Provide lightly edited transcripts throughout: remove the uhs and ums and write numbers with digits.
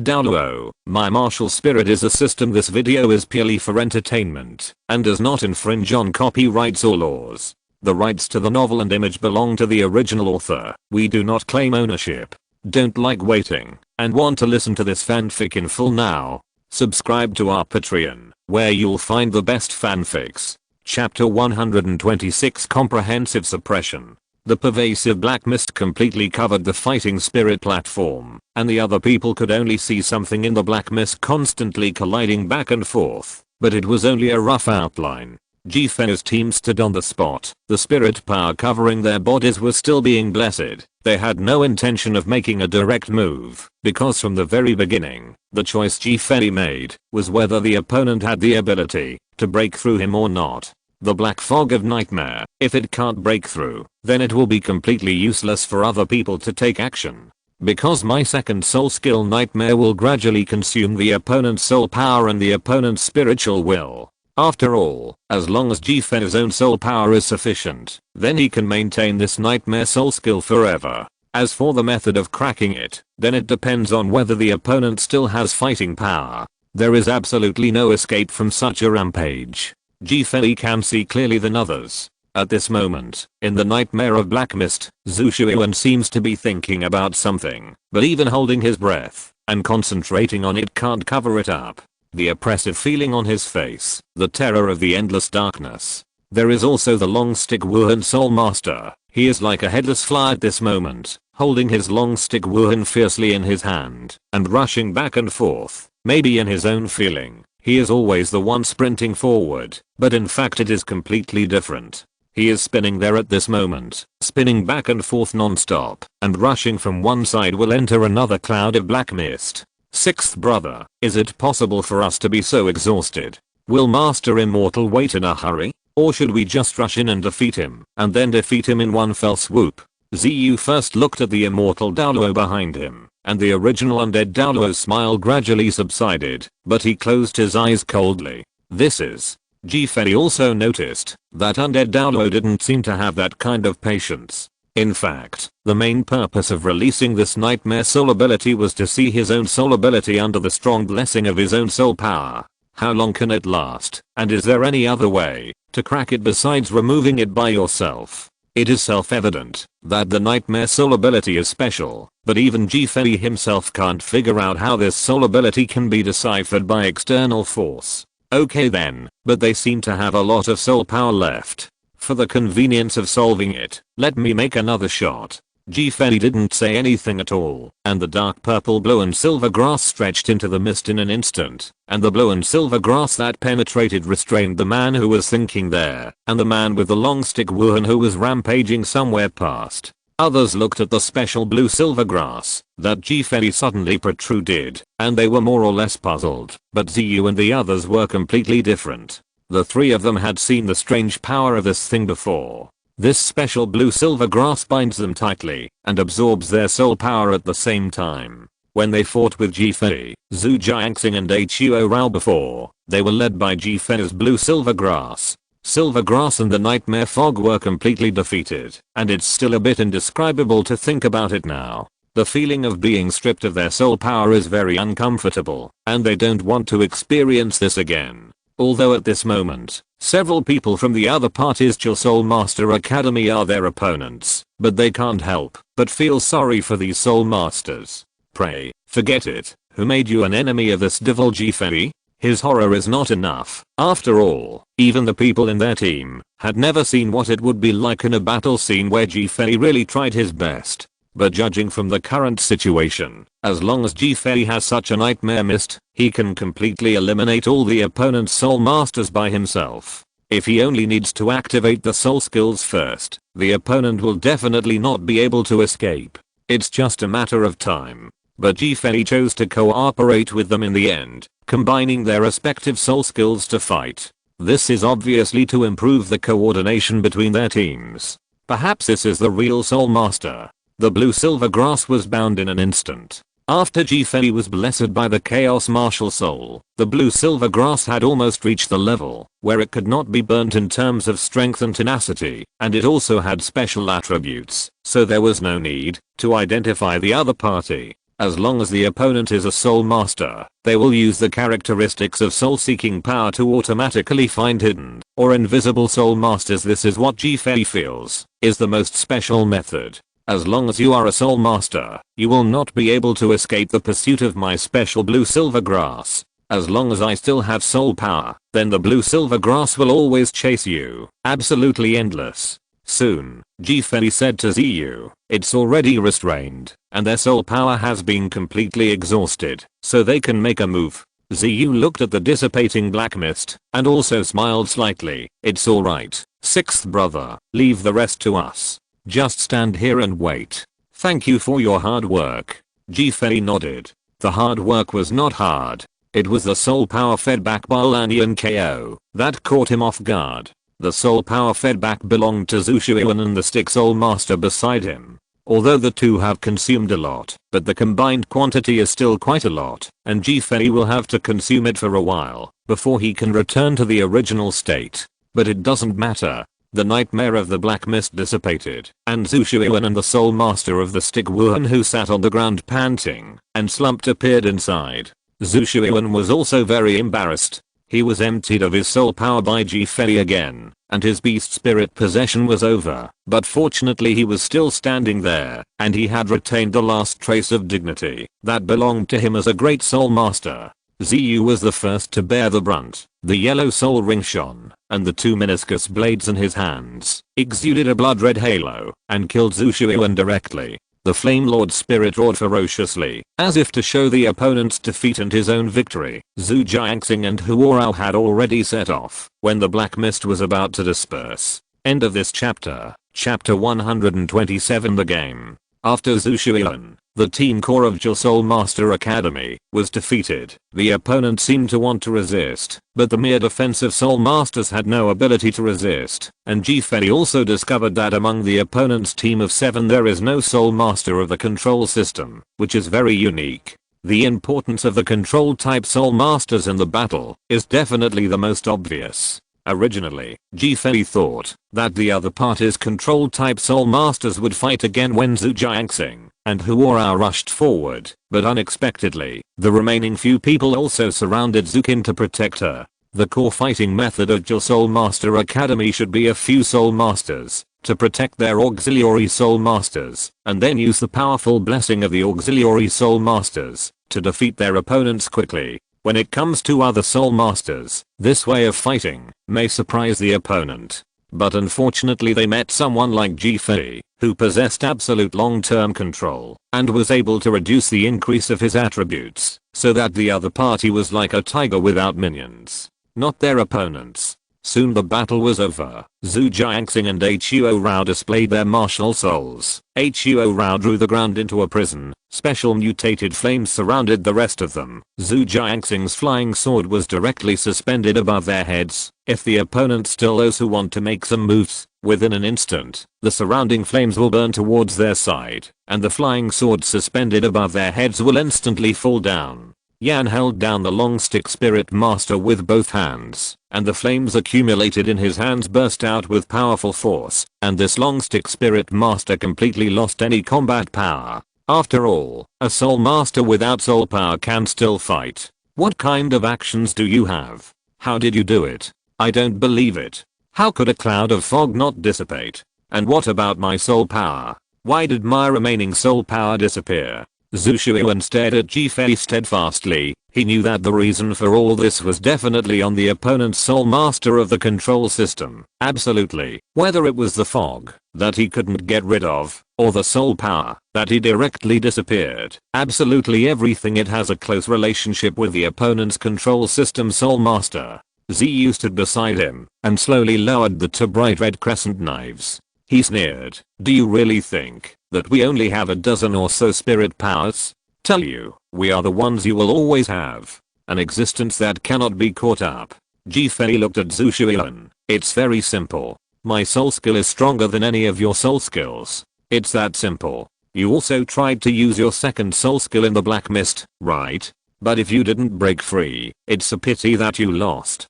Douluo, my martial spirit is a system. This video is purely for entertainment and does not infringe on copyrights or laws. The rights to the novel and image belong to the original author. We do not claim ownership. Don't like waiting and want to listen to this fanfic in full now? Subscribe to our Patreon, where you'll find the best fanfics. Chapter 126, Comprehensive Suppression. The pervasive black mist completely covered the fighting spirit platform, and the other people could only see something in the black mist constantly colliding back and forth, but it was only a rough outline. Jifei's team stood on the spot. The spirit power covering their bodies was still being blessed. They had no intention of making a direct move, because from the very beginning, the choice Jifei made was whether the opponent had the ability to break through him or not. The black fog of nightmare, if it can't break through, then it will be completely useless for other people to take action. Because my second soul skill nightmare will gradually consume the opponent's soul power and the opponent's spiritual will. After all, as long as Jifei's own soul power is sufficient, then he can maintain this nightmare soul skill forever. As for the method of cracking it, then it depends on whether the opponent still has fighting power. There is absolutely no escape from such a rampage. Jifei can see clearly than others. At this moment, in the nightmare of black mist, Zhu Shuiwen seems to be thinking about something, but even holding his breath and concentrating on it can't cover it up. The oppressive feeling on his face, the terror of the endless darkness. There is also the long stick Wuhan Soul Master. He is like a headless fly at this moment, holding his long stick Wuhan fiercely in his hand and rushing back and forth. Maybe in his own feeling, he is always the one sprinting forward, but in fact it is completely different. He is spinning there at this moment, spinning back and forth non-stop, and rushing from one side will enter another cloud of black mist. Sixth brother, is it possible for us to be so exhausted? Will Master Immortal wait in a hurry? Or should we just rush in and defeat him, and then defeat him in one fell swoop? Ziyu first looked at the immortal Douluo behind him, and the original undead Douluo's smile gradually subsided, but he closed his eyes coldly. This is. Jifei also noticed that undead Douluo didn't seem to have that kind of patience. In fact, the main purpose of releasing this nightmare soul ability was to see his own soul ability under the strong blessing of his own soul power. How long can it last, and is there any other way to crack it besides removing it by yourself? It is self-evident that the nightmare soul ability is special, but even Jifei himself can't figure out how this soul ability can be deciphered by external force. Okay then, but they seem to have a lot of soul power left. For the convenience of solving it, let me make another shot. Jifei didn't say anything at all, and the dark purple blue and silver grass stretched into the mist in an instant, and the blue and silver grass that penetrated restrained the man who was thinking there, and the man with the long stick Wuhan who was rampaging somewhere past. Others looked at the special blue-silver grass that Jifei suddenly protruded, and they were more or less puzzled, but Ziyu and the others were completely different. The three of them had seen the strange power of this thing before. This special blue-silver grass binds them tightly and absorbs their soul power at the same time. When they fought with Jifei, Zhu Jiangxing and Huo Rao before, they were led by Jifei's blue-silver grass. Silver grass and the nightmare fog were completely defeated, and it's still a bit indescribable to think about it now. The feeling of being stripped of their soul power is very uncomfortable, and they don't want to experience this again. Although at this moment, several people from the other party's Soul Master Academy are their opponents, but they can't help but feel sorry for these Soul Masters. Pray, forget it. Who made you an enemy of this devil Jifei? His horror is not enough. After all, even the people in their team had never seen what it would be like in a battle scene where Jifei really tried his best. But judging from the current situation, as long as Jifei has such a nightmare mist, he can completely eliminate all the opponent's soul masters by himself. If he only needs to activate the soul skills first, the opponent will definitely not be able to escape. It's just a matter of time. But Jifei chose to cooperate with them in the end, combining their respective soul skills to fight. This is obviously to improve the coordination between their teams. Perhaps this is the real soul master. The blue-silver grass was bound in an instant. After Jifei was blessed by the Chaos Martial Soul, the blue-silver grass had almost reached the level where it could not be burnt in terms of strength and tenacity, and it also had special attributes, so there was no need to identify the other party. As long as the opponent is a soul master, they will use the characteristics of soul-seeking power to automatically find hidden or invisible soul masters. This is what Fei feels is the most special method. As long as you are a soul master, you will not be able to escape the pursuit of my special blue silver grass. As long as I still have soul power, then the blue silver grass will always chase you, absolutely endless. Soon, Fei said to Ziyu, it's already restrained, and their soul power has been completely exhausted, so they can make a move. Ziyu looked at the dissipating black mist, and also smiled slightly. It's alright, sixth brother, leave the rest to us. Just stand here and wait. Thank you for your hard work. Fei nodded. The hard work was not hard. It was the soul power fed back by Lanyan KO that caught him off guard. The soul power fed back belonged to Zushuiwan and the stick soul master beside him. Although the two have consumed a lot, but the combined quantity is still quite a lot, and Fei will have to consume it for a while before he can return to the original state. But it doesn't matter. The nightmare of the black mist dissipated, and Zushuiwan and the soul master of the stick Wuhan, who sat on the ground panting and slumped, appeared inside. Zushuiwan was also very embarrassed. He was emptied of his soul power by Fei again, and his beast spirit possession was over, but fortunately he was still standing there, and he had retained the last trace of dignity that belonged to him as a great soul master. Ziyu was the first to bear the brunt. The yellow soul ring shone, and the two meniscus blades in his hands exuded a blood-red halo, and killed Zushuiwan directly. The Flame Lord spirit roared ferociously, as if to show the opponent's defeat and his own victory. Zhu Jiangxing and Huorao had already set off when the black mist was about to disperse. End of this chapter. Chapter 127. The game. After Zushuiwan, the team core of Jil Soul Master Academy was defeated. The opponent seemed to want to resist, but the mere defensive Soul Masters had no ability to resist, and Fei also discovered that among the opponent's team of 7 there is no Soul Master of the control system, which is very unique. The importance of the control type Soul Masters in the battle is definitely the most obvious. Originally, Fei thought that the other party's control type Soul Masters would fight again when Zhu Jiangxing and Huorao rushed forward, but unexpectedly, the remaining few people also surrounded Zukin to protect her. The core fighting method of Jil Soul Master Academy should be a few Soul Masters to protect their auxiliary Soul Masters, and then use the powerful blessing of the auxiliary Soul Masters to defeat their opponents quickly. When it comes to other Soul Masters, this way of fighting may surprise the opponent. But unfortunately they met someone like Fei, who possessed absolute long-term control, and was able to reduce the increase of his attributes, so that the other party was like a tiger without minions. Not their opponents. Soon the battle was over. Zhu Jiangxing and Huorao displayed their martial souls. Huorao drew the ground into a prison. Special mutated flames surrounded the rest of them. Zhu Jiangxing's flying sword was directly suspended above their heads. If the opponent still those who want to make some moves, within an instant, the surrounding flames will burn towards their side, and the flying sword suspended above their heads will instantly fall down. Yan held down the long stick spirit master with both hands, and the flames accumulated in his hands burst out with powerful force, and this long stick spirit master completely lost any combat power. After all, a soul master without soul power can still fight. What kind of actions do you have? How did you do it? I don't believe it. How could a cloud of fog not dissipate? And what about my soul power? Why did my remaining soul power disappear? Zushuiwan stared at Fei steadfastly. He knew that the reason for all this was definitely on the opponent's soul master of the control system. Absolutely. Whether it was the fog that he couldn't get rid of, or the soul power that he directly disappeared. Absolutely everything, it has a close relationship with the opponent's control system soul master. Ziyu stood beside him and slowly lowered the two bright red crescent knives. He sneered. Do you really think that we only have a dozen or so spirit powers? Tell you, we are the ones you will always have. An existence that cannot be caught up. Fei looked at Zushuiwan. It's very simple. My soul skill is stronger than any of your soul skills. It's that simple. You also tried to use your second soul skill in the black mist, right? But if you didn't break free, it's a pity that you lost.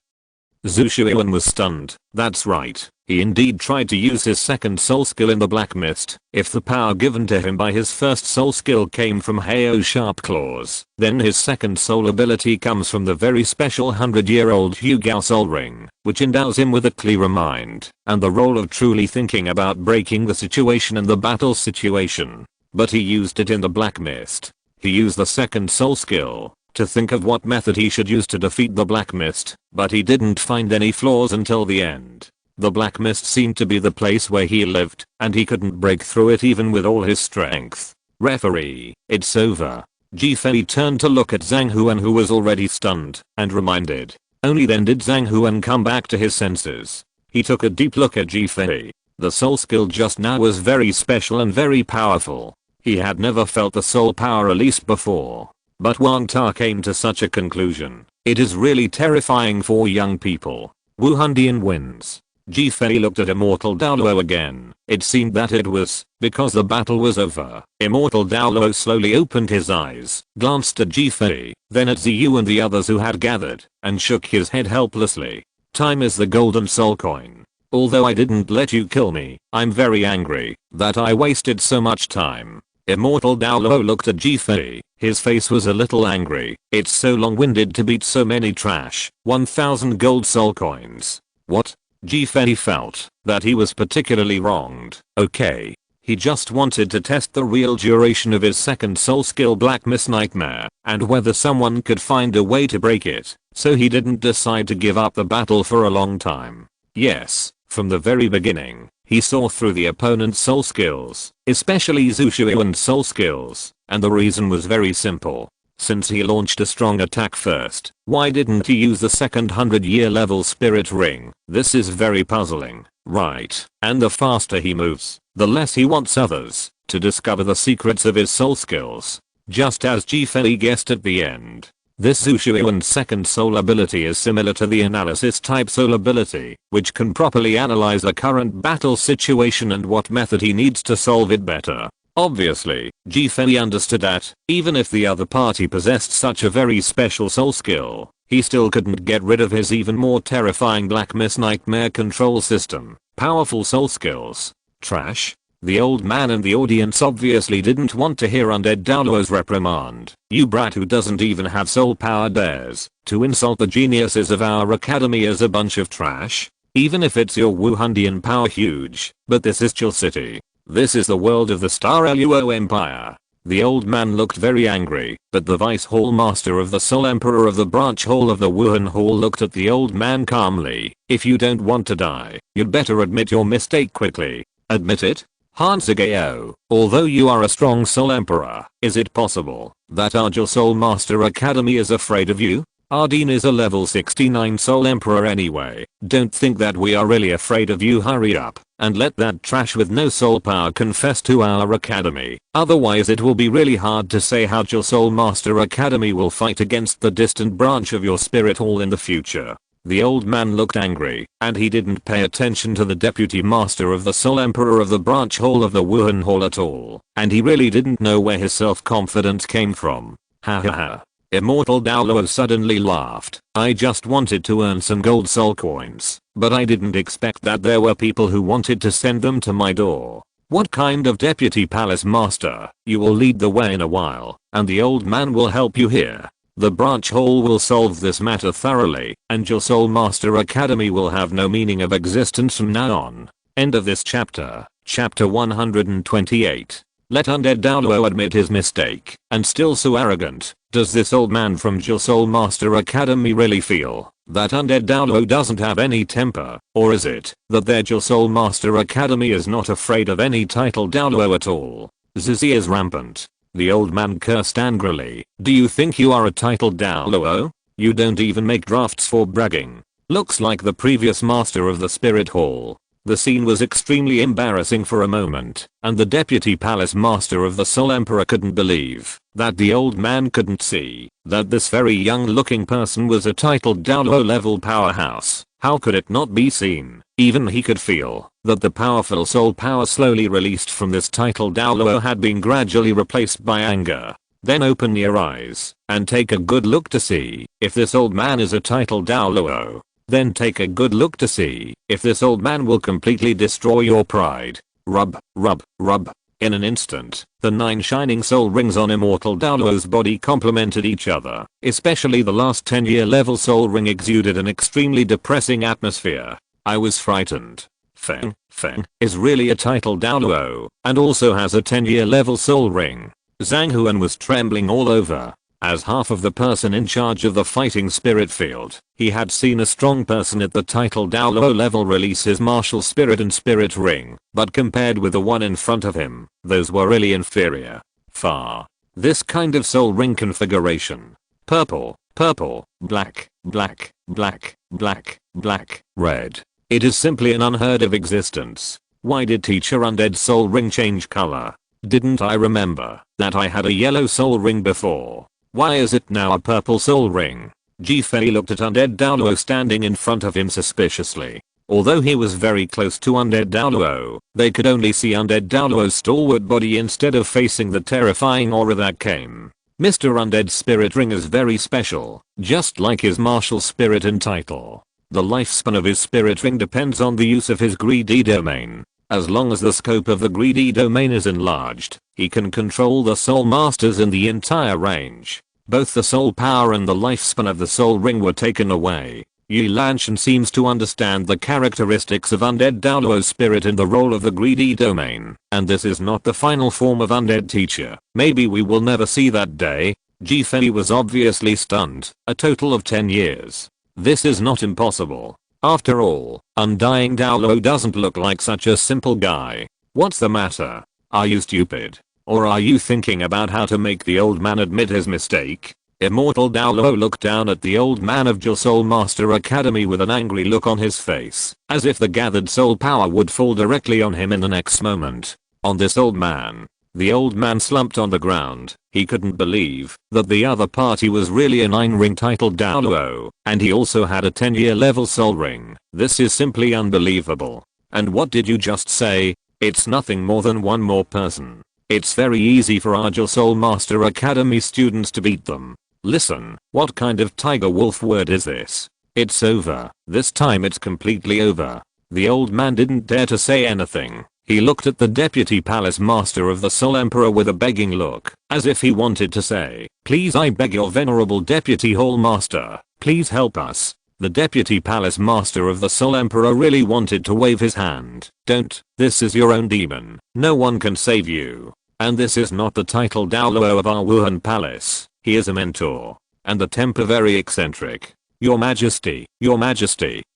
Zhu Shuiwen was stunned. That's right. He indeed tried to use his second soul skill in the Black Mist. If the power given to him by his first soul skill came from Heo's sharp claws, then his second soul ability comes from the very special 100-year-old Hugao soul ring, which endows him with a clearer mind and the role of truly thinking about breaking the situation and the battle situation. But he used it in the Black Mist. He used the second soul skill to think of what method he should use to defeat the Black Mist, but he didn't find any flaws until the end. The Black Mist seemed to be the place where he lived, and he couldn't break through it even with all his strength. Referee, it's over. Ji Fei turned to look at Zhang Huan, who was already stunned and reminded. Only then did Zhang Huan come back to his senses. He took a deep look at Ji Fei. The soul skill just now was very special and very powerful. He had never felt the soul power released before. But Wang Ta came to such a conclusion. It is really terrifying for young people. Wu Hundian wins. Ji Fei looked at Immortal Douluo again. It seemed that it was because the battle was over. Immortal Douluo slowly opened his eyes, glanced at Ji Fei, then at Ziyu and the others who had gathered, and shook his head helplessly. Time is the golden soul coin. Although I didn't let you kill me, I'm very angry that I wasted so much time. Immortal Douluo looked at Ji Fei. His face was a little angry. It's so long-winded to beat so many trash 1,000 gold soul coins. What? Ji Fei felt that he was particularly wronged. Okay. He just wanted to test the real duration of his second soul skill Black Mist Nightmare and whether someone could find a way to break it, so he didn't decide to give up the battle for a long time. Yes, from the very beginning, he saw through the opponent's soul skills, especially Zhu Shuiwen's soul skills, and the reason was very simple. Since he launched a strong attack first, why didn't he use the second 100-year level spirit ring? This is very puzzling, right? And the faster he moves, the less he wants others to discover the secrets of his soul skills. Just as Ji Fei guessed at the end. This Zhu Shuiwen's second soul ability is similar to the analysis type soul ability, which can properly analyze the current battle situation and what method he needs to solve it better. Obviously, Ji Fei understood that, even if the other party possessed such a very special soul skill, he still couldn't get rid of his even more terrifying Black Mist Nightmare control system. Powerful soul skills. Trash? The old man and the audience obviously didn't want to hear Undead Douluo's reprimand. You brat who doesn't even have soul power dares to insult the geniuses of our academy as a bunch of trash? Even if it's your Wuhandian power huge, but this is Chill City. This is the world of the Star Luo Empire. The old man looked very angry, but the Vice Hall Master of the Soul Emperor of the Branch Hall of the Wuhan Hall looked at the old man calmly. If you don't want to die, you'd better admit your mistake quickly. Admit it? Hansageo, although you are a strong Soul Emperor, is it possible that Argel Soul Master Academy is afraid of you? Ardeen is a level 69 Soul Emperor anyway. Don't think that we are really afraid of you. Hurry up and let that trash with no soul power confess to our academy. Otherwise it will be really hard to say how your Soul Master Academy will fight against the distant branch of your spirit hall in the future. The old man looked angry, and he didn't pay attention to the deputy master of the Soul Emperor of the branch hall of the Wuhan Hall at all, and he really didn't know where his self-confidence came from. Ha ha ha. Immortal Douluo suddenly laughed. I just wanted to earn some gold soul coins, but I didn't expect that there were people who wanted to send them to my door. What kind of deputy palace master? You will lead the way in a while, and the old man will help you here. The branch hall will solve this matter thoroughly, and your Soul Master Academy will have no meaning of existence from now on. End of this chapter. Chapter 128. Let Undead Douluo admit his mistake, and still so arrogant. Does this old man from Jill Soul Master Academy really feel that Undead Douluo doesn't have any temper, or is it that their Jill Soul Master Academy is not afraid of any title Douluo at all? Zizi is rampant. The old man cursed angrily. Do you think you are a titled Douluo? You don't even make drafts for bragging. Looks like the previous master of the Spirit Hall. The scene was extremely embarrassing for a moment, and the deputy palace master of the Soul Emperor couldn't believe that the old man couldn't see that this very young looking person was a titled Douluo level powerhouse. How could it not be seen? Even he could feel that the powerful soul power slowly released from this titled Douluo had been gradually replaced by anger. Then open your eyes and take a good look to see if this old man is a titled Douluo. Then take a good look to see if this old man will completely destroy your pride. Rub, rub, rub. In an instant, the 9 shining soul rings on immortal Douluo's body complemented each other. Especially the last 10-year level soul ring exuded an extremely depressing atmosphere. I was frightened. Feng is really a title Douluo and also has a 10-year level soul ring. Zhang Huan was trembling all over. As half of the person in charge of the fighting spirit field, he had seen a strong person at the title Douluo level release his martial spirit and spirit ring, but compared with the one in front of him, those were really inferior. Far. This kind of soul ring configuration. Purple, purple, black, black, black, black, black, red. It is simply an unheard of existence. Why did Teacher Undead's soul ring change color? Didn't I remember that I had a yellow soul ring before? Why is it now a purple soul ring? Fei looked at Undead Douluo standing in front of him suspiciously. Although he was very close to Undead Douluo, they could only see Undead Douluo's stalwart body instead of facing the terrifying aura that came. Mr. Undead's spirit ring is very special, just like his martial spirit and title. The lifespan of his spirit ring depends on the use of his greedy domain. As long as the scope of the greedy domain is enlarged, he can control the soul masters in the entire range. Both the soul power and the lifespan of the soul ring were taken away. Yi Lanshan seems to understand the characteristics of Undead Douluo's spirit and the role of the greedy domain, and this is not the final form of Undead Teacher. Maybe we will never see that day. Fei was obviously stunned. A total of 10 years. This is not impossible. After all, Undying Douluo doesn't look like such a simple guy. What's the matter? Are you stupid? Or are you thinking about how to make the old man admit his mistake? Immortal Douluo looked down at the old man of Jill Soul Master Academy with an angry look on his face, as if the gathered soul power would fall directly on him in the next moment. On this old man. The old man slumped on the ground. He couldn't believe that the other party was really a 9-ring titled Douluo, and he also had a 10-year level soul ring. This is simply unbelievable. And what did you just say? It's nothing more than one more person. It's very easy for our Jill Soul Master Academy students to beat them. Listen, what kind of tiger wolf word is this? It's over. This time it's completely over. The old man didn't dare to say anything. He looked at the Deputy Palace Master of the Soul Emperor with a begging look, as if he wanted to say, "Please, I beg your venerable Deputy Hall Master, please help us." The Deputy Palace Master of the Soul Emperor really wanted to wave his hand. "Don't, this is your own demon. No one can save you. And this is not the title Douluo of our Wuhan Palace. He is a mentor. And the temper very eccentric. Your Majesty,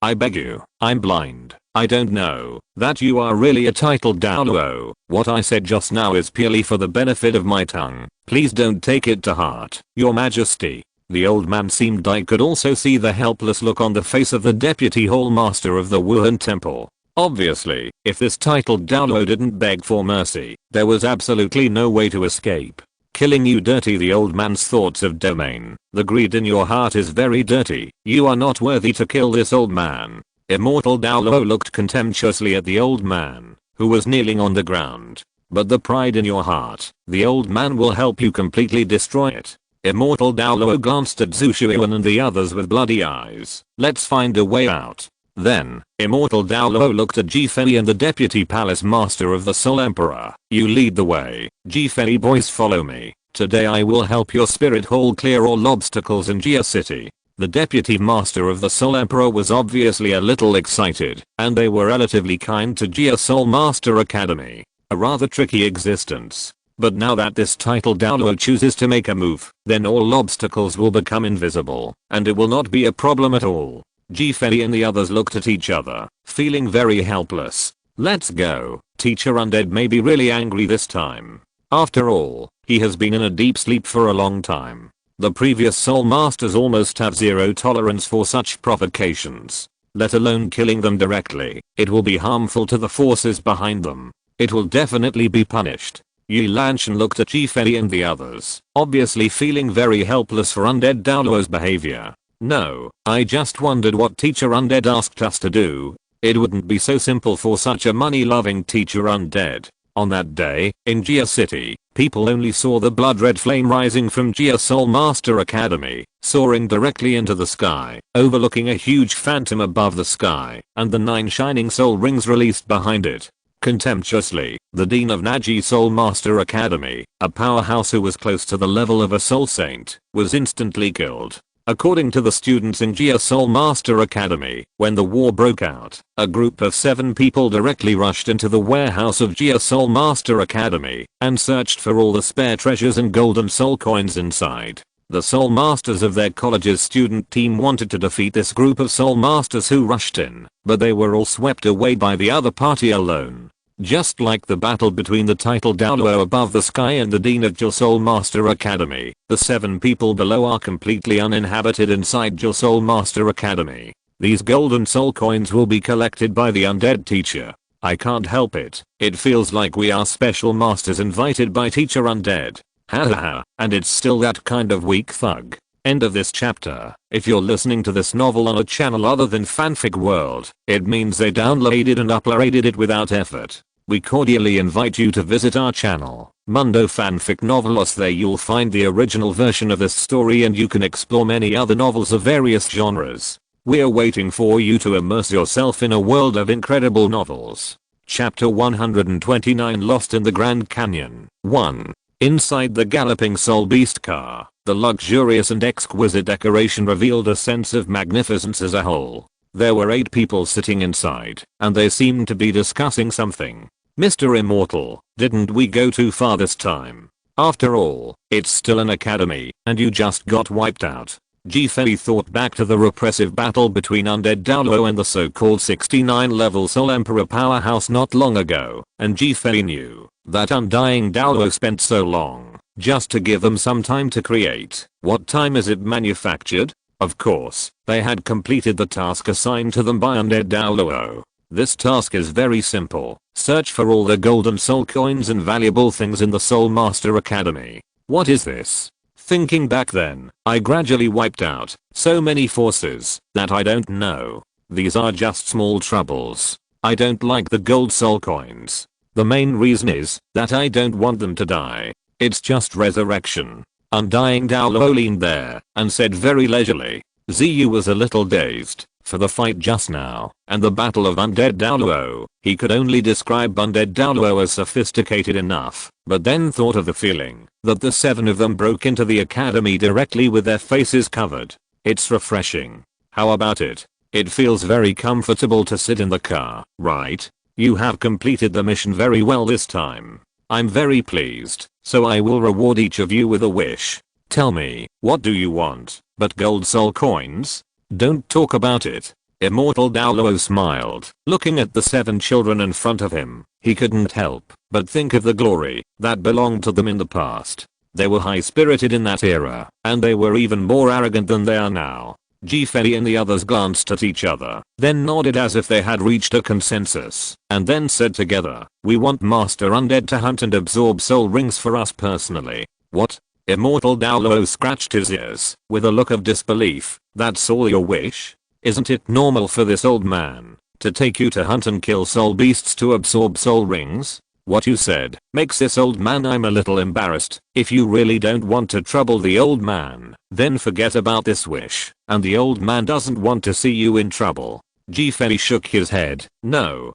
I beg you, I'm blind. I don't know that you are really a titled Douluo. What I said just now is purely for the benefit of my tongue. Please don't take it to heart, Your Majesty." The old man seemed I could also see the helpless look on the face of the Deputy Hall Master of the Wuhan Temple. Obviously, if this titled Douluo didn't beg for mercy, there was absolutely no way to escape. Killing you dirty. The old man's thoughts of domain. The greed in your heart is very dirty. You are not worthy to kill this old man. Immortal Douluo looked contemptuously at the old man, who was kneeling on the ground. But the pride in your heart, the old man will help you completely destroy it. Immortal Douluo glanced at Zhu Shuiyuan and the others with bloody eyes. Let's find a way out. Then, Immortal Douluo looked at Fei and the Deputy Palace Master of the Soul Emperor. "You lead the way. Fei boys, follow me. Today I will help your spirit hall clear all obstacles in Jia City." The Deputy Master of the Soul Emperor was obviously a little excited, and they were relatively kind to Jia Soul Master Academy. A rather tricky existence. But now that this title Douluo chooses to make a move, then all obstacles will become invisible, and it will not be a problem at all. Fei and the others looked at each other, feeling very helpless. Let's go. Teacher Undead may be really angry this time. After all, he has been in a deep sleep for a long time. The previous Soul Masters almost have zero tolerance for such provocations. Let alone killing them directly. It will be harmful to the forces behind them. It will definitely be punished. Yi Lanshan looked at Fei and the others, obviously feeling very helpless for Undead Douluo's behavior. "No, I just wondered what Teacher Undead asked us to do. It wouldn't be so simple for such a money-loving Teacher Undead." On that day, in Jia City, People only saw the blood red flame rising from Jia Soul Master Academy, soaring directly into the sky, overlooking a huge phantom above the sky, and the 9 shining soul rings released behind it. Contemptuously, the Dean of Naji Soul Master Academy, a powerhouse who was close to the level of a soul saint, was instantly killed. According to the students in Jia Soul Master Academy, when the war broke out, a group of 7 people directly rushed into the warehouse of Jia Soul Master Academy and searched for all the spare treasures and golden soul coins inside. The soul masters of their college's student team wanted to defeat this group of soul masters who rushed in, but they were all swept away by the other party alone. Just like the battle between the titled Douluo above the sky and the Dean of Jia Soul Master Academy, the 7 people below are completely uninhabited inside Jia Soul Master Academy. These golden soul coins will be collected by the undead teacher. I can't help it. It feels like we are special masters invited by teacher undead. Hahaha, and it's still that kind of weak thug. End of this chapter. If you're listening to this novel on a channel other than Fanfic World, it means they downloaded and uploaded it without effort. We cordially invite you to visit our channel, Mundo Fanfic Novelos. There you'll find the original version of this story and you can explore many other novels of various genres. We're waiting for you to immerse yourself in a world of incredible novels. Chapter 129, Lost in the Grand Canyon. 1. Inside the galloping soul beast car, the luxurious and exquisite decoration revealed a sense of magnificence as a whole. There were 8 people sitting inside, and they seemed to be discussing something. Mr. Immortal, didn't we go too far this time? After all, it's still an academy, and you just got wiped out. Fei thought back to the repressive battle between undead Douluo and the so-called 69 level Soul Emperor powerhouse not long ago, and Fei knew that undying Douluo spent so long just to give them some time to create. What time is it manufactured? Of course, they had completed the task assigned to them by undead Douluo. This task is very simple. Search for all the golden soul coins and valuable things in the Soul Master Academy. What is this? Thinking back then, I gradually wiped out so many forces that I don't know. These are just small troubles. I don't like the gold soul coins. The main reason is that I don't want them to die. It's just resurrection. Undying Douluo leaned there and said very leisurely. Ziyu was a little dazed. For the fight just now, and the battle of undead Douluo, he could only describe undead Douluo as sophisticated enough, but then thought of the feeling that the 7 of them broke into the academy directly with their faces covered. It's refreshing. How about it? It feels very comfortable to sit in the car, right? You have completed the mission very well this time. I'm very pleased, so I will reward each of you with a wish. Tell me, what do you want? But gold soul coins? Don't talk about it. Immortal Douluo smiled, looking at the 7 children in front of him. He couldn't help but think of the glory that belonged to them in the past. They were high-spirited in that era, and they were even more arrogant than they are now. Fei and the others glanced at each other, then nodded as if they had reached a consensus, and then said together, "We want Master Undead to hunt and absorb soul rings for us personally." What? Immortal Douluo scratched his ears with a look of disbelief. That's all your wish? Isn't it normal for this old man to take you to hunt and kill soul beasts to absorb soul rings? What you said makes this old man. I'm a little embarrassed. If you really don't want to trouble the old man, then forget about this wish, and the old man doesn't want to see you in trouble. Fei shook his head. No,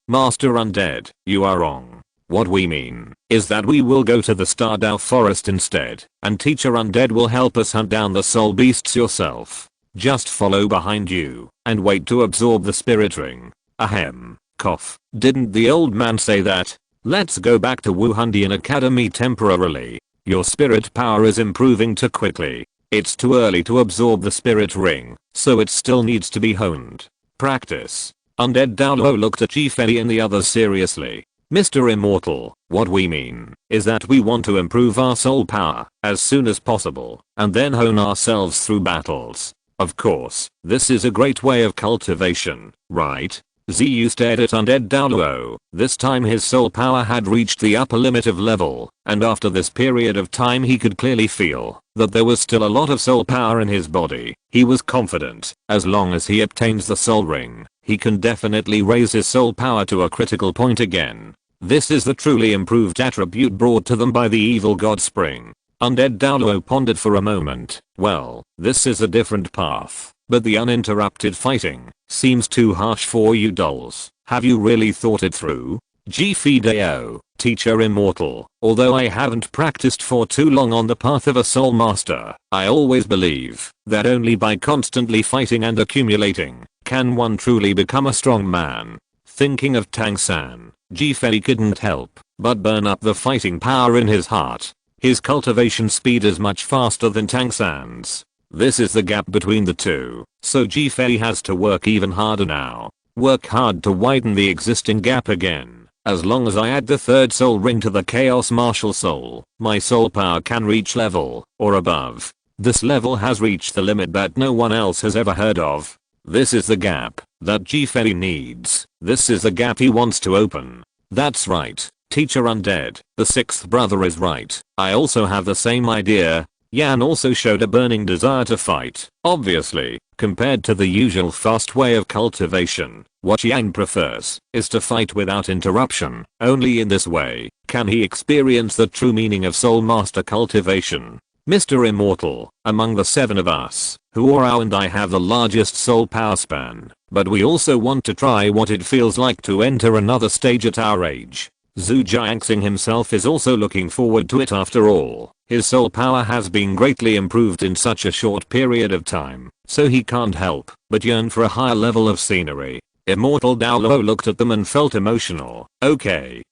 Master Undead, you are wrong. What we mean is that we will go to the Stardow Forest instead, and Teacher Undead will help us hunt down the soul beasts yourself. Just follow behind you and wait to absorb the spirit ring. Ahem. Cough. Didn't the old man say that? Let's go back to Wuhandian Academy temporarily. Your spirit power is improving too quickly. It's too early to absorb the spirit ring, so it still needs to be honed. Practice. Undead Douluo looked at Fei and the others seriously. Mr. Immortal, what we mean is that we want to improve our soul power as soon as possible and then hone ourselves through battles. Of course, this is a great way of cultivation, right? Ziyu stared at undead Douluo. This time his soul power had reached the upper limit of level, and after this period of time he could clearly feel that there was still a lot of soul power in his body. He was confident, as long as he obtains the soul ring, he can definitely raise his soul power to a critical point again. This is the truly improved attribute brought to them by the evil god Spring. Undead Douluo pondered for a moment. Well, this is a different path, but the uninterrupted fighting seems too harsh for you dolls. Have you really thought it through? Fideo, teacher immortal. Although I haven't practiced for too long on the path of a soul master, I always believe that only by constantly fighting and accumulating can one truly become a strong man. Thinking of Tang San, Fei couldn't help but burn up the fighting power in his heart. His cultivation speed is much faster than Tang San's. This is the gap between the two, so Fei has to work even harder now. Work hard to widen the existing gap again. As long as I add the third soul ring to the Chaos Martial Soul, my soul power can reach level or above. This level has reached the limit that no one else has ever heard of. This is the gap that Fei needs. This is the gap he wants to open. That's right. Teacher Undead, the sixth brother is right. I also have the same idea. Yan also showed a burning desire to fight. Obviously, compared to the usual fast way of cultivation, what Yan prefers is to fight without interruption. Only in this way can he experience the true meaning of Soul Master cultivation. Mr. Immortal, among the 7 of us, Huorao and I have the largest soul power span, but we also want to try what it feels like to enter another stage at our age. Zhu Jiangxing himself is also looking forward to it after all. His soul power has been greatly improved in such a short period of time, so he can't help but yearn for a higher level of scenery. Immortal Douluo looked at them and felt emotional. Okay,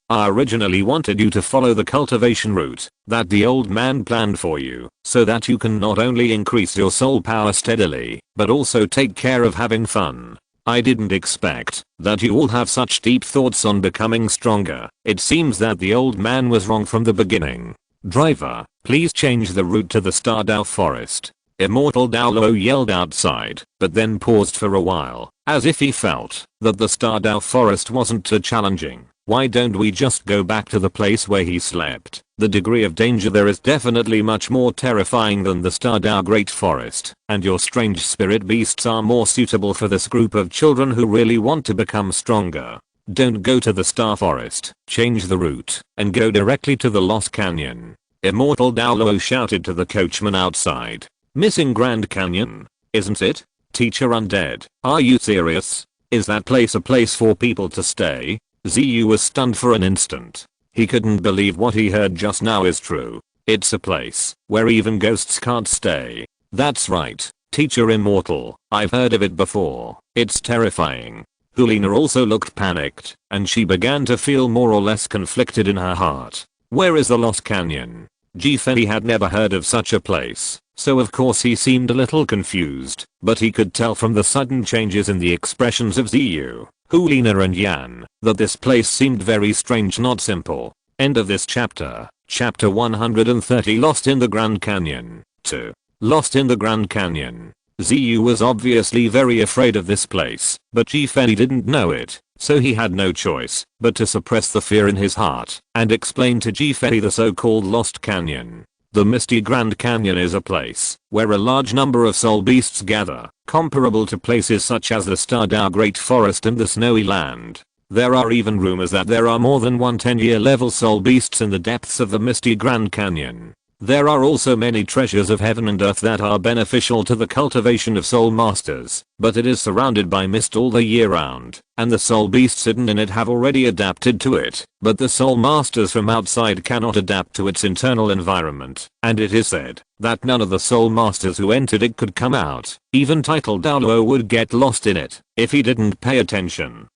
I originally wanted you to follow the cultivation route that the old man planned for you, so that you can not only increase your soul power steadily, but also take care of having fun. I didn't expect that you all have such deep thoughts on becoming stronger. It seems that the old man was wrong from the beginning. Driver, please change the route to the Stardao Forest. Immortal Douluo yelled outside, but then paused for a while, as if he felt that the Stardao Forest wasn't too challenging. Why don't we just go back to the place where he slept? The degree of danger there is definitely much more terrifying than the Stardao Great Forest, and your strange spirit beasts are more suitable for this group of children who really want to become stronger. Don't go to the Star Forest, change the route, and go directly to the Lost Canyon. Immortal Douluo shouted to the coachman outside. Missing Grand Canyon, isn't it? Teacher Undead, are you serious? Is that place a place for people to stay? Ziyu was stunned for an instant. He couldn't believe what he heard just now is true. It's a place where even ghosts can't stay. That's right, Teacher Immortal, I've heard of it before. It's terrifying. Hulina also looked panicked, and she began to feel more or less conflicted in her heart. Where is the Lost Canyon? Fei had never heard of such a place, so of course he seemed a little confused, but he could tell from the sudden changes in the expressions of Ziyu, Hulina and Yan, that this place seemed very strange, not simple. End of this chapter. Chapter 130, Lost in the Grand Canyon. 2. Lost in the Grand Canyon. Ziyu was obviously very afraid of this place, but Fei didn't know it, so he had no choice but to suppress the fear in his heart and explain to Fei the so-called Lost Canyon. The Misty Grand Canyon is a place where a large number of soul beasts gather, comparable to places such as the Stardao Great Forest and the Snowy Land. There are even rumors that there are more than 1 10-year level soul beasts in the depths of the Misty Grand Canyon. There are also many treasures of heaven and earth that are beneficial to the cultivation of soul masters, but it is surrounded by mist all the year round, and the soul beasts hidden in it have already adapted to it, but the soul masters from outside cannot adapt to its internal environment, and it is said that none of the soul masters who entered it could come out. Even titled Douluo would get lost in it if he didn't pay attention.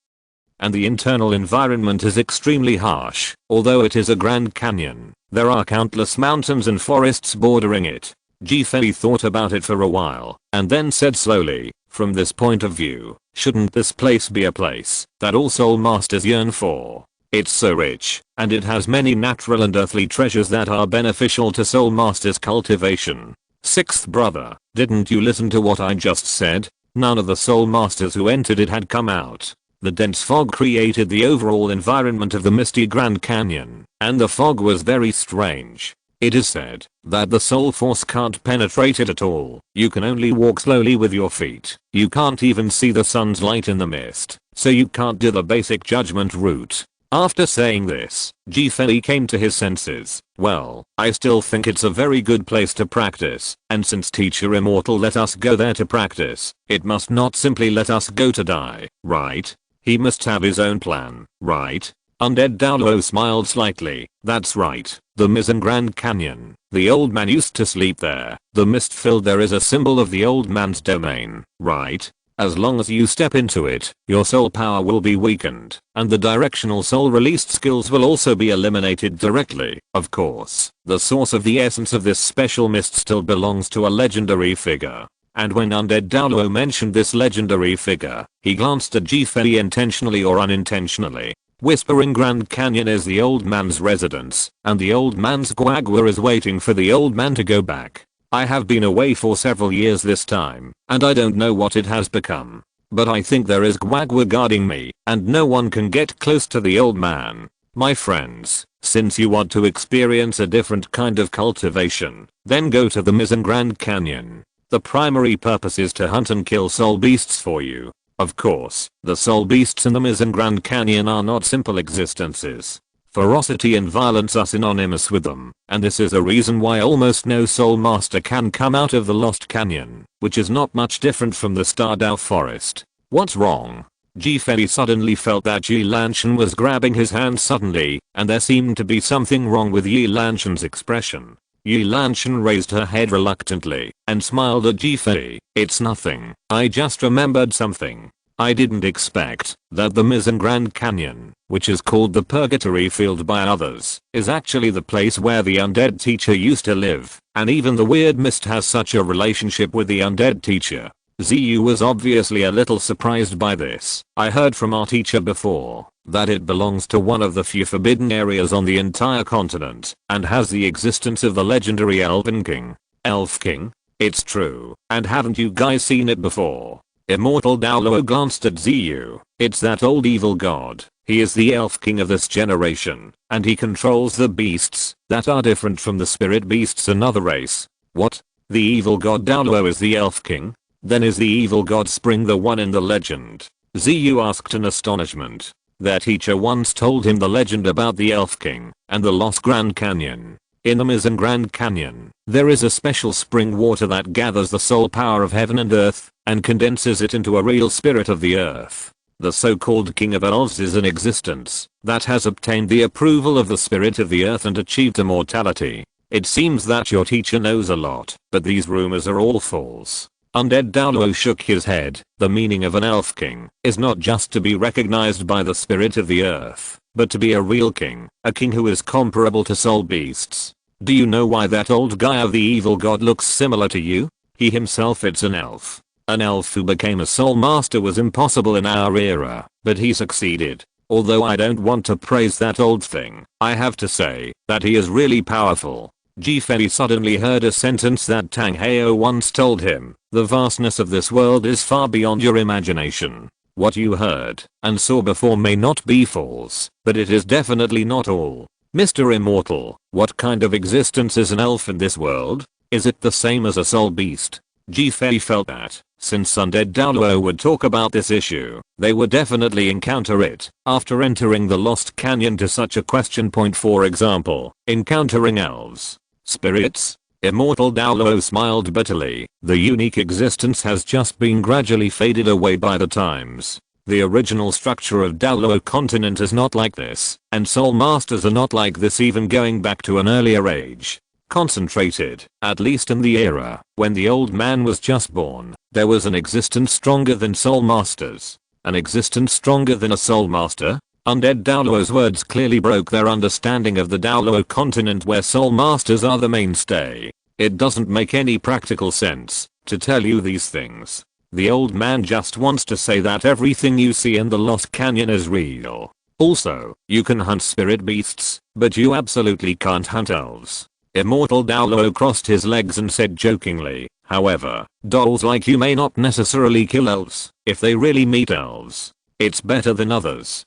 And the internal environment is extremely harsh. Although it is a Grand Canyon, there are countless mountains and forests bordering it. Fei thought about it for a while, and then said slowly, from this point of view, shouldn't this place be a place that all soul masters yearn for? It's so rich, and it has many natural and earthly treasures that are beneficial to soul masters cultivation. Sixth brother, didn't you listen to what I just said? None of the soul masters who entered it had come out. The dense fog created the overall environment of the Misty Grand Canyon, and the fog was very strange. It is said that the soul force can't penetrate it at all. You can only walk slowly with your feet. You can't even see the sun's light in the mist, so you can't do the basic judgment route. After saying this, Fei came to his senses. Well, I still think it's a very good place to practice, and since Teacher Immortal let us go there to practice, it must not simply let us go to die, right? He must have his own plan, right? Undead Douluo smiled slightly. That's right. The Mizzen Grand Canyon. The old man used to sleep there. The mist filled there is a symbol of the old man's domain, right? As long as you step into it, your soul power will be weakened, and the directional soul released skills will also be eliminated directly. Of course, the source of the essence of this special mist still belongs to a legendary figure. And when Undead Douluo mentioned this legendary figure, he glanced at Fei intentionally or unintentionally. Whispering Grand Canyon is the old man's residence, and the old man's guagua is waiting for the old man to go back. I have been away for several years this time, and I don't know what it has become. But I think there is guagua guarding me, and no one can get close to the old man. My friends, since you want to experience a different kind of cultivation, then go to the Mizzen Grand Canyon. The primary purpose is to hunt and kill soul beasts for you. Of course, the soul beasts in the Mizzen Grand Canyon are not simple existences. Ferocity and violence are synonymous with them, and this is a reason why almost no soul master can come out of the Lost Canyon, which is not much different from the Stardew Forest. What's wrong? Fei suddenly felt that Yi Lanshan was grabbing his hand suddenly, and there seemed to be something wrong with Yi Lanshan's expression. Yi Lanshan raised her head reluctantly and smiled at Fei. It's nothing. I just remembered something. I didn't expect that the Mizzen Grand Canyon, which is called the Purgatory Field by others, is actually the place where the undead teacher used to live, and even the weird mist has such a relationship with the undead teacher. Ziyu was obviously a little surprised by this. I heard from our teacher before that it belongs to one of the few forbidden areas on the entire continent, and has the existence of the legendary Elven King. Elf King? It's true. And haven't you guys seen it before? Immortal Douluo glanced at Ziyu. It's that old evil god. He is the elf king of this generation, and he controls the beasts that are different from the spirit beasts another race. What? The evil god Douluo is the elf king? Then is the evil god Spring the one in the legend? Ziyu asked in astonishment. Their teacher once told him the legend about the elf king and the Lost Grand Canyon. In the Mizzen Grand Canyon, there is a special spring water that gathers the soul power of heaven and earth and condenses it into a real spirit of the earth. The so-called King of Elves is an existence that has obtained the approval of the spirit of the earth and achieved immortality. It seems that your teacher knows a lot, but these rumors are all false. Undead Douluo shook his head. The meaning of an elf king is not just to be recognized by the spirit of the earth, but to be a real king, a king who is comparable to soul beasts. Do you know why that old guy of the evil god looks similar to you? He himself is an elf. An elf who became a soul master was impossible in our era, but he succeeded. Although I don't want to praise that old thing, I have to say that he is really powerful. Fei suddenly heard a sentence that Tang Heo once told him. The vastness of this world is far beyond your imagination. What you heard and saw before may not be false, but it is definitely not all. Mr. Immortal, what kind of existence is an elf in this world? Is it the same as a soul beast? Fei felt that, since Undead Douluo would talk about this issue, they would definitely encounter it after entering the Lost Canyon to such a question point. For example, encountering elves. Spirits? Immortal Douluo smiled bitterly. The unique existence has just been gradually faded away by the times. The original structure of Douluo Continent is not like this, and soul masters are not like this even going back to an earlier age. Concentrated, at least in the era when the old man was just born, there was an existence stronger than soul masters. An existence stronger than a soul master? Undead Douluo's words clearly broke their understanding of the Douluo Continent where soul masters are the mainstay. It doesn't make any practical sense to tell you these things. The old man just wants to say that everything you see in the Lost Canyon is real. Also, you can hunt spirit beasts, but you absolutely can't hunt elves. Immortal Douluo crossed his legs and said jokingly, however, dolls like you may not necessarily kill elves. If they really meet elves, it's better than others.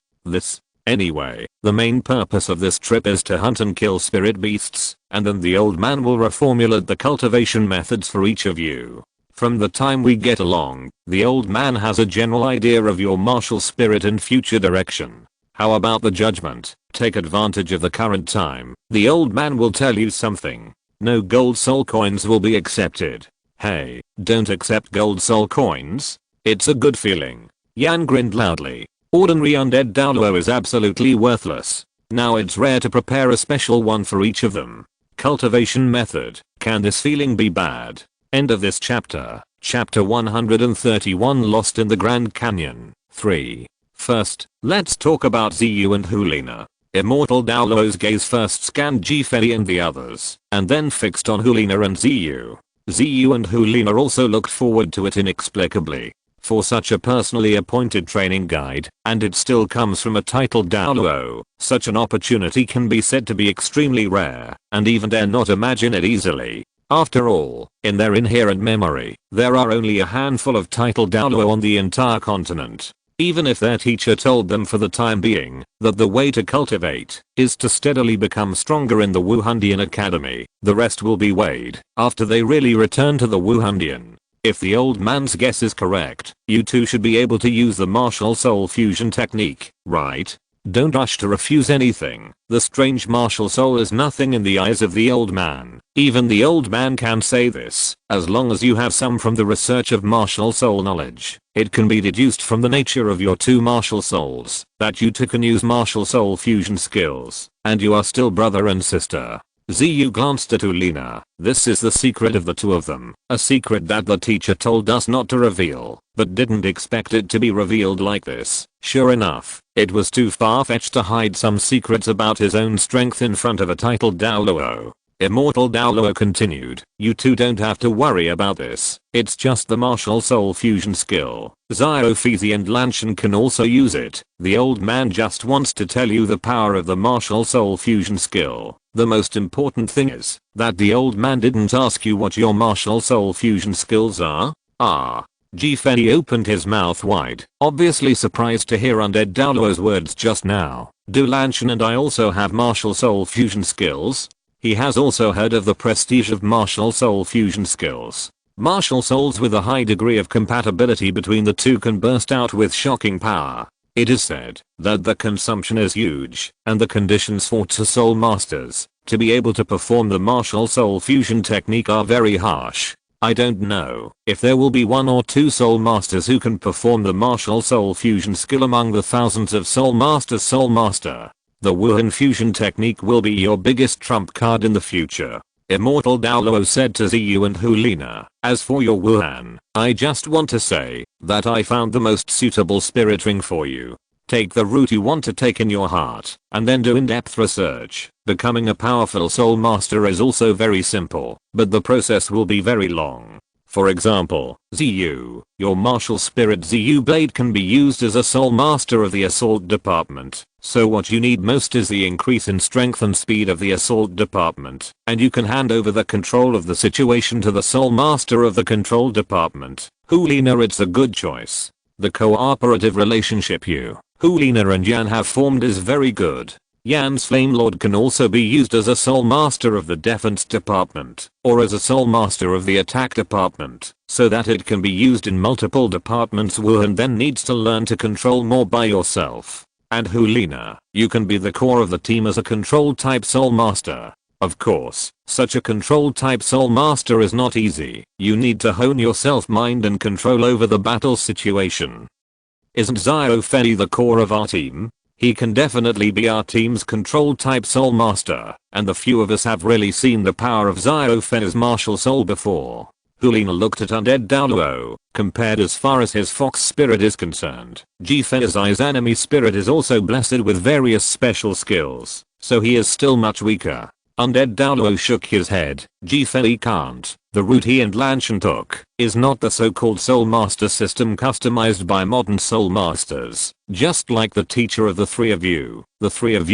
Anyway, the main purpose of this trip is to hunt and kill spirit beasts, and then the old man will reformulate the cultivation methods for each of you. From the time we get along, the old man has a general idea of your martial spirit and future direction. How about the judgment? Take advantage of the current time. The old man will tell you something. No gold soul coins will be accepted. Hey, don't accept gold soul coins? It's a good feeling. Yan grinned loudly. Ordinary undead Douluo is absolutely worthless. Now it's rare to prepare a special one for each of them. Cultivation method. Can this feeling be bad? End of this chapter. Chapter 131 Lost in the Grand Canyon. 3. First, let's talk about Ziyu and Hulina. Immortal Douluo's gaze first scanned Fei and the others, and then fixed on Hulina and Ziyu. Ziyu and Hulina also looked forward to it inexplicably. For such a personally appointed training guide, and it still comes from a titled Douluo, such an opportunity can be said to be extremely rare, and even dare not imagine it easily. After all, in their inherent memory, there are only a handful of titled Douluo on the entire continent. Even if their teacher told them for the time being that the way to cultivate is to steadily become stronger in the Wuhandian Academy, the rest will be weighed after they really return to the Wuhandian. If the old man's guess is correct, you two should be able to use the martial soul fusion technique, right? Don't rush to refuse anything. The strange martial soul is nothing in the eyes of the old man. Even the old man can say this, as long as you have some from the research of martial soul knowledge. It can be deduced from the nature of your two martial souls that you two can use martial soul fusion skills, and you are still brother and sister. Ziyu glanced at Hulina. This is the secret of the two of them, a secret that the teacher told us not to reveal, but didn't expect it to be revealed like this. Sure enough, it was too far-fetched to hide some secrets about his own strength in front of a titled Douluo. Immortal Douluo continued, you two don't have to worry about this, it's just the martial soul fusion skill. Xiaofizi and Lanshan can also use it. The old man just wants to tell you the power of the martial soul fusion skill. The most important thing is that the old man didn't ask you what your martial soul fusion skills are. Fei opened his mouth wide, obviously surprised to hear undead Douluo's words just now. Do Lanshan and I also have martial soul fusion skills? He has also heard of the prestige of martial soul fusion skills. Martial souls with a high degree of compatibility between the two can burst out with shocking power. It is said that the consumption is huge, and the conditions for two soul masters to be able to perform the martial soul fusion technique are very harsh. I don't know if there will be one or two soul masters who can perform the martial soul fusion skill among the thousands of soul masters. Soul master. The Wuhan fusion technique will be your biggest trump card in the future. Immortal Douluo said to Ziyu and Hulina. As for your Wuhan, I just want to say that I found the most suitable spirit ring for you. Take the route you want to take in your heart, and then do in-depth research. Becoming a powerful soul master is also very simple, but the process will be very long. For example, Ziyu, your martial spirit Ziyu blade can be used as a soul master of the assault department. So what you need most is the increase in strength and speed of the assault department, and you can hand over the control of the situation to the soul master of the control department. Hulina, it's a good choice. The cooperative relationship you, Hulina and Yan have formed is very good. Yan's Flame Lord can also be used as a soul master of the defense department, or as a soul master of the attack department, so that it can be used in multiple departments. Wuhan then needs to learn to control more by yourself. And Hulina, you can be the core of the team as a control type soul master. Of course, such a control type soul master is not easy. You need to hone your self-mind and control over the battle situation. Isn't Xiaofei the core of our team? He can definitely be our team's control type soul master, and the few of us have really seen the power of Xiaofei's martial soul before. Hulina looked at undead Douluo. Compared as far as his fox spirit is concerned, Fei's enemy spirit is also blessed with various special skills, so he is still much weaker. Undead Douluo shook his head. Fei can't. The route he and Lanshan took is not the so-called soul master system customized by modern soul masters. Just like the teacher of the three of you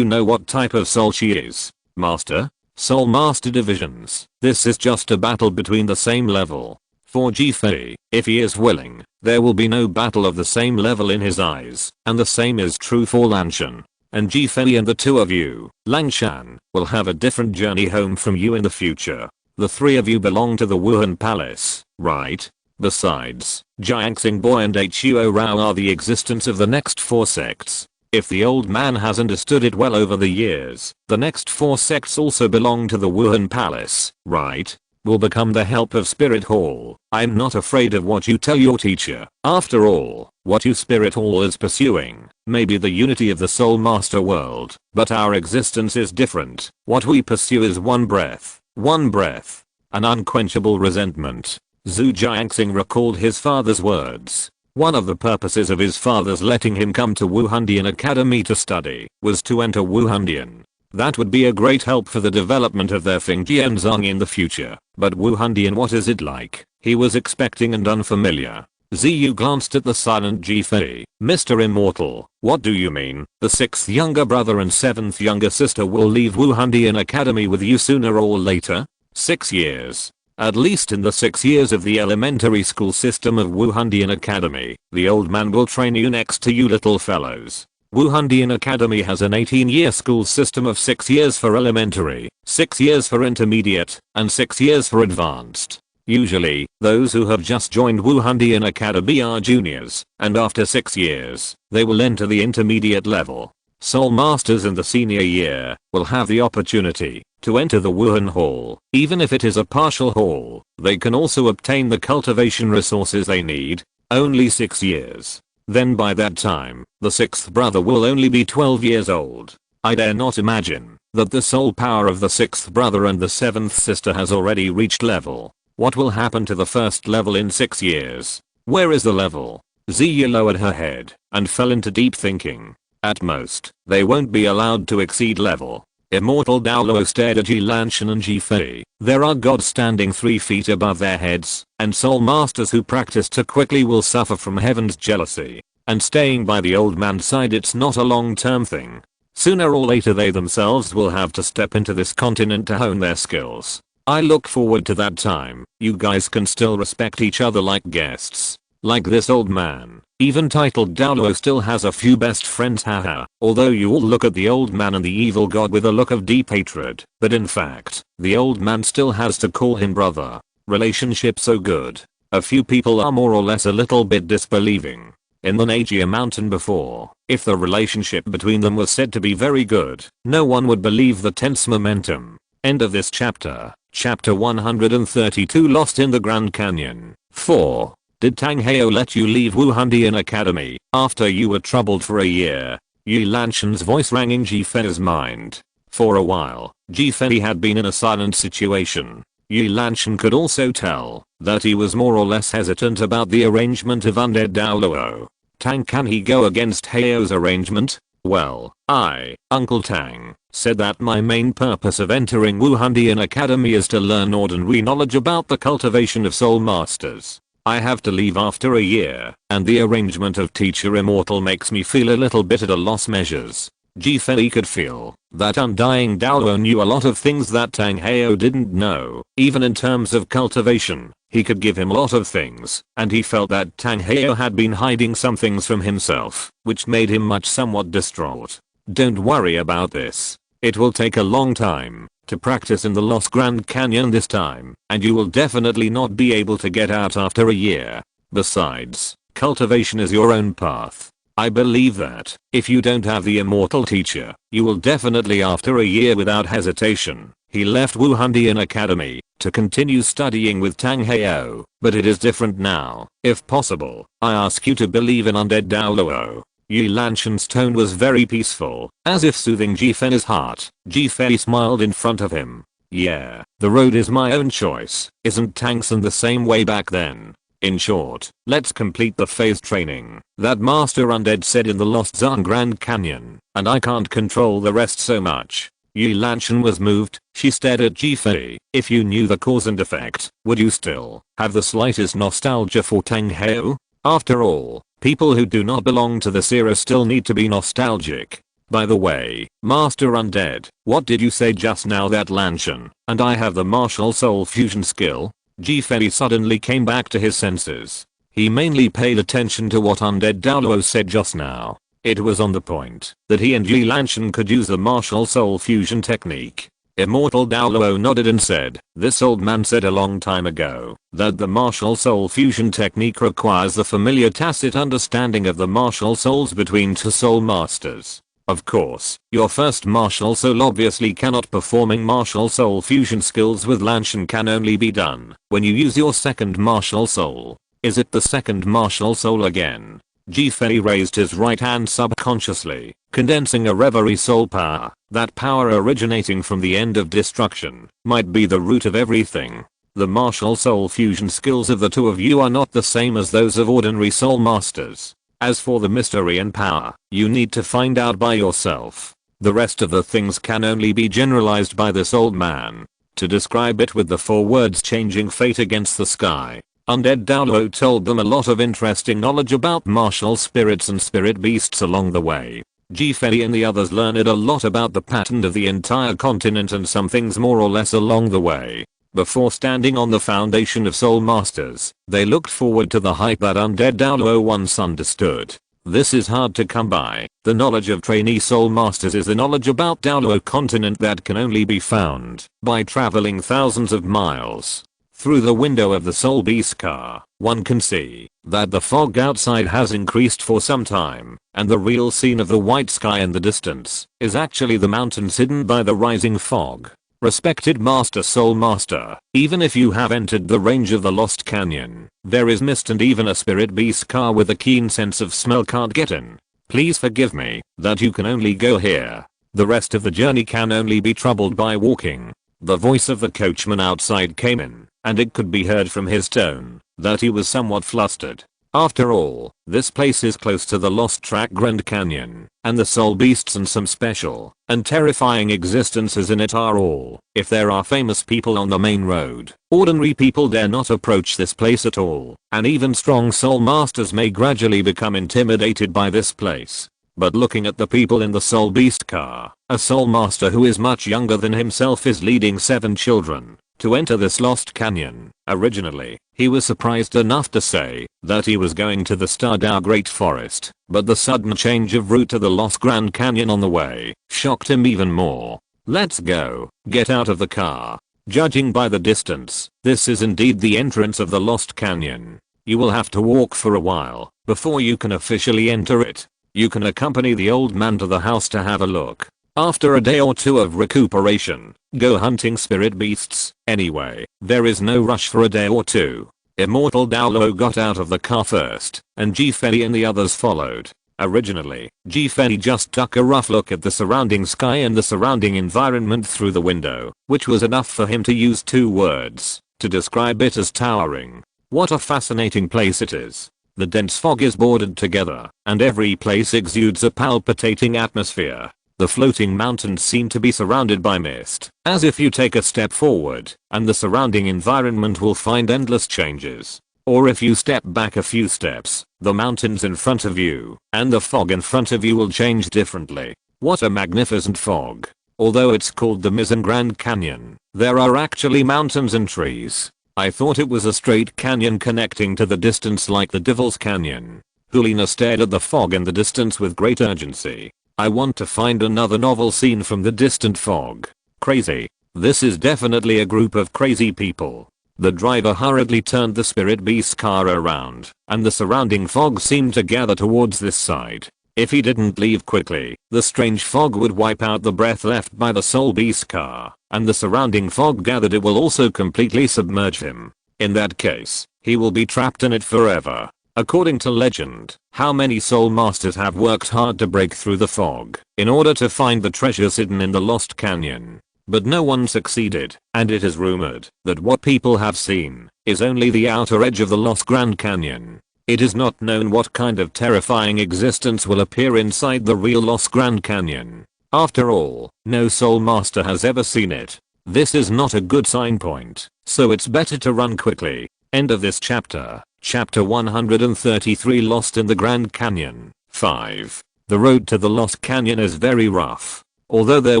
know what type of soul she is. Master? Soul master divisions. This is just a battle between the same level. For Fei, if he is willing, there will be no battle of the same level in his eyes, and the same is true for Lanshan. And Fei and the two of you, Lanshan, will have a different journey home from you in the future. The three of you belong to the Wuhan Palace, right? Besides, Jiangxing Boy and Huo Rao are the existence of the next four sects. If the old man has understood it well over the years, the next 4 sects also belong to the Wuhan Palace, right? Will become the help of Spirit Hall. I'm not afraid of what you tell your teacher. After all, what you Spirit Hall is pursuing may be the unity of the Soul Master world, but our existence is different. What we pursue is one breath, an unquenchable resentment. Zhu Jiangxing recalled his father's words. One of the purposes of his father's letting him come to Wuhandian Academy to study was to enter Wuhandian. That would be a great help for the development of their Fingjianzang in the future. But Wuhandian, what is it like? He was expecting and unfamiliar. Ziyu glanced at the silent Jifei. Mr. Immortal, what do you mean? The 6th younger brother and 7th younger sister will leave Wuhandian Academy with you sooner or later? 6 years. At least in the 6 years of the elementary school system of Wuhandian Academy, the old man will train you next to you little fellows. Wuhandian Academy has an 18-year school system of 6 years for elementary, 6 years for intermediate, and 6 years for advanced. Usually, those who have just joined Wuhandian Academy are juniors, and after 6 years, they will enter the intermediate level. Soul Masters in the senior year will have the opportunity to enter the Wuhan Hall. Even if it is a partial hall, they can also obtain the cultivation resources they need. Only 6 years. Then by that time, the 6th brother will only be 12 years old. I dare not imagine that the soul power of the 6th brother and the 7th sister has already reached level. What will happen to the first level in 6 years? Where is the level? Ziya lowered her head and fell into deep thinking. At most, they won't be allowed to exceed level. Immortal Douluo stared at Ji Lanshan and Ji Fei. There are gods standing 3 feet above their heads, and soul masters who practice too quickly will suffer from heaven's jealousy. And staying by the old man's side, it's not a long-term thing. Sooner or later they themselves will have to step into this continent to hone their skills. I look forward to that time. You guys can still respect each other like guests. Like this old man, even titled Douluo, still has a few best friends, haha. Although you all look at the old man and the evil god with a look of deep hatred, but in fact, the old man still has to call him brother. Relationship so good. A few people are more or less a little bit disbelieving. In the Najia mountain before, if the relationship between them was said to be very good, no one would believe the tense momentum. End of this chapter. Chapter 132, Lost in the Grand Canyon. 4. Did Tang Heo let you leave Wuhandian Academy after you were troubled for a year? Yi Lanshan's voice rang in Ji Fei's mind. For a while, Ji Fei had been in a silent situation. Yi Lanshan could also tell that he was more or less hesitant about the arrangement of undead Douluo. Tang, can he go against Heo's arrangement? Well, Uncle Tang, said that my main purpose of entering Wuhandian Academy is to learn ordinary knowledge about the cultivation of soul masters. I have to leave after a year, and the arrangement of Teacher Immortal makes me feel a little bit at a loss. Measures. Ji Fei could feel that undying Douluo knew a lot of things that Tang Heo didn't know. Even in terms of cultivation, he could give him a lot of things, and he felt that Tang Heo had been hiding some things from himself, which made him somewhat distraught. Don't worry about this. It will take a long time to practice in the Lost Grand Canyon this time, and you will definitely not be able to get out after a year. Besides, cultivation is your own path. I believe that if you don't have the immortal teacher, you will definitely after a year without hesitation. He left Wuhandian Academy to continue studying with Tang Heo, but it is different now. If possible, I ask you to believe in undead Douluo. Yi Lanshan's tone was very peaceful, as if soothing Ji Fei's heart. Ji Fei smiled in front of him. Yeah, the road is my own choice. Isn't Tang San the same way back then? In short, let's complete the phase training that Master Undead said in the Lost Zone Grand Canyon, and I can't control the rest so much. Yi Lanshan was moved. She stared at Ji Fei. If you knew the cause and effect, would you still have the slightest nostalgia for Tang Heo? After all, people who do not belong to this era still need to be nostalgic. By the way, Master Undead, what did you say just now? That Lanshan and I have the martial soul fusion skill? Ji Fei suddenly came back to his senses. He mainly paid attention to what Undead Douluo said just now. It was on the point that he and Yi Lanshan could use the martial soul fusion technique. Immortal Douluo nodded and said, "This old man said a long time ago that the martial soul fusion technique requires the familiar tacit understanding of the martial souls between two soul masters. Of course, your first martial soul obviously cannot performing martial soul fusion skills with Lanshan can only be done when you use your second martial soul. Is it the second martial soul again?" Fei raised his right hand subconsciously, condensing a reverie soul power. That power originating from the end of destruction might be the root of everything. The martial soul fusion skills of the two of you are not the same as those of ordinary soul masters. As for the mystery and power, you need to find out by yourself. The rest of the things can only be generalized by this old man. To describe it with the 4 words changing fate against the sky, Undead Douluo told them a lot of interesting knowledge about martial spirits and spirit beasts along the way. Fei and the others learned a lot about the pattern of the entire continent and some things more or less along the way. Before standing on the foundation of soul masters, they looked forward to the hype that Undead Douluo once understood. This is hard to come by. The knowledge of trainee soul masters is the knowledge about Douluo Continent that can only be found by traveling thousands of miles. Through the window of the soul beast car, one can see that the fog outside has increased for some time, and the real scene of the white sky in the distance is actually the mountains hidden by the rising fog. Respected Master Soul Master, even if you have entered the range of the Lost Canyon, there is mist and even a spirit beast car with a keen sense of smell can't get in. Please forgive me that you can only go here. The rest of the journey can only be troubled by walking. The voice of the coachman outside came in, and it could be heard from his tone that he was somewhat flustered. After all, this place is close to the Lost Track Grand Canyon, and the soul beasts and some special and terrifying existences in it are all. If there are famous people on the main road, ordinary people dare not approach this place at all, and even strong soul masters may gradually become intimidated by this place. But looking at the people in the soul beast car, a soul master who is much younger than himself is leading 7 children to enter this lost canyon. Originally, he was surprised enough to say that he was going to the Stardao Great Forest, but the sudden change of route to the Lost Grand Canyon on the way shocked him even more. "Let's go, get out of the car." Judging by the distance, this is indeed the entrance of the Lost Canyon. You will have to walk for a while before you can officially enter it. You can accompany the old man to the house to have a look. After a day or 2 of recuperation, go hunting spirit beasts. Anyway, there is no rush for a day or 2. Immortal Douluo got out of the car first, and Fei and the others followed. Originally, Fei just took a rough look at the surrounding sky and the surrounding environment through the window, which was enough for him to use 2 words to describe it as towering. What a fascinating place it is. The dense fog is bordered together, and every place exudes a palpitating atmosphere. The floating mountains seem to be surrounded by mist, as if you take a step forward, and the surrounding environment will find endless changes. Or if you step back a few steps, the mountains in front of you and the fog in front of you will change differently. What a magnificent fog. Although it's called the Mizzen Grand Canyon, there are actually mountains and trees. I thought it was a straight canyon connecting to the distance like the Devil's Canyon. Hulina stared at the fog in the distance with great urgency. I want to find another novel scene from the distant fog. Crazy. This is definitely a group of crazy people. The driver hurriedly turned the spirit beast car around, and the surrounding fog seemed to gather towards this side. If he didn't leave quickly, the strange fog would wipe out the breath left by the soul beast car, and the surrounding fog gathered it will also completely submerge him. In that case, he will be trapped in it forever. According to legend, how many soul masters have worked hard to break through the fog in order to find the treasures hidden in the Lost Canyon. But no one succeeded, and it is rumored that what people have seen is only the outer edge of the Lost Grand Canyon. It is not known what kind of terrifying existence will appear inside the real Lost Grand Canyon. After all, no soul master has ever seen it. This is not a good sign point, so it's better to run quickly. End of this chapter. Chapter 133 Lost in the Grand Canyon. 5. The road to the Lost Canyon is very rough. Although there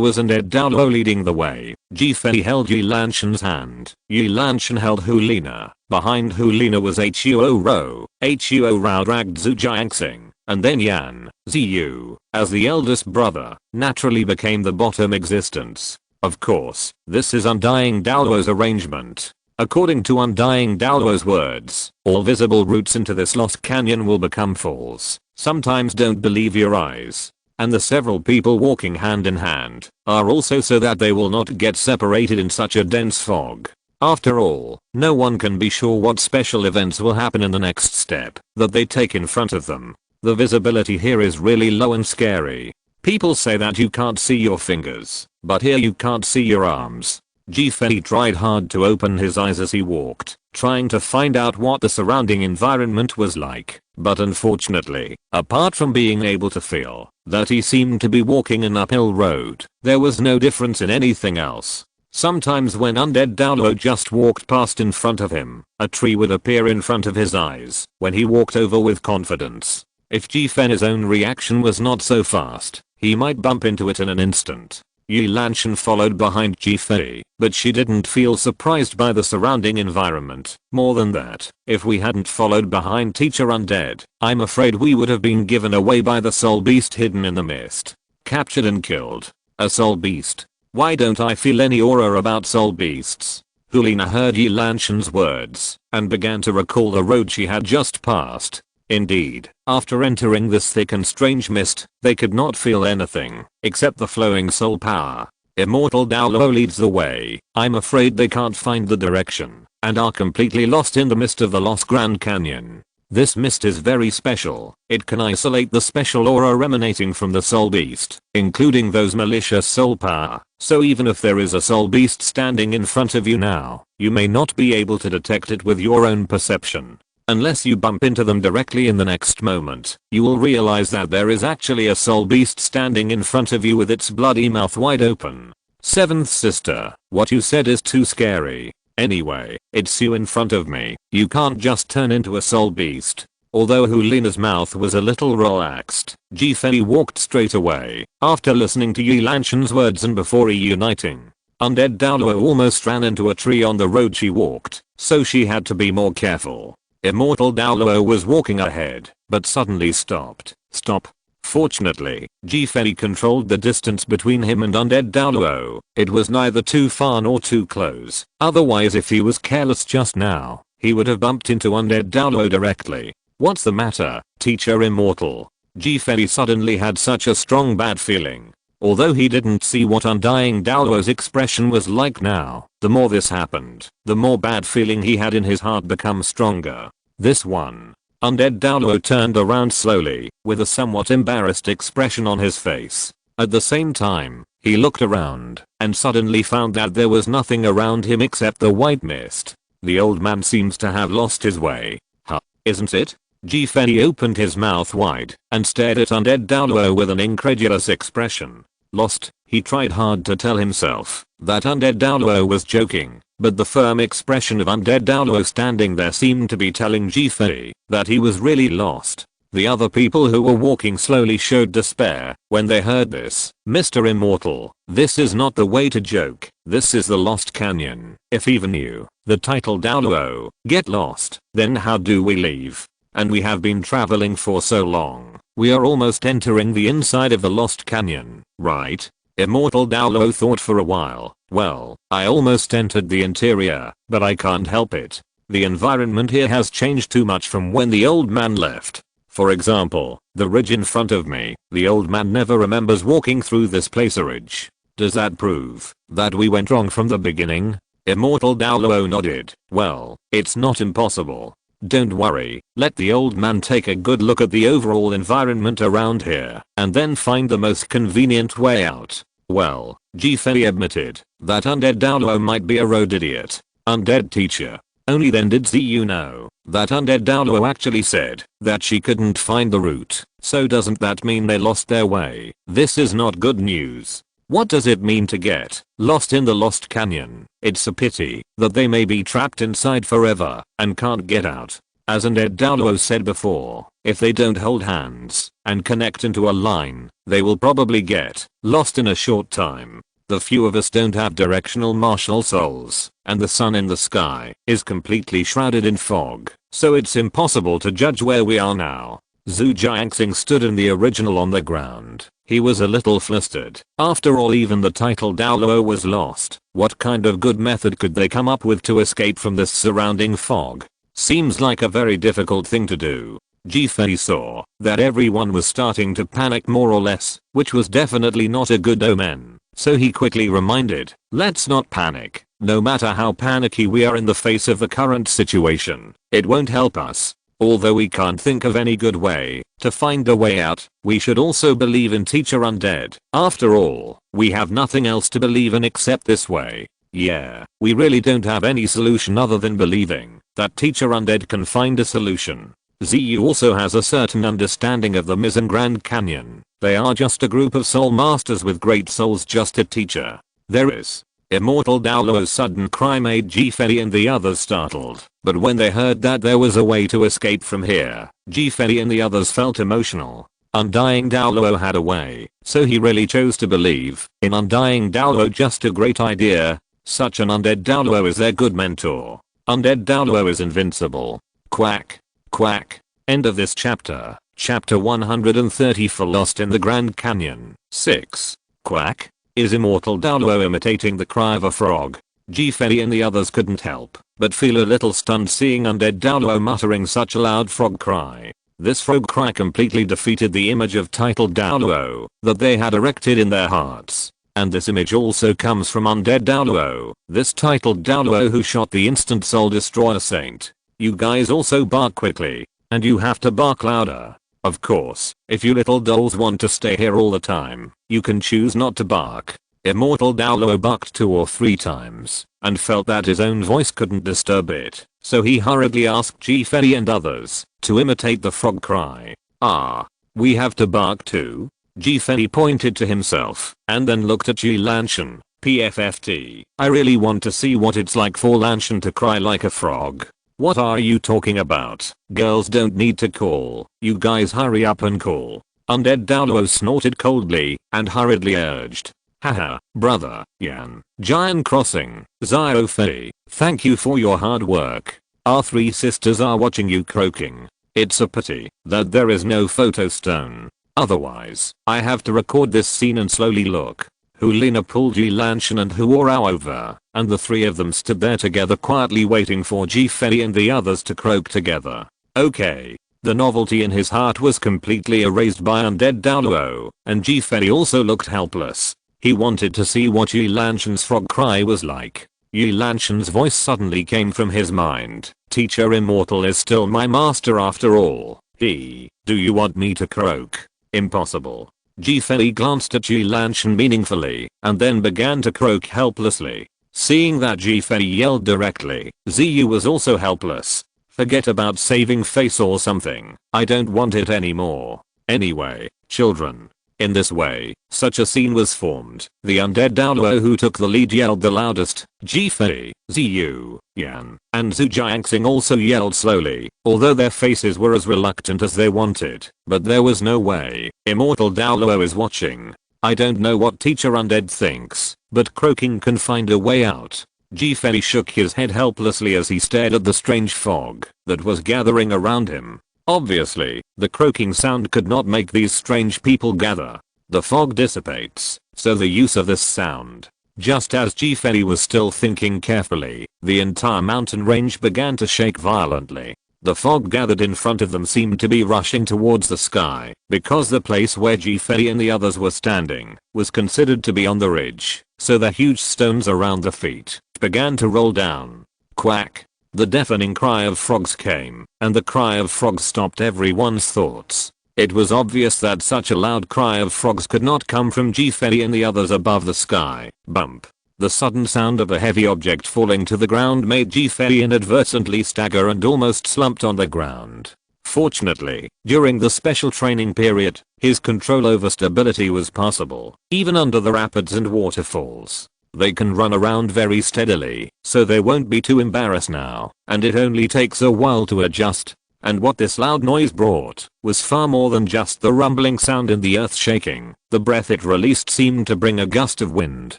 was an Undead Douluo leading the way, Fei held Yi Lanshan's hand. Yi Lanshan held Hulina. Behind Hulina was Huo Ro. Huo Rao dragged Zhu Jiangxing, and then Yan Ziyu, as the eldest brother, naturally became the bottom existence. Of course, this is Undying Douluo's arrangement. According to Undying Douluo's words, all visible routes into this lost canyon will become falls. Sometimes don't believe your eyes. And the several people walking hand in hand are also so that they will not get separated in such a dense fog. After all, no one can be sure what special events will happen in the next step that they take in front of them. The visibility here is really low and scary. People say that you can't see your fingers, but here you can't see your arms. Fei tried hard to open his eyes as he walked, trying to find out what the surrounding environment was like, but unfortunately, apart from being able to feel that he seemed to be walking an uphill road, there was no difference in anything else. Sometimes when undead Douluo just walked past in front of him, a tree would appear in front of his eyes when he walked over with confidence. If Fei's own reaction was not so fast, he might bump into it in an instant. Yi Lanshan followed behind Fei, but she didn't feel surprised by the surrounding environment. More than that, if we hadn't followed behind Teacher Undead, I'm afraid we would have been given away by the soul beast hidden in the mist. Captured and killed. A soul beast. Why don't I feel any aura about soul beasts? Hulina heard Yi Lanshan's words and began to recall the road she had just passed. Indeed, after entering this thick and strange mist, they could not feel anything except the flowing soul power. Immortal Douluo leads the way. I'm afraid they can't find the direction and are completely lost in the mist of the Lost Grand Canyon. This mist is very special. It can isolate the special aura emanating from the soul beast, including those malicious soul power. So even if there is a soul beast standing in front of you now, you may not be able to detect it with your own perception. Unless you bump into them directly in the next moment, you will realize that there is actually a soul beast standing in front of you with its bloody mouth wide open. Seventh sister, what you said is too scary. Anyway, it's you in front of me. You can't just turn into a soul beast. Although Hulina's mouth was a little relaxed, Fei walked straight away after listening to Yi Lanshan's words and before reuniting. Undead Douluo almost ran into a tree on the road she walked, so she had to be more careful. Immortal Douluo was walking ahead, but suddenly stopped. Stop. Fortunately, Fei controlled the distance between him and Undead Douluo. It was neither too far nor too close. Otherwise, if he was careless just now, he would have bumped into Undead Douluo directly. What's the matter, Teacher Immortal? Fei suddenly had such a strong bad feeling. Although he didn't see what Undying Douluo's expression was like now, the more this happened, the more bad feeling he had in his heart become stronger. This one. Undead Douluo turned around slowly, with a somewhat embarrassed expression on his face. At the same time, he looked around, and suddenly found that there was nothing around him except the white mist. The old man seems to have lost his way. Huh, isn't it? Fei opened his mouth wide, and stared at Undead Douluo with an incredulous expression. Lost, he tried hard to tell himself that Undead Douluo was joking, but the firm expression of Undead Douluo standing there seemed to be telling Fei that he was really lost. The other people who were walking slowly showed despair when they heard this. Mr. Immortal, this is not the way to joke. This is the Lost Canyon. If even you, the title Douluo, get lost, then how do we leave? And we have been traveling for so long. We are almost entering the inside of the Lost Canyon, right? Immortal Douluo thought for a while. Well, I almost entered the interior, but I can't help it. The environment here has changed too much from when the old man left. For example, the ridge in front of me. The old man never remembers walking through this placerage. Does that prove that we went wrong from the beginning? Immortal Douluo nodded. Well, it's not impossible. Don't worry, let the old man take a good look at the overall environment around here, and then find the most convenient way out. Well, Fei admitted that Undead Douluo might be a road idiot. Undead teacher. Only then did you know that Undead Douluo actually said that she couldn't find the route. So doesn't that mean they lost their way? This is not good news. What does it mean to get lost in the Lost Canyon? It's a pity that they may be trapped inside forever and can't get out. As Undead Douluo said before, if they don't hold hands and connect into a line, they will probably get lost in a short time. The few of us don't have directional martial souls, and the sun in the sky is completely shrouded in fog, so it's impossible to judge where we are now. Zhu Jiangxing stood in the original on the ground, He was a little flustered. After all, even the title Douluo was lost. What kind of good method could they come up with to escape from this surrounding fog? Seems like a very difficult thing to do. Fei saw that everyone was starting to panic more or less, which was definitely not a good omen. So he quickly reminded, let's not panic. No matter how panicky we are in the face of the current situation, it won't help us. Although we can't think of any good way to find a way out, we should also believe in Teacher Undead. After all, we have nothing else to believe in except this way. Yeah, we really don't have any solution other than believing that Teacher Undead can find a solution. ZU also has a certain understanding of the Mizzen Grand Canyon. They are just a group of soul masters with great souls, just a teacher. There is. Immortal Douluo's sudden cry made Fei and the others startled, but when they heard that there was a way to escape from here, Fei and the others felt emotional. Undying Douluo had a way, so he really chose to believe in Undying Douluo. Just a great idea. Such an undead Douluo is their good mentor. Undead Douluo is invincible. Quack. Quack. End of this chapter. Chapter 134 Lost in the Grand Canyon. 6. Quack. Is Immortal Douluo imitating the cry of a frog? Fei and the others couldn't help but feel a little stunned seeing Undead Douluo muttering such a loud frog cry. This frog cry completely defeated the image of titled Douluo that they had erected in their hearts. And this image also comes from Undead Douluo, this titled Douluo who shot the instant soul destroyer saint. You guys also bark quickly, and you have to bark louder. Of course, if you little dolls want to stay here all the time, you can choose not to bark. Immortal Douluo barked 2 or 3 times, and felt that his own voice couldn't disturb it, so he hurriedly asked Fei and others to imitate the frog cry. Ah, we have to bark too? Fei pointed to himself, and then looked at Lanshan. PFFT. I really want to see what it's like for Lanshan to cry like a frog. What are you talking about? Girls don't need to call. You guys hurry up and call. Undead Douluo snorted coldly and hurriedly urged. Haha, brother, Yan, Giant Crossing, Zio Fei, thank you for your hard work. Our 3 sisters are watching you croaking. It's a pity that there is no photo stone. Otherwise, I have to record this scene and slowly look. Hulina pulled Lanshan and Huorao over, and the 3 of them stood there together quietly waiting for Fei and the others to croak together. Okay. The novelty in his heart was completely erased by Undead Douluo, and Fei also looked helpless. He wanted to see what Lanshan's frog cry was like. Lanshan's voice suddenly came from his mind. Teacher Immortal is still my master after all. Do you want me to croak? Impossible. Fei glanced at Lanshan meaningfully, and then began to croak helplessly. Seeing that Fei yelled directly, ZU was also helpless. Forget about saving face or something. I don't want it anymore. Anyway, children. In this way, such a scene was formed. The Undead Douluo who took the lead yelled the loudest. Fei, ZU, Yan, and Zhujiangxing also yelled slowly, although their faces were as reluctant as they wanted. But there was no way. Immortal Douluo is watching. I don't know what Teacher Undead thinks, but croaking can find a way out. Fei shook his head helplessly as he stared at the strange fog that was gathering around him. Obviously, the croaking sound could not make these strange people gather. The fog dissipates, so the use of this sound. Just as Fei was still thinking carefully, the entire mountain range began to shake violently. The fog gathered in front of them seemed to be rushing towards the sky, because the place where Fei and the others were standing was considered to be on the ridge, so the huge stones around the feet began to roll down. Quack. The deafening cry of frogs came, and the cry of frogs stopped everyone's thoughts. It was obvious that such a loud cry of frogs could not come from Fei and the others above the sky. Bump. The sudden sound of a heavy object falling to the ground made Fei inadvertently stagger and almost slumped on the ground. Fortunately, during the special training period, his control over stability was possible, even under the rapids and waterfalls. They can run around very steadily, so they won't be too embarrassed now, and it only takes a while to adjust. And what this loud noise brought was far more than just the rumbling sound and the earth shaking. The breath it released seemed to bring a gust of wind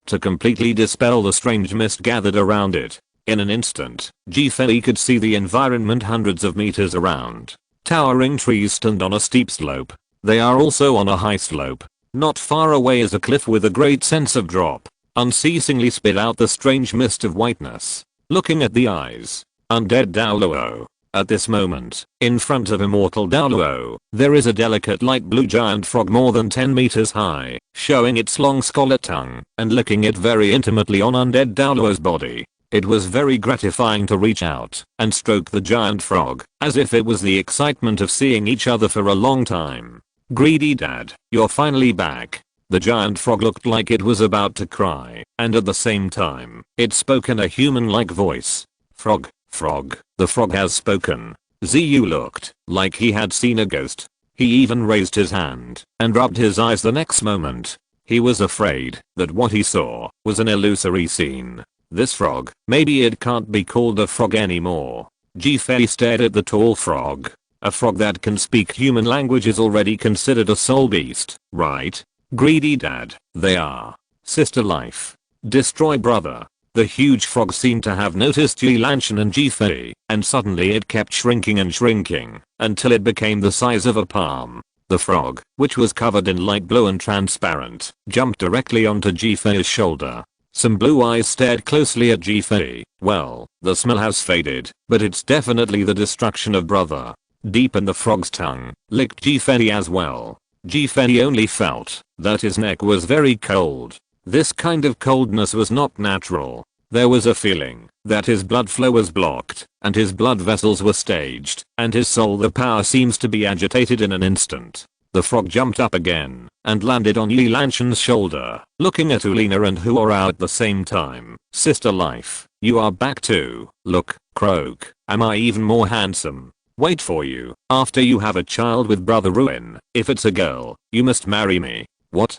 to completely dispel the strange mist gathered around it. In an instant, Fei could see the environment hundreds of meters around. Towering trees stand on a steep slope. They are also on a high slope. Not far away is a cliff with a great sense of drop. Unceasingly spit out the strange mist of whiteness. Looking at the eyes. Undead Douluo. At this moment, in front of immortal Douluo, there is a delicate light blue giant frog more than 10 meters high, showing its long scarlet tongue and licking it very intimately on undead Douluo's body. It was very gratifying to reach out and stroke the giant frog, as if it was the excitement of seeing each other for a long time. Greedy dad, you're finally back. The giant frog looked like it was about to cry, and at the same time, it spoke in a human-like voice. Frog, frog, the frog has spoken. Ziyu looked like he had seen a ghost. He even raised his hand and rubbed his eyes the next moment. He was afraid that what he saw was an illusory scene. This frog, maybe it can't be called a frog anymore. Fei stared at the tall frog. A frog that can speak human language is already considered a soul beast, right? Greedy dad, they are. Sister life. Destroy brother. The huge frog seemed to have noticed Yilanshan and Fei, and suddenly it kept shrinking and shrinking, until it became the size of a palm. The frog, which was covered in light blue and transparent, jumped directly onto Fei's shoulder. Some blue eyes stared closely at Fei. Well, the smell has faded, but it's definitely the destruction of brother. Deep in the frog's tongue, licked Fei as well. Fei only felt that his neck was very cold. This kind of coldness was not natural. There was a feeling that his blood flow was blocked, and his blood vessels were staged, and his soul the power seems to be agitated in an instant. The frog jumped up again, and landed on Yilanshan's shoulder, looking at Ulina and Huora at the same time. Sister life, you are back too. Look, croak, am I even more handsome? Wait for you, after you have a child with brother Ruin, if it's a girl, you must marry me. What?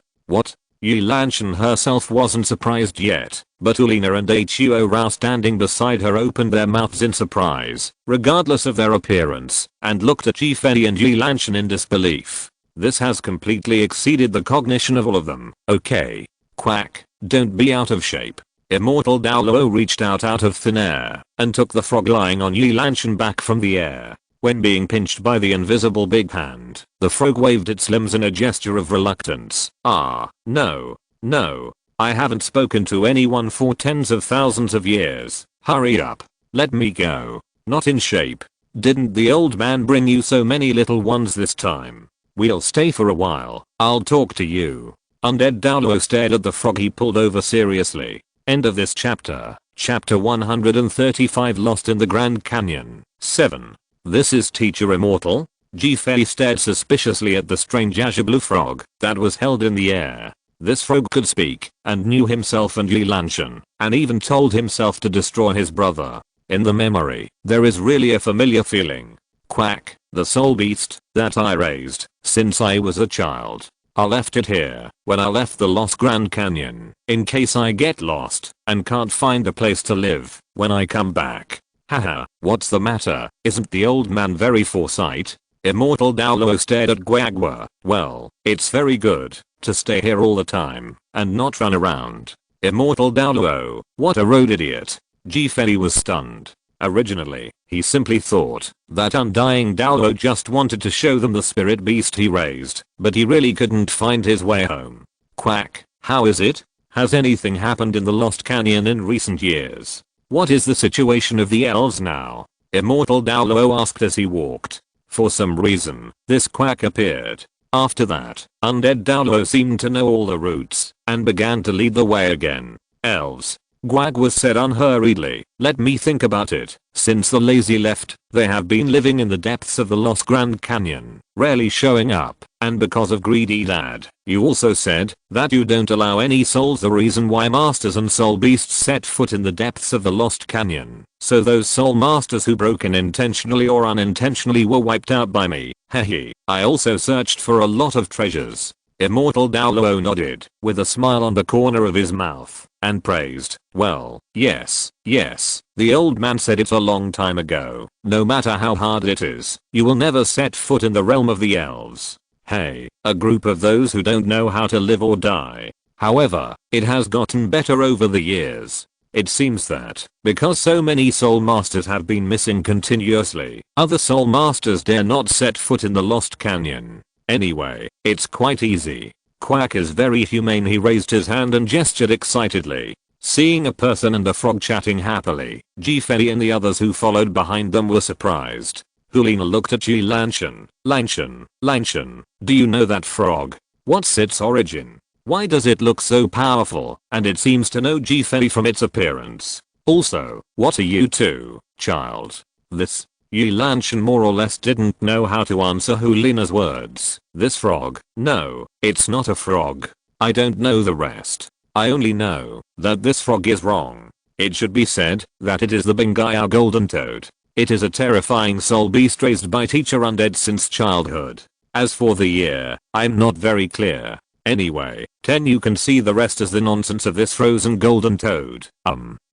Yilanshan herself wasn't surprised yet, but Ulina and Huora standing beside her opened their mouths in surprise, regardless of their appearance, and looked at Fei and Yilanshan in disbelief. This has completely exceeded the cognition of all of them. Okay. Quack, don't be out of shape. Immortal Douluo reached out of thin air and took the frog lying on Yilanshan back from the air. When being pinched by the invisible big hand, the frog waved its limbs in a gesture of reluctance. No, I haven't spoken to anyone for tens of thousands of years. Hurry up. Let me go. Not in shape. Didn't the old man bring you so many little ones this time? We'll stay for a while. I'll talk to you. Undead Douluo stared at the frog he pulled over seriously. End of this chapter. Chapter 135 Lost in the Grand Canyon. 7. This is Teacher Immortal? Fei stared suspiciously at the strange azure blue frog that was held in the air. This frog could speak and knew himself and Yilanshan, and even told himself to destroy his brother. In the memory, there is really a familiar feeling. Quack, the soul beast that I raised since I was a child. I left it here when I left the Lost Grand Canyon, in case I get lost and can't find a place to live when I come back. Haha, what's the matter? Isn't the old man very foresight? Immortal Douluo stared at Guagua. Well, it's very good to stay here all the time and not run around. Immortal Douluo, what a road idiot. Fei was stunned. Originally, he simply thought that undying Douluo just wanted to show them the spirit beast he raised, but he really couldn't find his way home. Quack, how is it? Has anything happened in the Lost Canyon in recent years? What is the situation of the elves now? Immortal Douluo asked as he walked. For some reason, this quack appeared. After that, Undead Douluo seemed to know all the routes, and began to lead the way again. Elves. Guagua said unhurriedly, let me think about it. Since the lazy left, they have been living in the depths of the Lost Grand Canyon, rarely showing up, and because of greedy dad. You also said that you don't allow any souls, the reason why masters and soul beasts set foot in the depths of the Lost Canyon. So those soul masters who broke in intentionally or unintentionally were wiped out by me. Hehe. I also searched for a lot of treasures. Immortal Douluo nodded, with a smile on the corner of his mouth, and praised. Well, yes, the old man said it a long time ago. No matter how hard it is, you will never set foot in the realm of the elves. Hey, a group of those who don't know how to live or die. However, it has gotten better over the years. It seems that, because so many soul masters have been missing continuously, other soul masters dare not set foot in the Lost Canyon. Anyway, it's quite easy. Quack is very humane. He raised his hand and gestured excitedly. Seeing a person and a frog chatting happily, Fei and the others who followed behind them were surprised. Hulina looked at Yi Lanshan. Lanshan, do you know that frog? What's its origin? Why does it look so powerful, and it seems to know Fei from its appearance? Also, what are you two, child? This? Yi Lanshan more or less didn't know how to answer Hulina's words. This frog? No, it's not a frog. I don't know the rest. I only know that this frog is wrong. It should be said that it is the Bingayao golden toad. It is a terrifying soul beast raised by teacher undead since childhood. As for the year, I'm not very clear. Anyway, 10 you can see the rest as the nonsense of this frozen golden toad.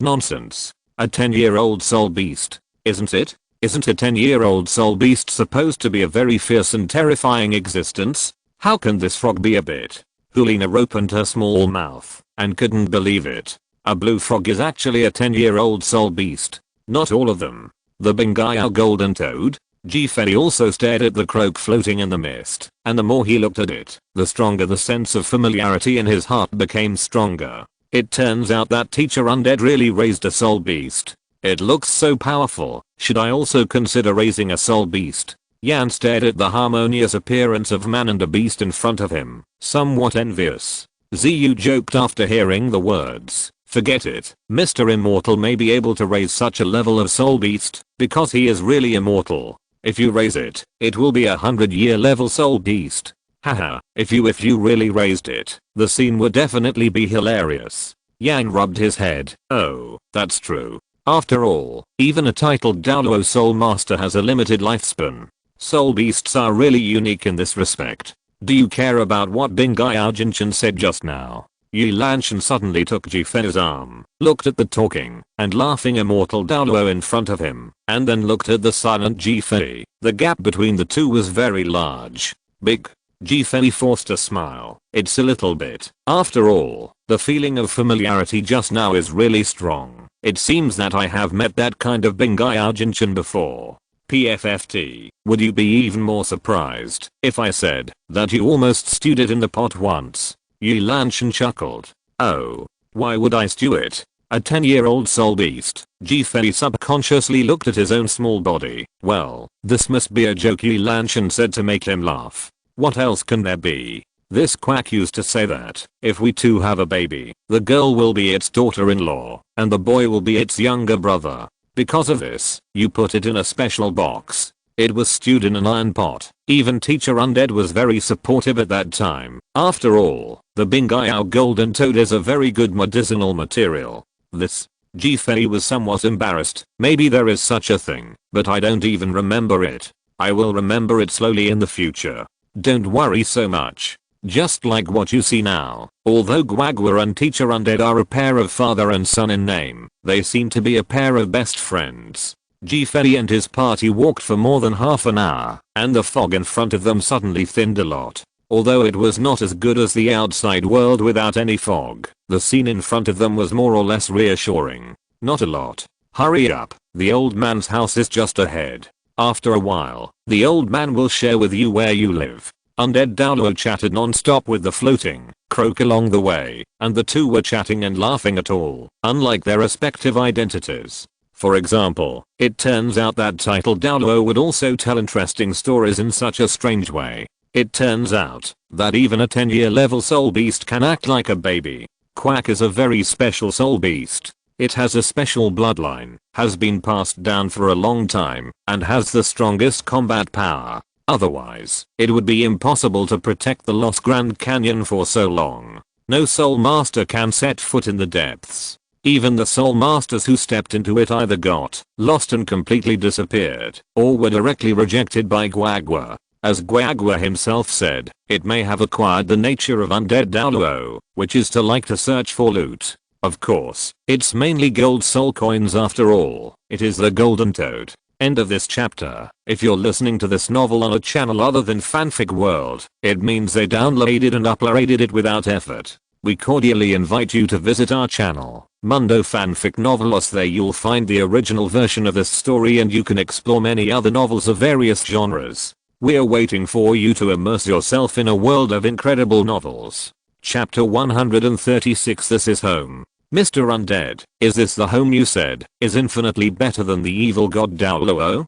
Nonsense. A 10-year-old soul beast, isn't it? Isn't a 10-year-old soul beast supposed to be a very fierce and terrifying existence? How can this frog be a bit? Hulina opened her small mouth and couldn't believe it. A blue frog is actually a 10-year-old soul beast. Not all of them. The Bingayao golden toad? Fei also stared at the croak floating in the mist, and the more he looked at it, the stronger the sense of familiarity in his heart became stronger. It turns out that teacher undead really raised a soul beast. It looks so powerful. Should I also consider raising a soul beast? Yan stared at the harmonious appearance of man and a beast in front of him, somewhat envious. Ziyu joked after hearing the words. Forget it. Mr. Immortal may be able to raise such a level of soul beast, because he is really immortal. If you raise it, it will be a 100-year level soul beast. Haha, if you really raised it, the scene would definitely be hilarious. Yang rubbed his head. Oh, that's true. After all, even a titled Douluo Soul Master has a limited lifespan. Soul beasts are really unique in this respect. Do you care about what Bingayao Jinshan said just now? Yi Lanshan suddenly took Fei's arm, looked at the talking and laughing immortal Douluo in front of him, and then looked at the silent Fei. The gap between the two was very large. Big. Fei forced a smile. It's a little bit. After all, the feeling of familiarity just now is really strong. It seems that I have met that kind of Bingayao Jinshan before. PFFT, would you be even more surprised if I said that you almost stewed it in the pot once? Yi Lanshan chuckled. Oh, why would I stew it? A 10-year-old soul beast. Fei subconsciously looked at his own small body. Well, this must be a joke, Yi Lanshan said to make him laugh. What else can there be? This quack used to say that if we two have a baby, the girl will be its daughter-in-law, and the boy will be its younger brother. Because of this, you put it in a special box. It was stewed in an iron pot. Even teacher undead was very supportive at that time. After all, the Bingayao golden toad is a very good medicinal material. This. Fei was somewhat embarrassed. Maybe there is such a thing, but I don't even remember it. I will remember it slowly in the future. Don't worry so much. Just like what you see now, although Guagua and teacher undead are a pair of father and son in name, they seem to be a pair of best friends. Fei and his party walked for more than half an hour, and the fog in front of them suddenly thinned a lot. Although it was not as good as the outside world without any fog, the scene in front of them was more or less reassuring. Not a lot. Hurry up, the old man's house is just ahead. After a while, the old man will share with you where you live. Undead Douluo chatted non-stop with the floating croak along the way, and the two were chatting and laughing at all, unlike their respective identities. For example, it turns out that titled Douluo would also tell interesting stories in such a strange way. It turns out that even a 10-year level soul beast can act like a baby. Quack is a very special soul beast. It has a special bloodline, has been passed down for a long time, and has the strongest combat power. Otherwise, it would be impossible to protect the Lost Grand Canyon for so long. No soul master can set foot in the depths. Even the soul masters who stepped into it either got lost and completely disappeared, or were directly rejected by Guagua. As Guagua himself said, it may have acquired the nature of undead Douluo, which is to like to search for loot. Of course, it's mainly gold soul coins after all. It is the golden toad. End of this chapter. If you're listening to this novel on a channel other than Fanfic World, it means they downloaded and uploaded it without effort. We cordially invite you to visit our channel, Mundo Fanfic Novelos. There you'll find the original version of this story and you can explore many other novels of various genres. We're waiting for you to immerse yourself in a world of incredible novels. Chapter 136. This is home. Mr. Undead, is this the home you said is infinitely better than the evil god Douluo?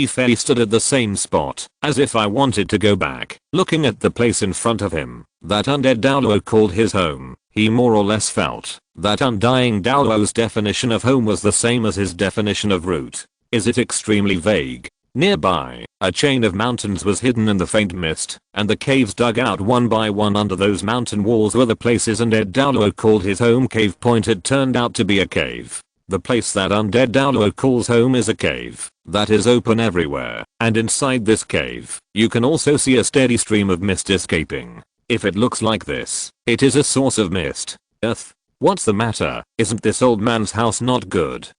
Fei stood at the same spot, as if I wanted to go back, looking at the place in front of him that undead Douluo called his home. He more or less felt that undying Douluo's definition of home was the same as his definition of root. Is it extremely vague? Nearby, a chain of mountains was hidden in the faint mist, and the caves dug out one by one under those mountain walls were the places undead Douluo called his home. Cave pointed turned out to be a cave. The place that undead Douluo calls home is a cave that is open everywhere, and inside this cave, you can also see a steady stream of mist escaping. If it looks like this, it is a source of mist. What's the matter? Isn't this old man's house not good?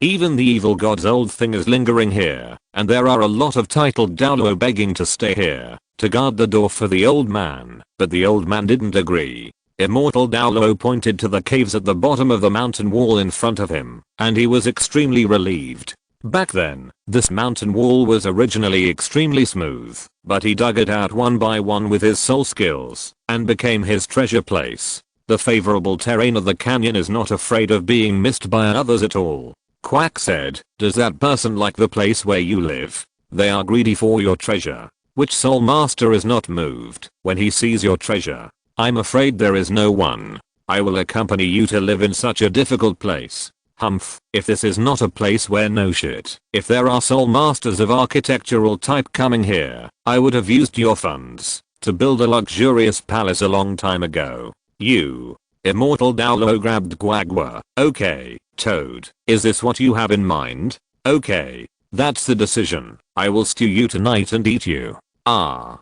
Even the evil god's old thing is lingering here, and there are a lot of titled Douluo begging to stay here, to guard the door for the old man, but the old man didn't agree. Immortal Douluo pointed to the caves at the bottom of the mountain wall in front of him, and he was extremely relieved. Back then, this mountain wall was originally extremely smooth, but he dug it out one by one with his soul skills, and became his treasure place. The favorable terrain of the canyon is not afraid of being missed by others at all. Quack said, does that person like the place where you live? They are greedy for your treasure. Which soul master is not moved when he sees your treasure? I'm afraid there is no one. I will accompany you to live in such a difficult place. Humph, if this is not a place where no shit. If there are soul masters of architectural type coming here, I would have used your funds to build a luxurious palace a long time ago. You. Immortal Douluo grabbed Guagua. Okay, Toad, is this what you have in mind? Okay, that's the decision. I will stew you tonight and eat you. I'm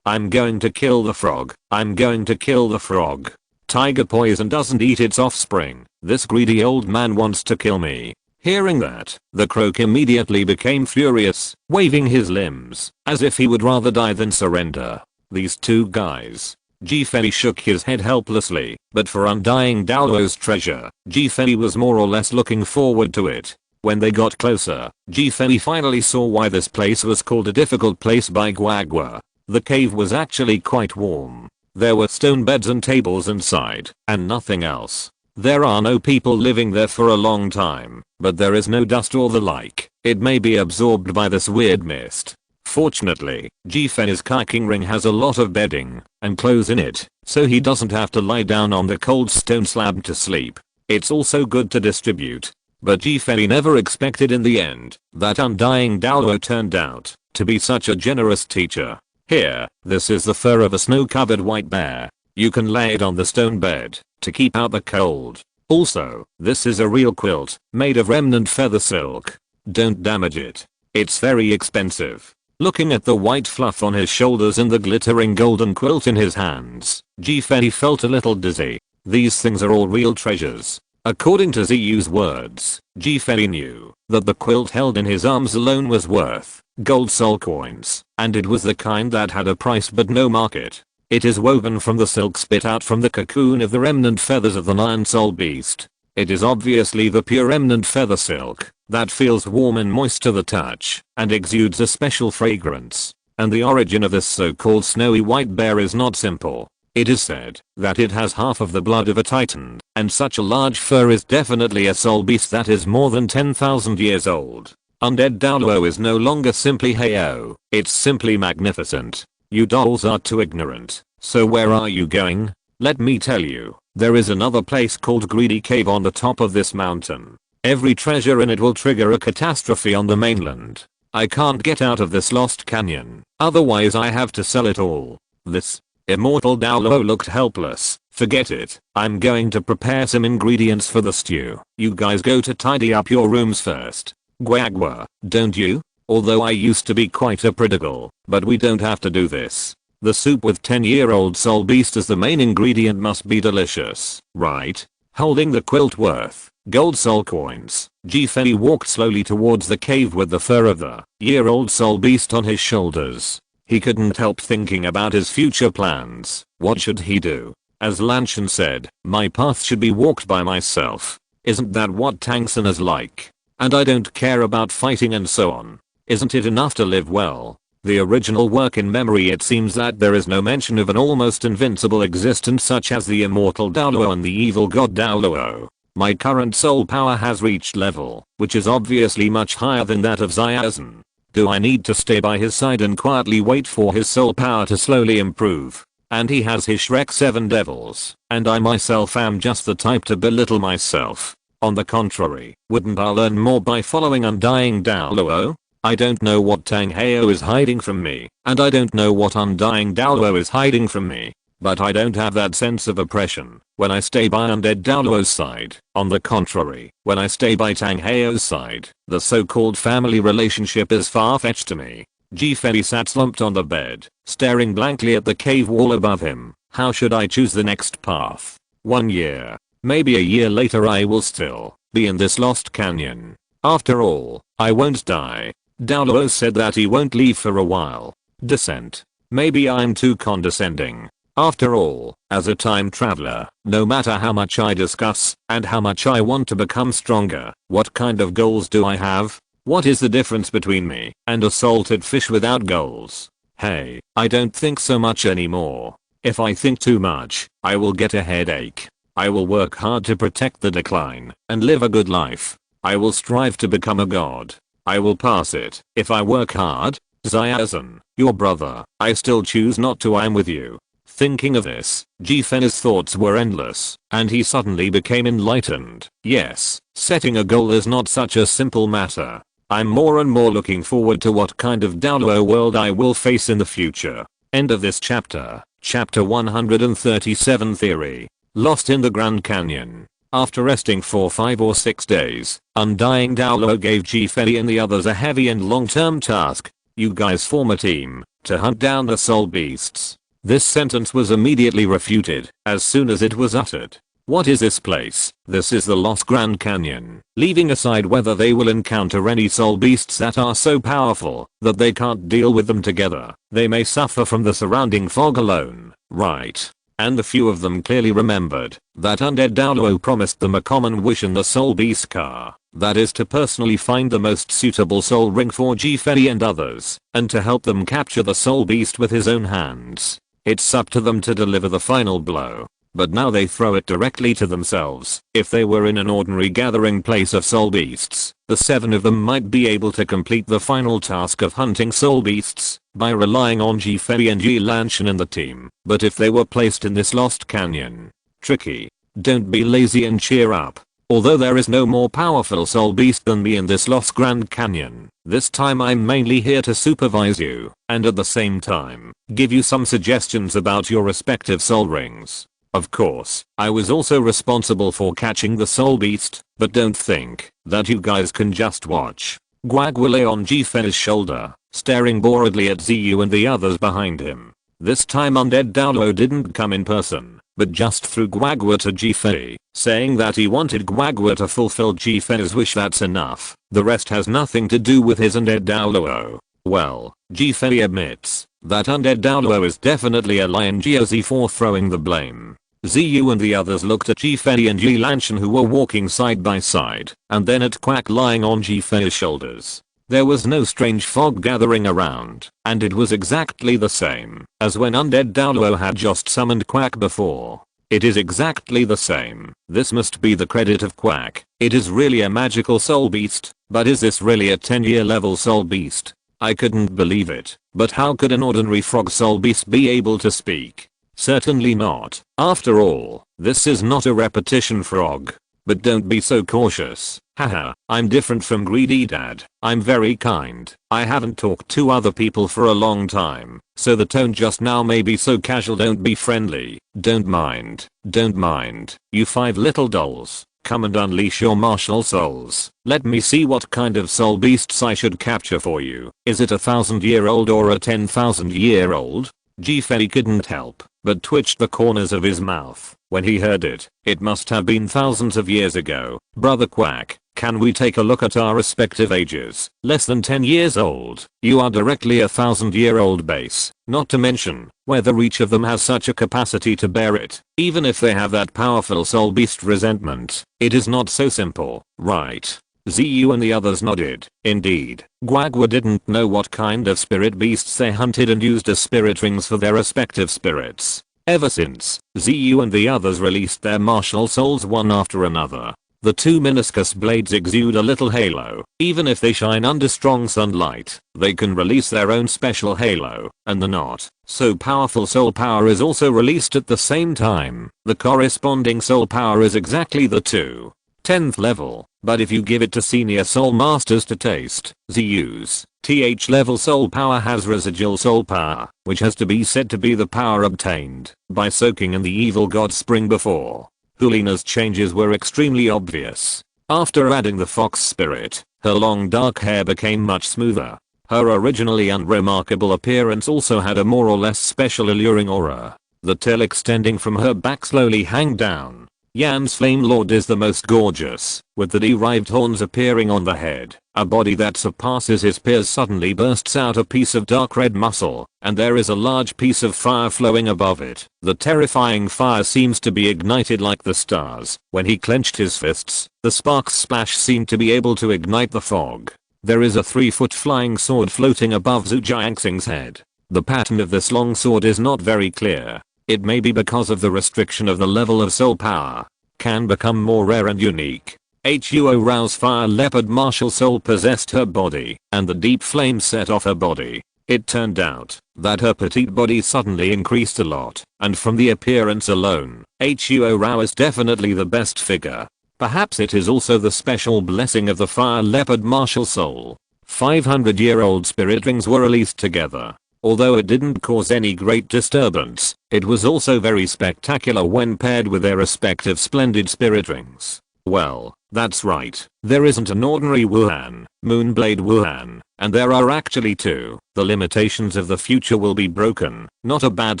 going to kill the frog. I'm going to kill the frog. Tiger poison doesn't eat its offspring. This greedy old man wants to kill me. Hearing that, the croak immediately became furious, waving his limbs, as if he would rather die than surrender. These two guys. Fei shook his head helplessly, but for undying Douluo's treasure, Fei was more or less looking forward to it. When they got closer, Fei finally saw why this place was called a difficult place by Guagua. The cave was actually quite warm. There were stone beds and tables inside, and nothing else. There are no people living there for a long time, but there is no dust or the like. It may be absorbed by this weird mist. Fortunately, Fei's kayaking ring has a lot of bedding and clothes in it, so he doesn't have to lie down on the cold stone slab to sleep. It's also good to distribute. But Fei never expected in the end that undying Douluo turned out to be such a generous teacher. Here, this is the fur of a snow-covered white bear. You can lay it on the stone bed to keep out the cold. Also, this is a real quilt made of remnant feather silk. Don't damage it. It's very expensive. Looking at the white fluff on his shoulders and the glittering golden quilt in his hands, Fei felt a little dizzy. These things are all real treasures. According to Ziyu's words, Fei knew that the quilt held in his arms alone was worth gold soul coins, and it was the kind that had a price but no market. It is woven from the silk spit out from the cocoon of the remnant feathers of the lion soul beast. It is obviously the pure remnant feather silk that feels warm and moist to the touch and exudes a special fragrance. And the origin of this so-called snowy white bear is not simple. It is said that it has half of the blood of a titan, and such a large fur is definitely a soul beast that is more than 10,000 years old. Undead Douluo is no longer simply heyo, it's simply magnificent. You dolls are too ignorant. So where are you going? Let me tell you, there is another place called Greedy Cave on the top of this mountain. Every treasure in it will trigger a catastrophe on the mainland. I can't get out of this lost canyon, otherwise I have to sell it all. This. Immortal Douluo looked helpless. Forget it. I'm going to prepare some ingredients for the stew. You guys go to tidy up your rooms first. Guagua, don't you? Although I used to be quite a prodigal, but we don't have to do this. The soup with 10-year-old soul beast as the main ingredient must be delicious, right? Holding the quilt worth gold soul coins, Fei walked slowly towards the cave with the fur of the year-old soul beast on his shoulders. He couldn't help thinking about his future plans. What should he do? As Lanshan said, my path should be walked by myself. Isn't that what Tang San is like? And I don't care about fighting and so on. Isn't it enough to live well? The original work in memory, it seems that there is no mention of an almost invincible existence such as the immortal Douluo and the evil god Douluo. My current soul power has reached level, which is obviously much higher than that of Xiaozhen. Do I need to stay by his side and quietly wait for his soul power to slowly improve? And he has his Shrek 7 devils, and I myself am just the type to belittle myself. On the contrary, wouldn't I learn more by following undying Douluo? I don't know what Tang Heo is hiding from me, and I don't know what undying Douluo is hiding from me. But I don't have that sense of oppression when I stay by undead Douluo's side. On the contrary, when I stay by Tang Heo's side, the so-called family relationship is far-fetched to me. Jifei sat slumped on the bed, staring blankly at the cave wall above him. How should I choose the next path? 1 year. Maybe a year later I will still be in this lost canyon. After all, I won't die. Douluo said that he won't leave for a while. Descent. Maybe I'm too condescending. After all, as a time traveler, no matter how much I discuss and how much I want to become stronger, what kind of goals do I have? What is the difference between me and a salted fish without goals? Hey, I don't think so much anymore. If I think too much, I will get a headache. I will work hard to protect the decline and live a good life. I will strive to become a god. I will pass it if I work hard. Xiaozhen, your brother, I still choose not to. I'm with you. Thinking of this, Jifei's thoughts were endless, and he suddenly became enlightened. Yes, setting a goal is not such a simple matter. I'm more and more looking forward to what kind of Douluo world I will face in the future. End of this chapter. Chapter 137 Theory. Lost in the Grand Canyon. After resting for 5 or 6 days, undying Douluo gave Jifei and the others a heavy and long-term task. You guys form a team to hunt down the soul beasts. This sentence was immediately refuted as soon as it was uttered. What is this place? This is the Lost Grand Canyon. Leaving aside whether they will encounter any soul beasts that are so powerful that they can't deal with them together, they may suffer from the surrounding fog alone, right? And the few of them clearly remembered that undead Douluo promised them a common wish in the soul beast car. That is to personally find the most suitable soul ring for Jifei and others, and to help them capture the soul beast with his own hands. It's up to them to deliver the final blow. But now they throw it directly to themselves. If they were in an ordinary gathering place of soul beasts, the 7 of them might be able to complete the final task of hunting soul beasts by relying on Jifei and Yi Lanshan and the team. But if they were placed in this lost canyon, tricky. Don't be lazy and cheer up. Although there is no more powerful soul beast than me in this lost Grand Canyon, this time I'm mainly here to supervise you, and at the same time, give you some suggestions about your respective soul rings. Of course, I was also responsible for catching the soul beast, but don't think that you guys can just watch. Guagua lay on Jifei's shoulder, staring boredly at Ziyu and the others behind him. This time undead Douluo didn't come in person, but just threw Guagua to Jifei, saying that he wanted Guagua to fulfill Jifei's wish. That's enough. The rest has nothing to do with his undead Douluo. Well, Jifei admits that undead Douluo is definitely a lion GOZ for throwing the blame. Ziyu and the others looked at Jifei and Yi Lanshan, who were walking side by side, and then at Quack lying on Jifei's shoulders. There was no strange fog gathering around, and it was exactly the same as when undead Douluo had just summoned Quack before. It is exactly the same. This must be the credit of Quack. It is really a magical soul beast, but is this really a 10-year level soul beast? I couldn't believe it. But how could an ordinary frog soul beast be able to speak? Certainly not. After all, this is not a repetition frog. But don't be so cautious. Haha, I'm different from Greedy Dad. I'm very kind. I haven't talked to other people for a long time, so the tone just now may be so casual. Don't be friendly. Don't mind. Don't mind. You 5 little dolls. Come and unleash your martial souls. Let me see what kind of soul beasts I should capture for you. Is it a 1,000-year-old or a 10,000-year-old? Jifei couldn't help but twitched the corners of his mouth when he heard it. It must have been thousands of years ago. Brother Quack, can we take a look at our respective ages? Less than 10 years old. You are directly a 1,000-year-old base. Not to mention whether each of them has such a capacity to bear it. Even if they have that powerful soul beast resentment, it is not so simple, right? Ziyu and the others nodded. Indeed, Guagua didn't know what kind of spirit beasts they hunted and used as spirit rings for their respective spirits. Ever since, Ziyu and the others released their martial souls one after another. The two meniscus blades exude a little halo. Even if they shine under strong sunlight, they can release their own special halo, and the not so powerful soul power is also released at the same time. The corresponding soul power is exactly the 10th level, but if you give it to senior soul masters to taste, Ziyu's TH level soul power has residual soul power, which has to be said to be the power obtained by soaking in the evil god spring before. Hulina's changes were extremely obvious. After adding the fox spirit, her long dark hair became much smoother. Her originally unremarkable appearance also had a more or less special alluring aura. The tail extending from her back slowly hung down. Yan's Flame Lord is the most gorgeous, with the derived horns appearing on the head. A body that surpasses his peers suddenly bursts out a piece of dark red muscle, and there is a large piece of fire flowing above it. The terrifying fire seems to be ignited like the stars. When he clenched his fists, the sparks splash seemed to be able to ignite the fog. There is a 3-foot flying sword floating above Zhu Jiangxing's head. The pattern of this long sword is not very clear. It may be because of the restriction of the level of soul power. Can become more rare and unique. Huo Rao's fire leopard martial soul possessed her body, and the deep flame set off her body. It turned out that her petite body suddenly increased a lot, and from the appearance alone, Huo Rao is definitely the best figure. Perhaps it is also the special blessing of the fire leopard martial soul. 500-year-old spirit rings were released together. Although it didn't cause any great disturbance, it was also very spectacular when paired with their respective splendid spirit rings. Well, that's right. There isn't an ordinary Wuhan, Moonblade Wuhan, and there are actually two. The limitations of the future will be broken. Not a bad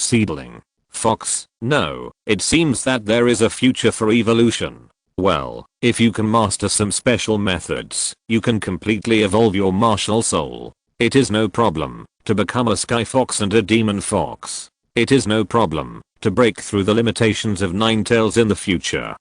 seedling. Fox, no, it seems that there is a future for evolution. Well, if you can master some special methods, you can completely evolve your martial soul. It is no problem to become a sky fox and a demon fox. It is no problem to break through the limitations of Ninetales in the future.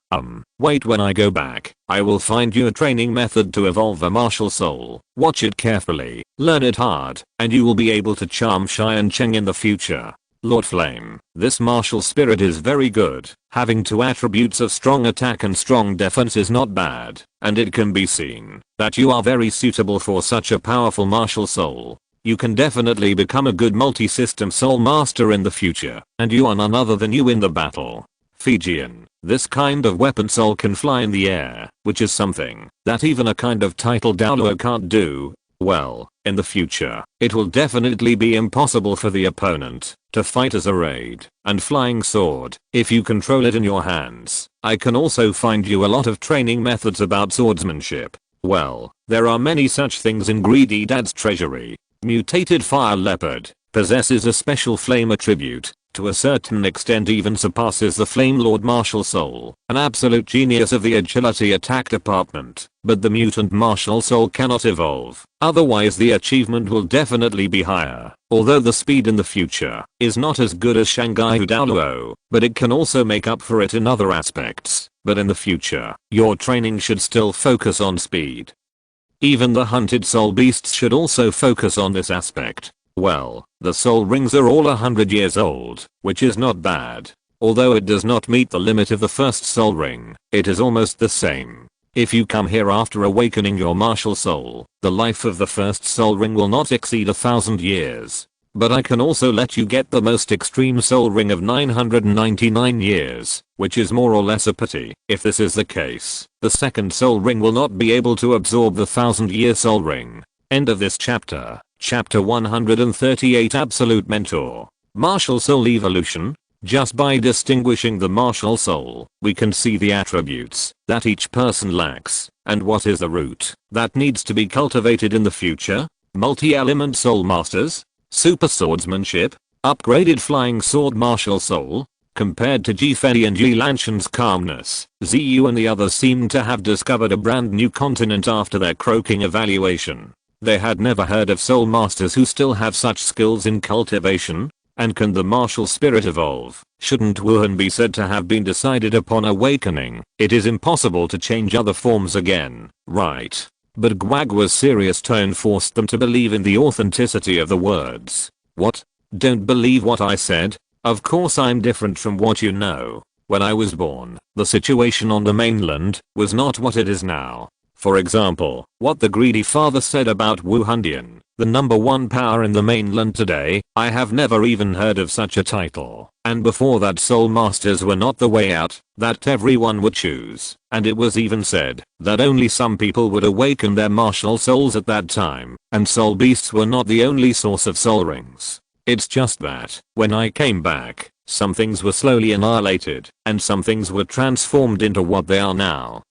Wait, when I go back, I will find you a training method to evolve a martial soul. Watch it carefully, learn it hard, and you will be able to charm Shai and Cheng in the future. Lord Flame, this martial spirit is very good. Having two attributes of strong attack and strong defense is not bad, and it can be seen that you are very suitable for such a powerful martial soul. You can definitely become a good multi-system soul master in the future, and you are none other than you in the battle. Fijian, this kind of weapon soul can fly in the air, which is something that even a kind of titled Douluo can't do. Well, in the future, it will definitely be impossible for the opponent to fight as a raid and flying sword if you control it in your hands. I can also find you a lot of training methods about swordsmanship. Well, there are many such things in Greedy Dad's treasury. Mutated Fire Leopard possesses a special flame attribute, to a certain extent even surpasses the Flame Lord martial soul, an absolute genius of the agility attack department, but the mutant martial soul cannot evolve, otherwise the achievement will definitely be higher. Although the speed in the future is not as good as Shanghai Douluo, but it can also make up for it in other aspects. But in the future, your training should still focus on speed. Even the hunted soul beasts should also focus on this aspect. Well, the soul rings are all 100 years old, which is not bad. Although it does not meet the limit of the first soul ring, it is almost the same. If you come here after awakening your martial soul, the life of the first soul ring will not exceed 1,000 years. But I can also let you get the most extreme soul ring of 999 years, which is more or less a pity. If this is the case, the second soul ring will not be able to absorb the 1,000-year soul ring. End of this chapter. Chapter 138 Absolute Mentor. Martial Soul Evolution. Just by distinguishing the martial soul, we can see the attributes that each person lacks, and what is the root that needs to be cultivated in the future. Multi-element soul masters. Super swordsmanship, upgraded flying sword martial soul. Compared to Fei and Lanshan's calmness, Ziyu and the others seemed to have discovered a brand new continent after their croaking evaluation. They had never heard of soul masters who still have such skills in cultivation. And can the martial spirit evolve? Shouldn't Wuhan be said to have been decided upon awakening? It is impossible to change other forms again, right? but Guagua's serious tone forced them to believe in the authenticity of the words. What? Don't believe what I said? Of course I'm different from what you know. When I was born, the situation on the mainland was not what it is now. For example, what the greedy father said about Wu Hundian, the #1 power in the mainland today, I have never even heard of such a title. And before that, soul masters were not the way out, that everyone would choose, and it was even said that only some people would awaken their martial souls at that time, and soul beasts were not the only source of soul rings. It's just that, when I came back, some things were slowly annihilated, and some things were transformed into what they are now.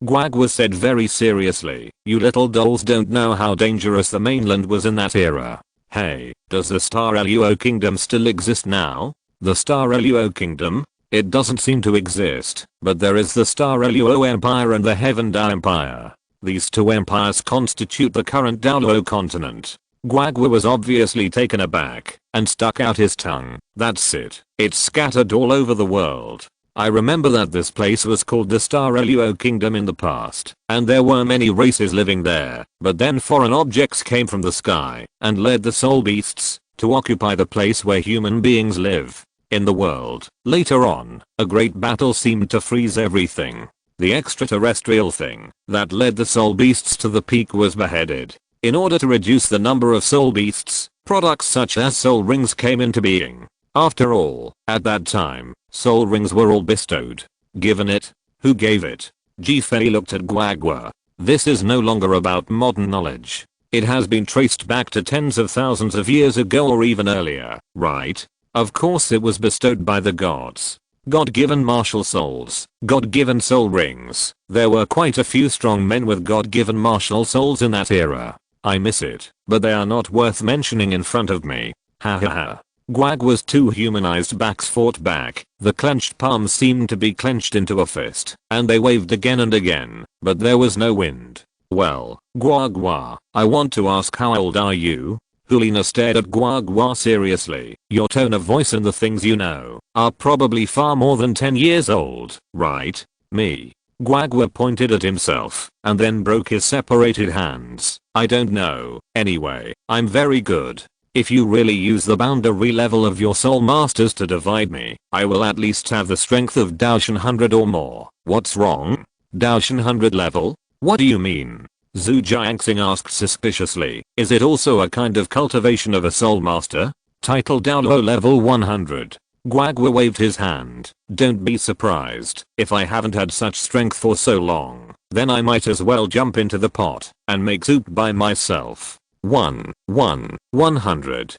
Guagua said very seriously, you little dolls don't know how dangerous the mainland was in that era. Hey, does the Star Luo Kingdom still exist now? The Star Luo Kingdom? It doesn't seem to exist, but there is the Star Luo Empire and the Heaven Dao Empire. These two empires constitute the current Douluo Continent. Guagua was obviously taken aback, and stuck out his tongue. That's it. It's scattered all over the world. I remember that this place was called the Star Luo Kingdom in the past, and there were many races living there, but then foreign objects came from the sky, and led the soul beasts to occupy the place where human beings live. In the world, later on, a great battle seemed to freeze everything. The extraterrestrial thing that led the soul beasts to the peak was beheaded. In order to reduce the number of soul beasts, products such as soul rings came into being. After all, at that time, soul rings were all bestowed. Given it? Who gave it? Fei looked at Guagua. This is no longer about modern knowledge. It has been traced back to tens of thousands of years ago or even earlier, right? Of course it was bestowed by the gods. God-given martial souls, God-given soul rings. There were quite a few strong men with God-given martial souls in that era. I miss it, but they are not worth mentioning in front of me. Ha ha ha. Guagua's two humanized backs fought back. The clenched palms seemed to be clenched into a fist, and they waved again and again, but there was no wind. Well, Guagua, I want to ask, how old are you? Hulina stared at Guagua seriously. Your tone of voice and the things you know are probably far more than 10 years old, right? Me. Guagua pointed at himself, and then broke his separated hands. I don't know. Anyway, I'm very good. If you really use the boundary level of your soul masters to divide me, I will at least have the strength of Daoshan 100 or more. What's wrong? Daoshan 100 level? What do you mean? Zhu Jiangxing asked suspiciously. Is it also a kind of cultivation of a soul master? Title Douluo level 100. Guagua waved his hand. Don't be surprised if I haven't had such strength for so long. Then I might as well jump into the pot and make soup by myself. 100.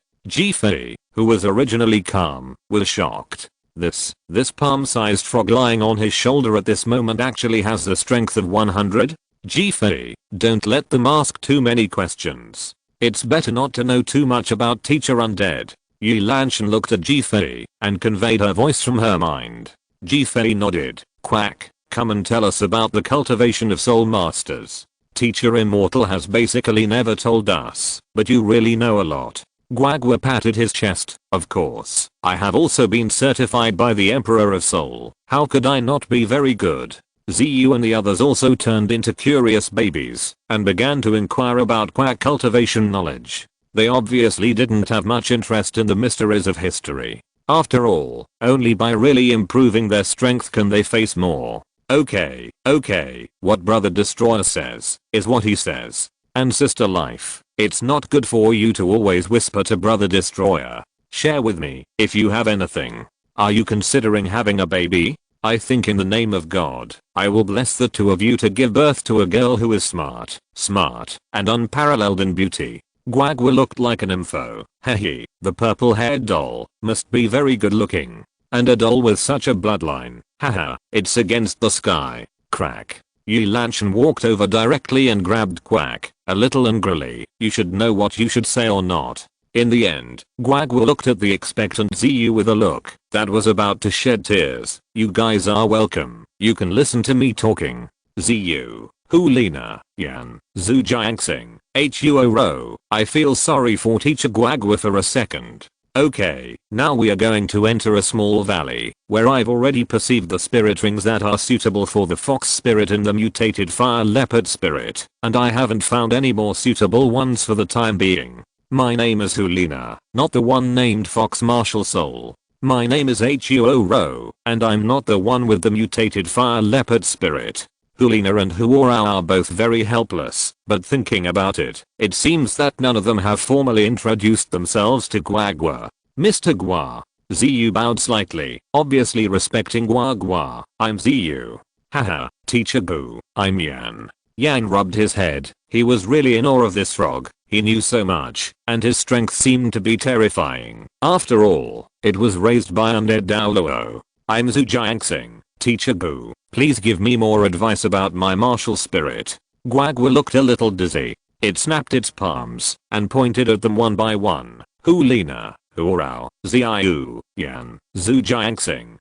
Fei, who was originally calm, was shocked. This palm-sized frog lying on his shoulder at this moment actually has the strength of 100? Fei, don't let them ask too many questions. It's better not to know too much about Teacher Undead. Yi Lanshan looked at Fei and conveyed her voice from her mind. Fei nodded. Quack, come and tell us about the cultivation of soul masters. Teacher Immortal has basically never told us, but you really know a lot. Guagua patted his chest. Of course, I have also been certified by the Emperor of Soul. How could I not be very good? Ziyu and the others also turned into curious babies and began to inquire about quack cultivation knowledge. They obviously didn't have much interest in the mysteries of history. After all, only by really improving their strength can they face more. Okay, what Brother Destroyer says is what he says. And Sister Life, it's not good for you to always whisper to Brother Destroyer. Share with me if you have anything. Are you considering having a baby? I think in the name of God, I will bless the two of you to give birth to a girl who is smart, and unparalleled in beauty. Guagua looked like an info. Hehe, the purple-haired doll must be very good looking. And a doll with such a bloodline. Haha, it's against the sky. Crack. Yi Lanshan walked over directly and grabbed Quack, a little angrily. You should know what you should say or not. In the end, Guagua looked at the expectant Ziyu with a look that was about to shed tears. You guys are welcome. You can listen to me talking. Ziyu, Hulina, Yan, Zhu Jiangxing, Huo Ro. I feel sorry for Teacher Guagua for a second. Okay, now we are going to enter a small valley, where I've already perceived the spirit rings that are suitable for the fox spirit and the mutated fire leopard spirit, and I haven't found any more suitable ones for the time being. My name is Hulina, not the one named Fox Martial Soul. My name is Huoro, and I'm not the one with the mutated fire leopard spirit. Hulina and Huoro are both very helpless, but thinking about it, it seems that none of them have formally introduced themselves to Guagua. Mr. Gua. Ziyu bowed slightly, obviously respecting Guagua. I'm Ziyu. Haha, Teacher Gu. I'm Yan. Yan rubbed his head. He was really in awe of this frog. He knew so much, and his strength seemed to be terrifying. After all, it was raised by undead Douluo. I'm Zhujiangxing. Teacher Gu, please give me more advice about my martial spirit. Guagua looked a little dizzy. It snapped its palms and pointed at them one by one. Hulina, Huorao, Ziyu, Yan, Zhujiangxing.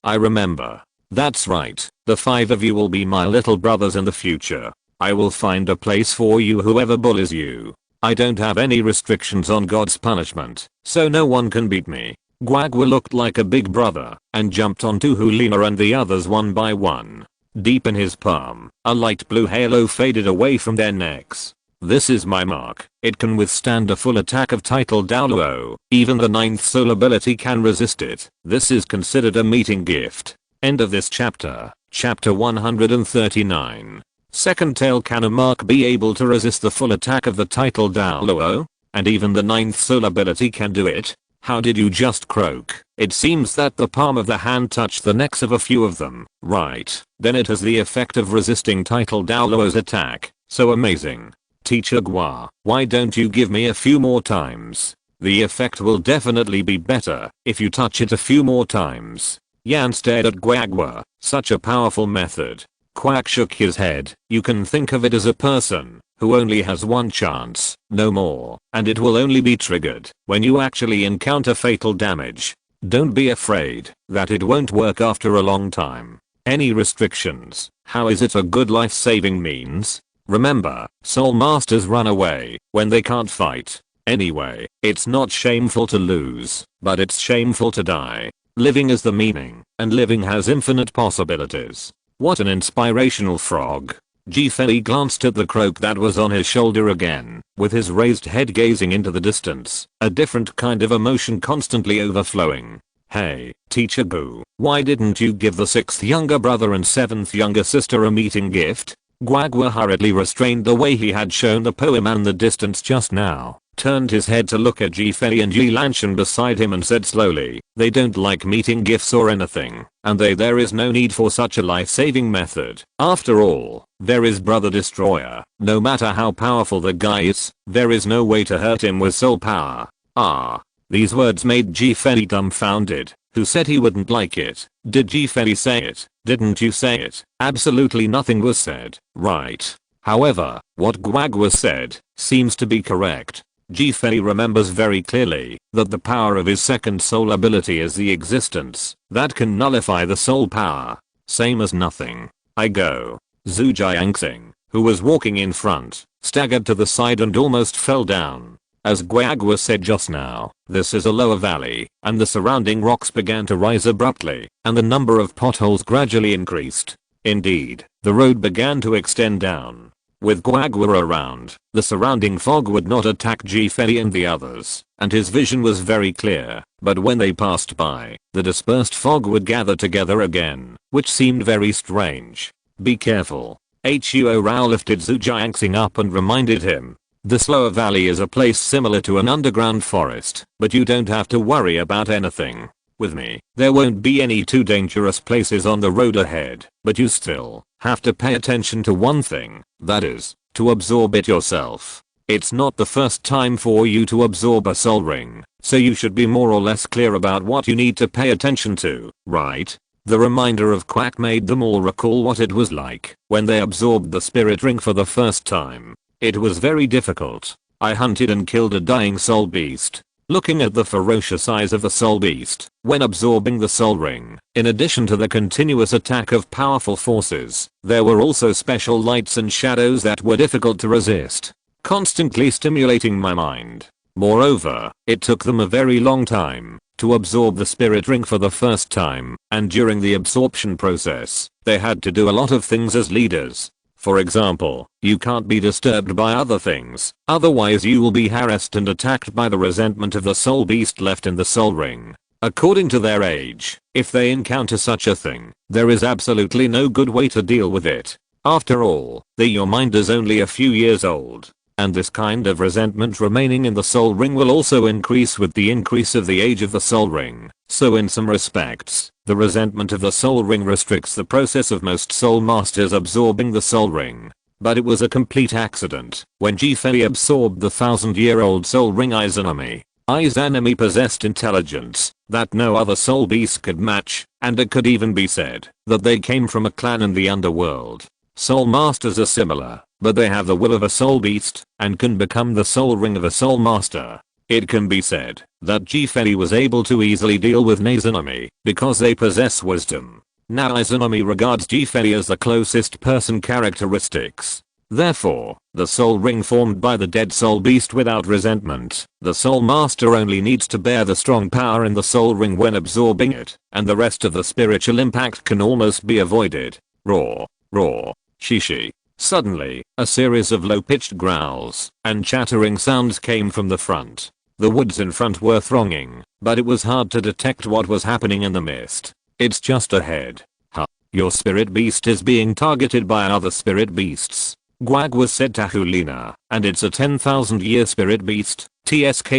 I remember. That's right. The 5 of you will be my little brothers in the future. I will find a place for you whoever bullies you. I don't have any restrictions on God's punishment, so no one can beat me. Guagua looked like a big brother and jumped onto Hulina and the others one by one. Deep in his palm, a light blue halo faded away from their necks. This is my mark. It can withstand a full attack of title Douluo. Even the 9th soul ability can resist it. This is considered a meeting gift. End of this chapter. Chapter 139. Second tail, can a mark be able to resist the full attack of the title Douluo? And even the 9th soul ability can do it? How did you just croak? It seems that the palm of the hand touched the necks of a few of them. Right. Then it has the effect of resisting title Douluo's attack. So amazing. Teacher Gua, why don't you give me a few more times? The effect will definitely be better if you touch it a few more times. Yan stared at Guagua. Such a powerful method. Quack shook his head. You can think of it as a person who only has one chance, no more, and it will only be triggered when you actually encounter fatal damage. Don't be afraid that it won't work after a long time. Any restrictions? How is it a good life-saving means? Remember, soul masters run away when they can't fight. Anyway, it's not shameful to lose, but it's shameful to die. Living is the meaning, and living has infinite possibilities. What an inspirational frog. Ji-Fei glanced at the croak that was on his shoulder again, with his raised head gazing into the distance, a different kind of emotion constantly overflowing. Hey, Teacher Gu, why didn't you give the 6th younger brother and 7th younger sister a meeting gift? Guagua hurriedly restrained the way he had shown the poem and the distance just now, turned his head to look at Ji-Fei and Yi Lanshan beside him and said slowly, they don't like meeting gifts or anything, and there is no need for such a life-saving method. After all, there is Brother Destroyer. No matter how powerful the guy is, there is no way to hurt him with soul power. Ah. These words made Ji-Fei dumbfounded. Who said he wouldn't like it? Did Ji-Fei say it? Didn't you say it? Absolutely nothing was said. Right. However, what Guagua said seems to be correct. Ji-Fei remembers very clearly that the power of his second soul ability is the existence that can nullify the soul power. Same as nothing. I go. Zhujiangxing, who was walking in front, staggered to the side and almost fell down. As Guagua said just now, this is a lower valley, and the surrounding rocks began to rise abruptly, and the number of potholes gradually increased. Indeed, the road began to extend down. With Guagua around, the surrounding fog would not attack Ji-Fei and the others, and his vision was very clear, but when they passed by, the dispersed fog would gather together again, which seemed very strange. Be careful. Huo lifted Zhujiangxing up and reminded him. This lower valley is a place similar to an underground forest, but you don't have to worry about anything. With me, there won't be any too dangerous places on the road ahead, but you still have to pay attention to one thing, that is, to absorb it yourself. It's not the first time for you to absorb a soul ring, so you should be more or less clear about what you need to pay attention to, right? The reminder of Quack made them all recall what it was like when they absorbed the spirit ring for the first time. It was very difficult. I hunted and killed a dying soul beast. Looking at the ferocious eyes of the soul beast when absorbing the soul ring, in addition to the continuous attack of powerful forces, there were also special lights and shadows that were difficult to resist, constantly stimulating my mind. Moreover, it took them a very long time to absorb the spirit ring for the first time, and during the absorption process, they had to do a lot of things as leaders. For example, you can't be disturbed by other things, otherwise you will be harassed and attacked by the resentment of the soul beast left in the soul ring. According to their age, if they encounter such a thing, there is absolutely no good way to deal with it. After all, your mind is only a few years old. And this kind of resentment remaining in the soul ring will also increase with the increase of the age of the soul ring. So in some respects, the resentment of the soul ring restricts the process of most soul masters absorbing the soul ring. But it was a complete accident when Fei absorbed the 1000-year-old soul ring Izanami. Izanami possessed intelligence that no other soul beast could match, and it could even be said that they came from a clan in the underworld. Soul masters are similar, but they have the will of a soul beast and can become the soul ring of a soul master. It can be said that Fei was able to easily deal with Izanami because they possess wisdom. Now Izanami regards Fei as the closest person characteristics. Therefore, the soul ring formed by the dead soul beast without resentment, the soul master only needs to bear the strong power in the soul ring when absorbing it, and the rest of the spiritual impact can almost be avoided. Roar, roar, shishi. Suddenly, a series of low-pitched growls and chattering sounds came from the front. The woods in front were thronging, but it was hard to detect what was happening in the mist. It's just ahead. Huh. Your spirit beast is being targeted by other spirit beasts. Gwag was said to Hulina, and it's a 10,000-year spirit beast. TSK,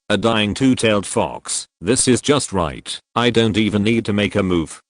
a dying two-tailed fox. This is just right. I don't even need to make a move.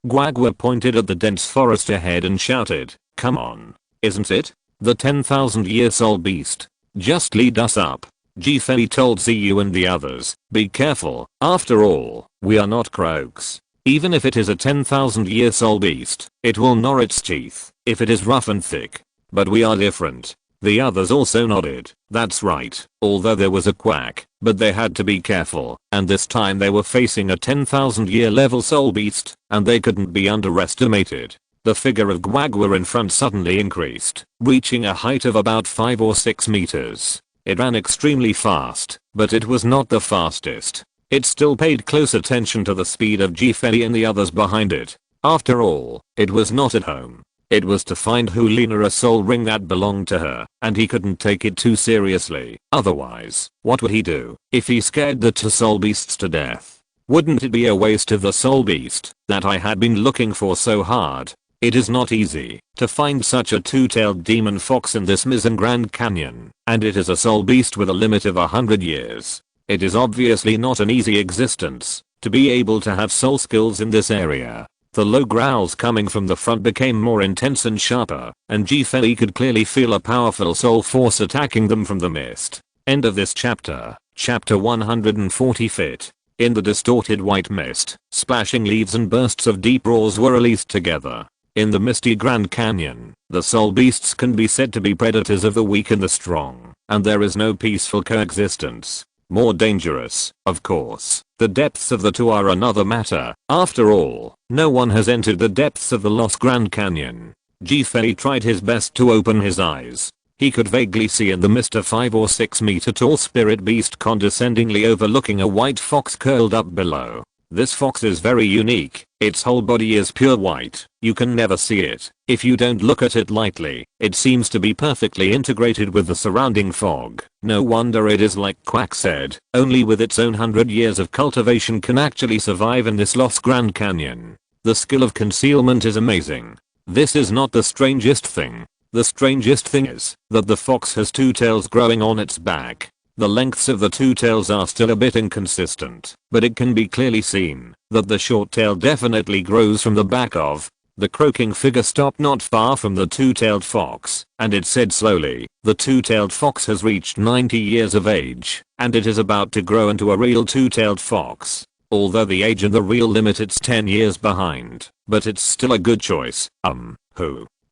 Gwagwa pointed at the dense forest ahead and shouted, "Come on. Isn't it? The 10,000-year soul beast. Just lead us up." Fei told Ziyu and the others, "Be careful, after all, we are not croaks. Even if it is a 10,000-year soul beast, it will gnaw its teeth if it is rough and thick. But we are different." The others also nodded. That's right, although there was a quack, but they had to be careful, and this time they were facing a 10,000-year level soul beast, and they couldn't be underestimated. The figure of Gwagwa in front suddenly increased, reaching a height of about 5 or 6 meters. It ran extremely fast, but it was not the fastest. It still paid close attention to the speed of Fei and the others behind it. After all, it was not at home. It was to find Hulina a soul ring that belonged to her, and he couldn't take it too seriously. Otherwise, what would he do if he scared the two soul beasts to death? Wouldn't it be a waste of the soul beast that I had been looking for so hard? It is not easy to find such a two-tailed demon fox in this Mizzen Grand Canyon, and it is a soul beast with a limit of 100 years. It is obviously not an easy existence to be able to have soul skills in this area. The low growls coming from the front became more intense and sharper, and Fei could clearly feel a powerful soul force attacking them from the mist. End of this chapter. Chapter 140 Fit. In the distorted white mist, splashing leaves and bursts of deep roars were released together. In the misty Grand Canyon, the soul beasts can be said to be predators of the weak and the strong, and there is no peaceful coexistence. More dangerous, of course. The depths of the two are another matter. After all, no one has entered the depths of the Lost Grand Canyon. Fei tried his best to open his eyes. He could vaguely see in the mist a 5 or 6 meter tall spirit beast condescendingly overlooking a white fox curled up below. This fox is very unique. Its whole body is pure white. You can never see it if you don't look at it lightly. It seems to be perfectly integrated with the surrounding fog. No wonder it is like Quack said, only with its own 100 years of cultivation can actually survive in this Lost Grand Canyon. The skill of concealment is amazing. This is not the strangest thing. The strangest thing is that the fox has two tails growing on its back. The lengths of the two tails are still a bit inconsistent, but it can be clearly seen that the short tail definitely grows from the back of. The croaking figure stopped not far from the two-tailed fox, and it said slowly, "The two-tailed fox has reached 90 years of age, and it is about to grow into a real two-tailed fox. Although the age and the real limit it's 10 years behind, but it's still a good choice."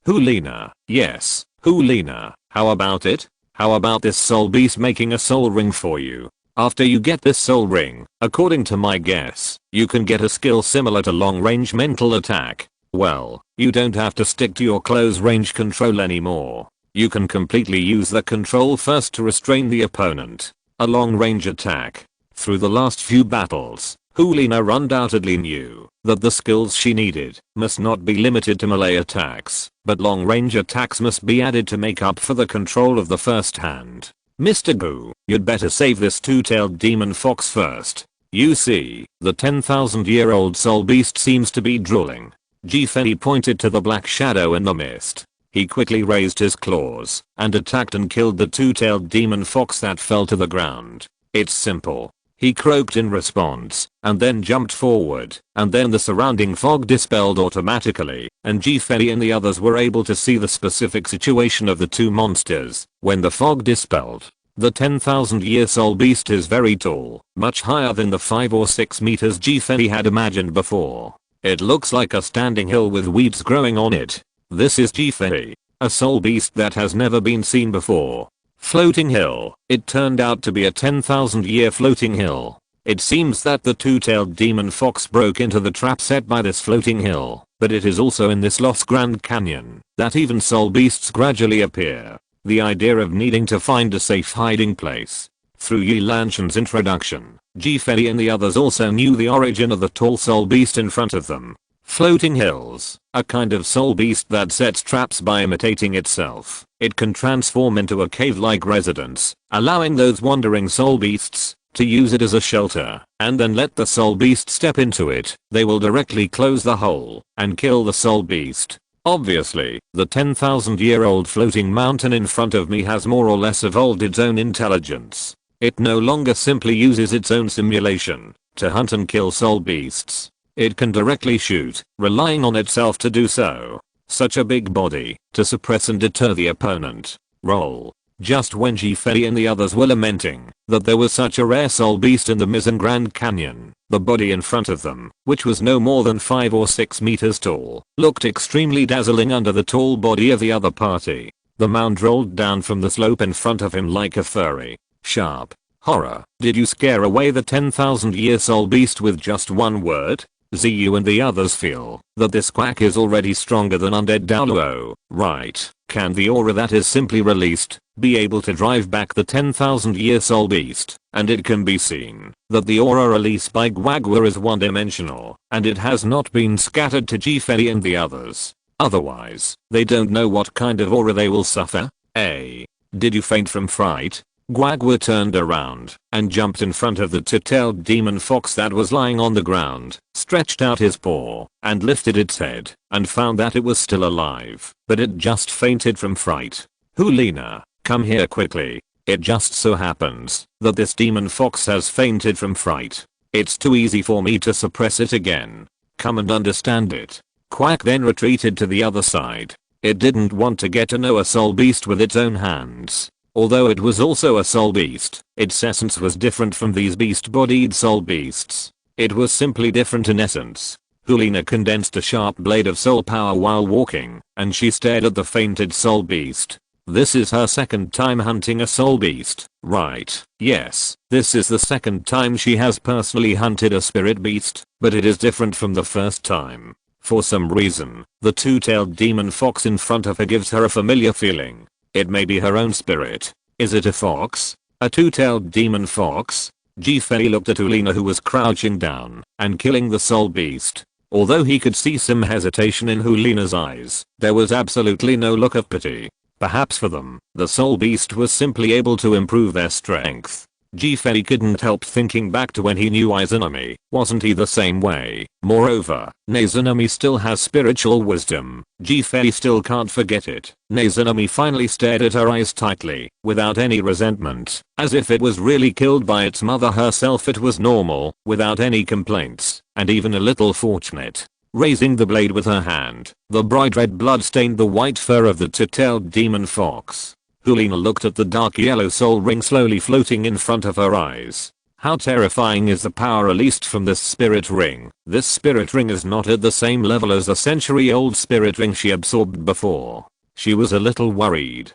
Hulina. Yes, Hulina. How about it? How about this soul beast making a soul ring for you? After you get this soul ring, according to my guess, you can get a skill similar to long-range mental attack. Well, you don't have to stick to your close range control anymore. You can completely use the control first to restrain the opponent. A long-range attack. Through the last few battles, Hulina undoubtedly knew that the skills she needed must not be limited to melee attacks, but long-range attacks must be added to make up for the control of the first hand. Mr. Gu, you'd better save this two-tailed demon fox first. You see, the 10,000-year-old soul beast seems to be drooling. Fei pointed to the black shadow in the mist. He quickly raised his claws and attacked and killed the two-tailed demon fox that fell to the ground. It's simple. He croaked in response and then jumped forward, and then the surrounding fog dispelled automatically, and Fei and the others were able to see the specific situation of the two monsters. When the fog dispelled, the 10,000-year soul beast is very tall, much higher than the 5 or 6 meters Fei had imagined before. It looks like a standing hill with weeds growing on it. This is Fei, a soul beast that has never been seen before. Floating hill. It turned out to be a 10,000-year floating hill. It seems that the two-tailed demon fox broke into the trap set by this floating hill, but it is also in this lost Grand Canyon that even soul beasts gradually appear. The idea of needing to find a safe hiding place. Through Yi Lanshan's introduction, Fei and the others also knew the origin of the tall soul beast in front of them. Floating hills, a kind of soul beast that sets traps by imitating itself. It can transform into a cave-like residence, allowing those wandering soul beasts to use it as a shelter, and then let the soul beast step into it. They will directly close the hole and kill the soul beast. Obviously, the 10,000-year-old floating mountain in front of me has more or less evolved its own intelligence. It no longer simply uses its own simulation to hunt and kill soul beasts. It can directly shoot, relying on itself to do so. Such a big body to suppress and deter the opponent. Roll. Just when Fei and the others were lamenting that there was such a rare soul beast in the Mizzen Grand Canyon, the body in front of them, which was no more than 5 or 6 meters tall, looked extremely dazzling under the tall body of the other party. The mound rolled down from the slope in front of him like a furry, sharp horror. Did you scare away the 10,000-year soul beast with just one word? You and the others feel that this quack is already stronger than undead Douluo, right? Can the aura that is simply released be able to drive back the 10,000-year soul beast? And it can be seen that the aura released by Guagua is one-dimensional, and it has not been scattered to Fei and the others. Otherwise, they don't know what kind of aura they will suffer. Did you faint from fright? Guagua turned around and jumped in front of the two-tailed demon fox that was lying on the ground, stretched out his paw, and lifted its head, and found that it was still alive, but it just fainted from fright. Hulina, come here quickly. It just so happens that this demon fox has fainted from fright. It's too easy for me to suppress it again. Come and understand it. Quack then retreated to the other side. It didn't want to get to know a soul beast with its own hands. Although it was also a soul beast, its essence was different from these beast-bodied soul beasts. It was simply different in essence. Hulina condensed a sharp blade of soul power while walking, and she stared at the fainted soul beast. This is her second time hunting a soul beast, right? Yes, this is the second time she has personally hunted a spirit beast, but it is different from the first time. For some reason, the two-tailed demon fox in front of her gives her a familiar feeling. It may be her own spirit. Is it a fox? A two-tailed demon fox? Fei looked at Hulina, who was crouching down and killing the soul beast. Although he could see some hesitation in Hulina's eyes, there was absolutely no look of pity. Perhaps for them, the soul beast was simply able to improve their strength. Fei couldn't help thinking back to when he knew Izanami. Wasn't he the same way? Moreover, Izanami still has spiritual wisdom. Fei still can't forget it. Izanami finally stared at her eyes tightly, without any resentment, as if it was really killed by its mother herself. It was normal, without any complaints, and even a little fortunate. Raising the blade with her hand, the bright red blood stained the white fur of the two-tailed demon fox. Hulina looked at the dark yellow soul ring slowly floating in front of her eyes. How terrifying is the power released from this spirit ring? This spirit ring is not at the same level as the century-old spirit ring she absorbed before. She was a little worried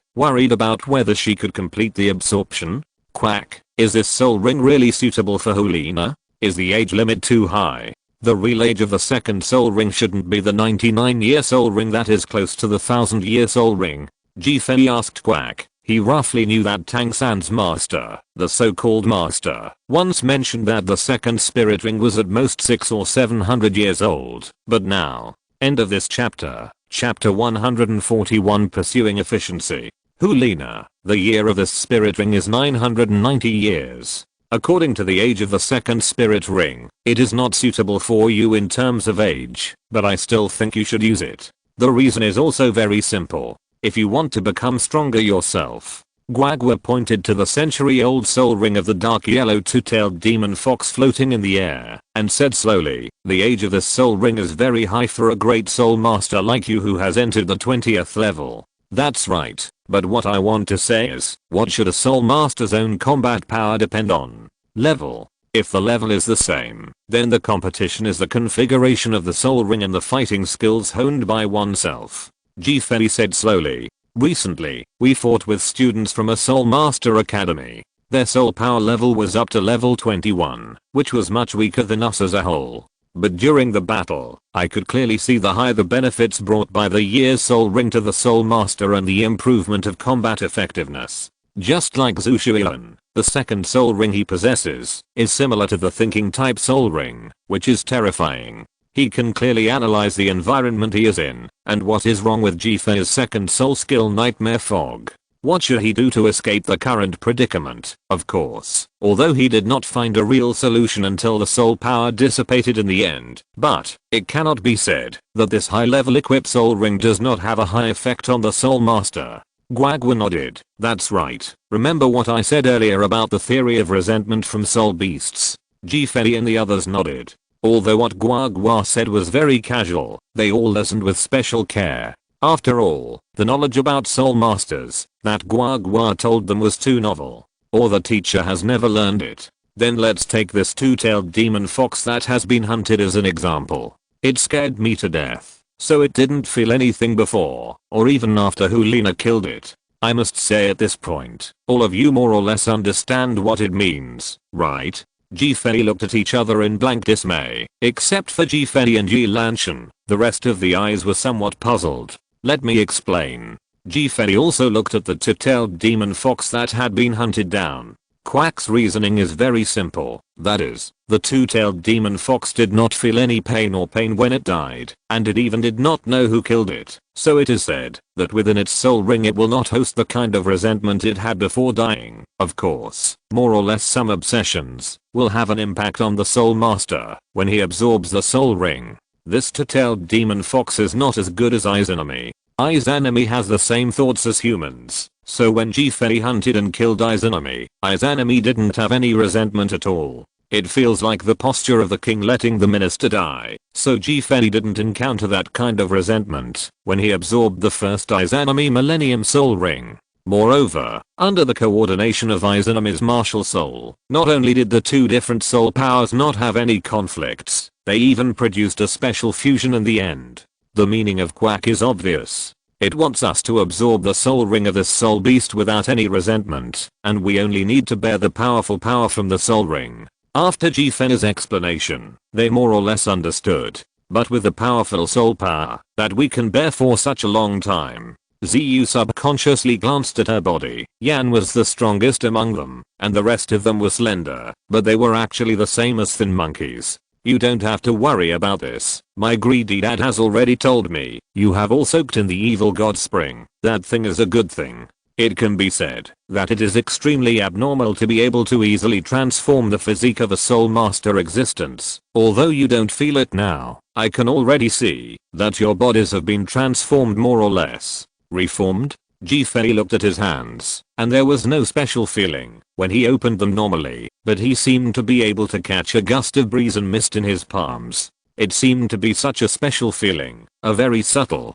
about whether she could complete the absorption. Quack, is this soul ring really suitable for Hulina? Is the age limit too high? The real age of the second soul ring shouldn't be the 99-year soul ring that is close to the 1000-year soul ring. Ji-Fei asked Quack. He roughly knew that Tang San's master, the so-called master, once mentioned that the second spirit ring was at most 600 or 700 years old, but now. End of this chapter. Chapter 141 Pursuing Efficiency. Hulina, the year of this spirit ring is 990 years. According to the age of the second spirit ring, it is not suitable for you in terms of age, but I still think you should use it. The reason is also very simple. If you want to become stronger yourself. Guagua pointed to the century-old soul ring of the dark yellow two-tailed demon fox floating in the air, and said slowly, the age of this soul ring is very high for a great soul master like you who has entered the 20th level. That's right, but what I want to say is, what should a soul master's own combat power depend on? Level. If the level is the same, then the competition is the configuration of the soul ring and the fighting skills honed by oneself. Ji-Fei said slowly. Recently, we fought with students from a Soul Master Academy. Their soul power level was up to level 21, which was much weaker than us as a whole. But during the battle, I could clearly see the benefits brought by the year's soul ring to the Soul Master and the improvement of combat effectiveness. Just like Zhu Xuan, the second soul ring he possesses is similar to the thinking type soul ring, which is terrifying. He can clearly analyze the environment he is in, and what is wrong with Ji-Fei's second soul skill Nightmare Fog. What should he do to escape the current predicament? Of course, although he did not find a real solution until the soul power dissipated in the end, but it cannot be said that this high-level equipped soul ring does not have a high effect on the soul master. Guagua nodded. That's right. Remember what I said earlier about the theory of resentment from soul beasts? Ji-Fei and the others nodded. Although what Guagua said was very casual, they all listened with special care. After all, the knowledge about soul masters that Guagua told them was too novel. Or the teacher has never learned it. Then let's take this two-tailed demon fox that has been hunted as an example. It scared me to death, so it didn't feel anything before, or even after Hulina killed it. I must say at this point, all of you more or less understand what it means, right? Ji-Fei looked at each other in blank dismay, except for Ji-Fei and Yi Lanshan. The rest of the eyes were somewhat puzzled. Let me explain. Ji-Fei also looked at the two-tailed demon fox that had been hunted down. Quack's reasoning is very simple, that is, the two-tailed demon fox did not feel any pain when it died, and it even did not know who killed it, so it is said that within its soul ring it will not host the kind of resentment it had before dying. Of course, more or less some obsessions will have an impact on the soul master when he absorbs the soul ring. This two-tailed demon fox is not as good as Izanami. Izanami has the same thoughts as humans. So when Ji-Fei hunted and killed Izanami didn't have any resentment at all. It feels like the posture of the king letting the minister die, so Ji-Fei didn't encounter that kind of resentment when he absorbed the first Izanami Millennium Soul Ring. Moreover, under the coordination of Izanami's martial soul, not only did the two different soul powers not have any conflicts, they even produced a special fusion in the end. The meaning of Quack is obvious. It wants us to absorb the soul ring of this soul beast without any resentment, and we only need to bear the powerful power from the soul ring. After Ji-Fei's explanation, they more or less understood. But with the powerful soul power that we can bear for such a long time, Ziyu subconsciously glanced at her body. Yan was the strongest among them, and the rest of them were slender, but they were actually the same as thin monkeys. You don't have to worry about this. My greedy dad has already told me, you have all soaked in the evil god spring. That thing is a good thing. It can be said that it is extremely abnormal to be able to easily transform the physique of a soul master existence. Although you don't feel it now, I can already see that your bodies have been transformed more or less. Reformed? Ji-Fei looked at his hands, and there was no special feeling when he opened them normally, but he seemed to be able to catch a gust of breeze and mist in his palms. It seemed to be such a special feeling, a very subtle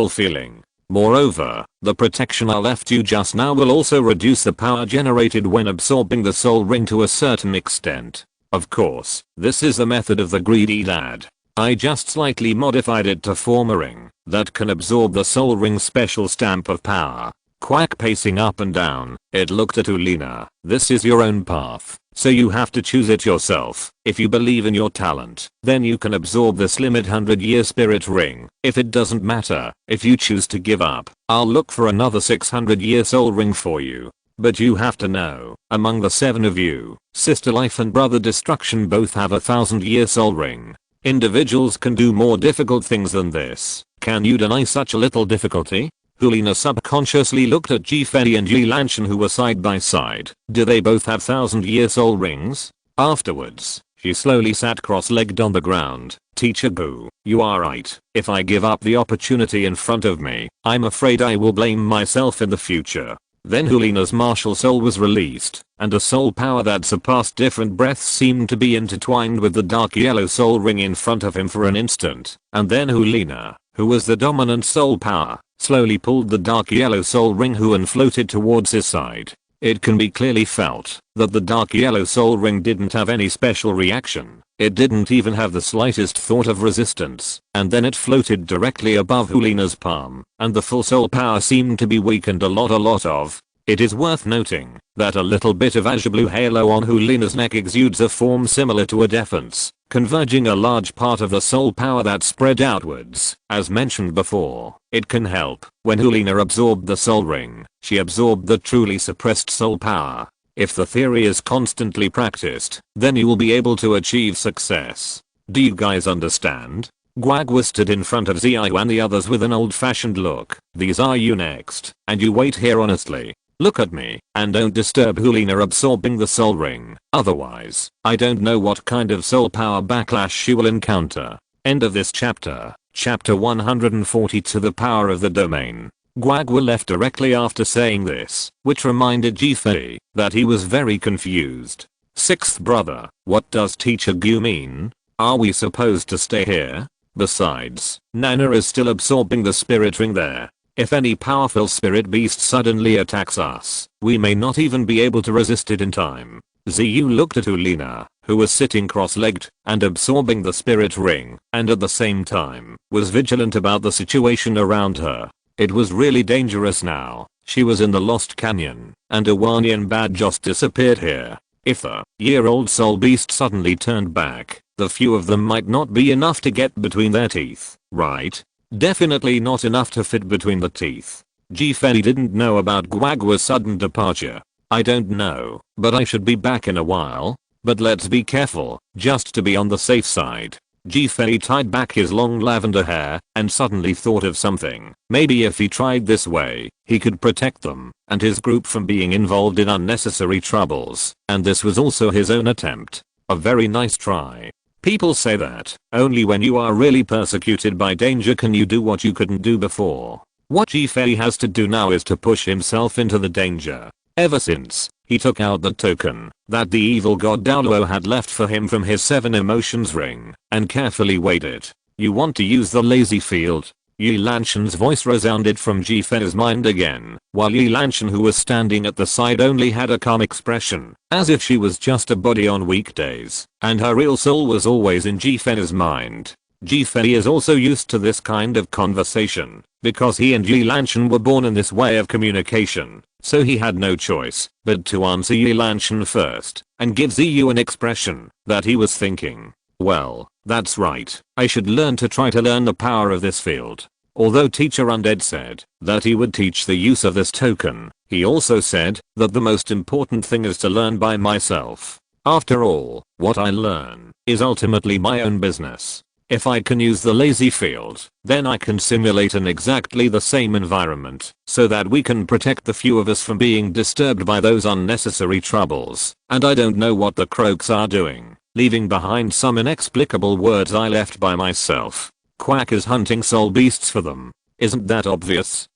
feeling. Moreover, the protection I left you just now will also reduce the power generated when absorbing the soul ring to a certain extent. Of course, this is the method of the greedy dad. I just slightly modified it to form a ring that can absorb the soul ring's special stamp of power. Quack pacing up and down, it looked at Ulina. This is your own path. so you have to choose it yourself. If you believe in your talent, then you can absorb this limit 100-year spirit ring. If it doesn't matter, if you choose to give up, I'll look for another 600-year soul ring for you. But you have to know, among the 7 of you, Sister Life and Brother Destruction both have a 1000-year soul ring. Individuals can do more difficult things than this. Can you deny such a little difficulty? Hulina subconsciously looked at Ji-Fei and Yi Lanshan, who were side by side. Do they both have 1000-year soul rings? Afterwards, she slowly sat cross-legged on the ground. Teacher Gu, you are right. If I give up the opportunity in front of me, I'm afraid I will blame myself in the future. Then Hulina's martial soul was released, and a soul power that surpassed different breaths seemed to be intertwined with the dark yellow soul ring in front of him for an instant, and then Hulina, who was the dominant soul power, slowly pulled the dark yellow soul ring and floated towards his side. It can be clearly felt that the dark yellow soul ring didn't have any special reaction. It didn't even have the slightest thought of resistance, and then it floated directly above Hulina's palm, and the full soul power seemed to be weakened a lot of. It is worth noting that a little bit of azure blue halo on Hulina's neck exudes a form similar to a defense, converging a large part of the soul power that spread outwards. As mentioned before, it can help. When Hulina absorbed the soul ring, she absorbed the truly suppressed soul power. If the theory is constantly practiced, then you will be able to achieve success. Do you guys understand? Guagua stood in front of Ziyu and the others with an old-fashioned look. These are you next, and you wait here honestly. Look at me, and don't disturb Hulina absorbing the soul ring, otherwise, I don't know what kind of soul power backlash she will encounter. End of this chapter. Chapter 142, The Power of the Domain. Guagua left directly after saying this, which reminded Ji-Fei that he was very confused. 6th brother, what does Teacher Gu mean? Are we supposed to stay here? Besides, Nana is still absorbing the spirit ring there. If any powerful spirit beast suddenly attacks us, we may not even be able to resist it in time. Ziyu looked at Hulina, who was sitting cross-legged and absorbing the spirit ring, and at the same time was vigilant about the situation around her. It was really dangerous now. She was in the Lost Canyon, and a Wanyan bad just disappeared here. If the year-old soul beast suddenly turned back, the few of them might not be enough to get between their teeth, right? Definitely not enough to fit between the teeth. Ji-Fei didn't know about Guagua's sudden departure. I don't know, but I should be back in a while. But let's be careful, just to be on the safe side. Ji-Fei tied back his long lavender hair and suddenly thought of something. Maybe if he tried this way, he could protect them and his group from being involved in unnecessary troubles. And this was also his own attempt. A very nice try. People say that only when you are really persecuted by danger can you do what you couldn't do before. What Ji-Fei has to do now is to push himself into the danger. Ever since he took out the token that the evil god Douluo had left for him from his 7 emotions ring and carefully weighed it. You want to use the lazy field? Yi Lanshan's voice resounded from Ji-Fei's mind again, while Yi Lanshan, who was standing at the side, only had a calm expression, as if she was just a body on weekdays, and her real soul was always in Ji-Fei's mind. Ji-Fei is also used to this kind of conversation, because he and Yi Lanshan were born in this way of communication, so he had no choice but to answer Yi Lanshan first, and give Ziyu an expression that he was thinking. Well, that's right, I should learn the power of this field. Although Teacher Undead said that he would teach the use of this token, he also said that the most important thing is to learn by myself. After all, what I learn is ultimately my own business. If I can use the lazy field, then I can simulate in exactly the same environment, so that we can protect the few of us from being disturbed by those unnecessary troubles. And I don't know what the croaks are doing, leaving behind some inexplicable words I left by myself. Quack is hunting soul beasts for them. Isn't that obvious?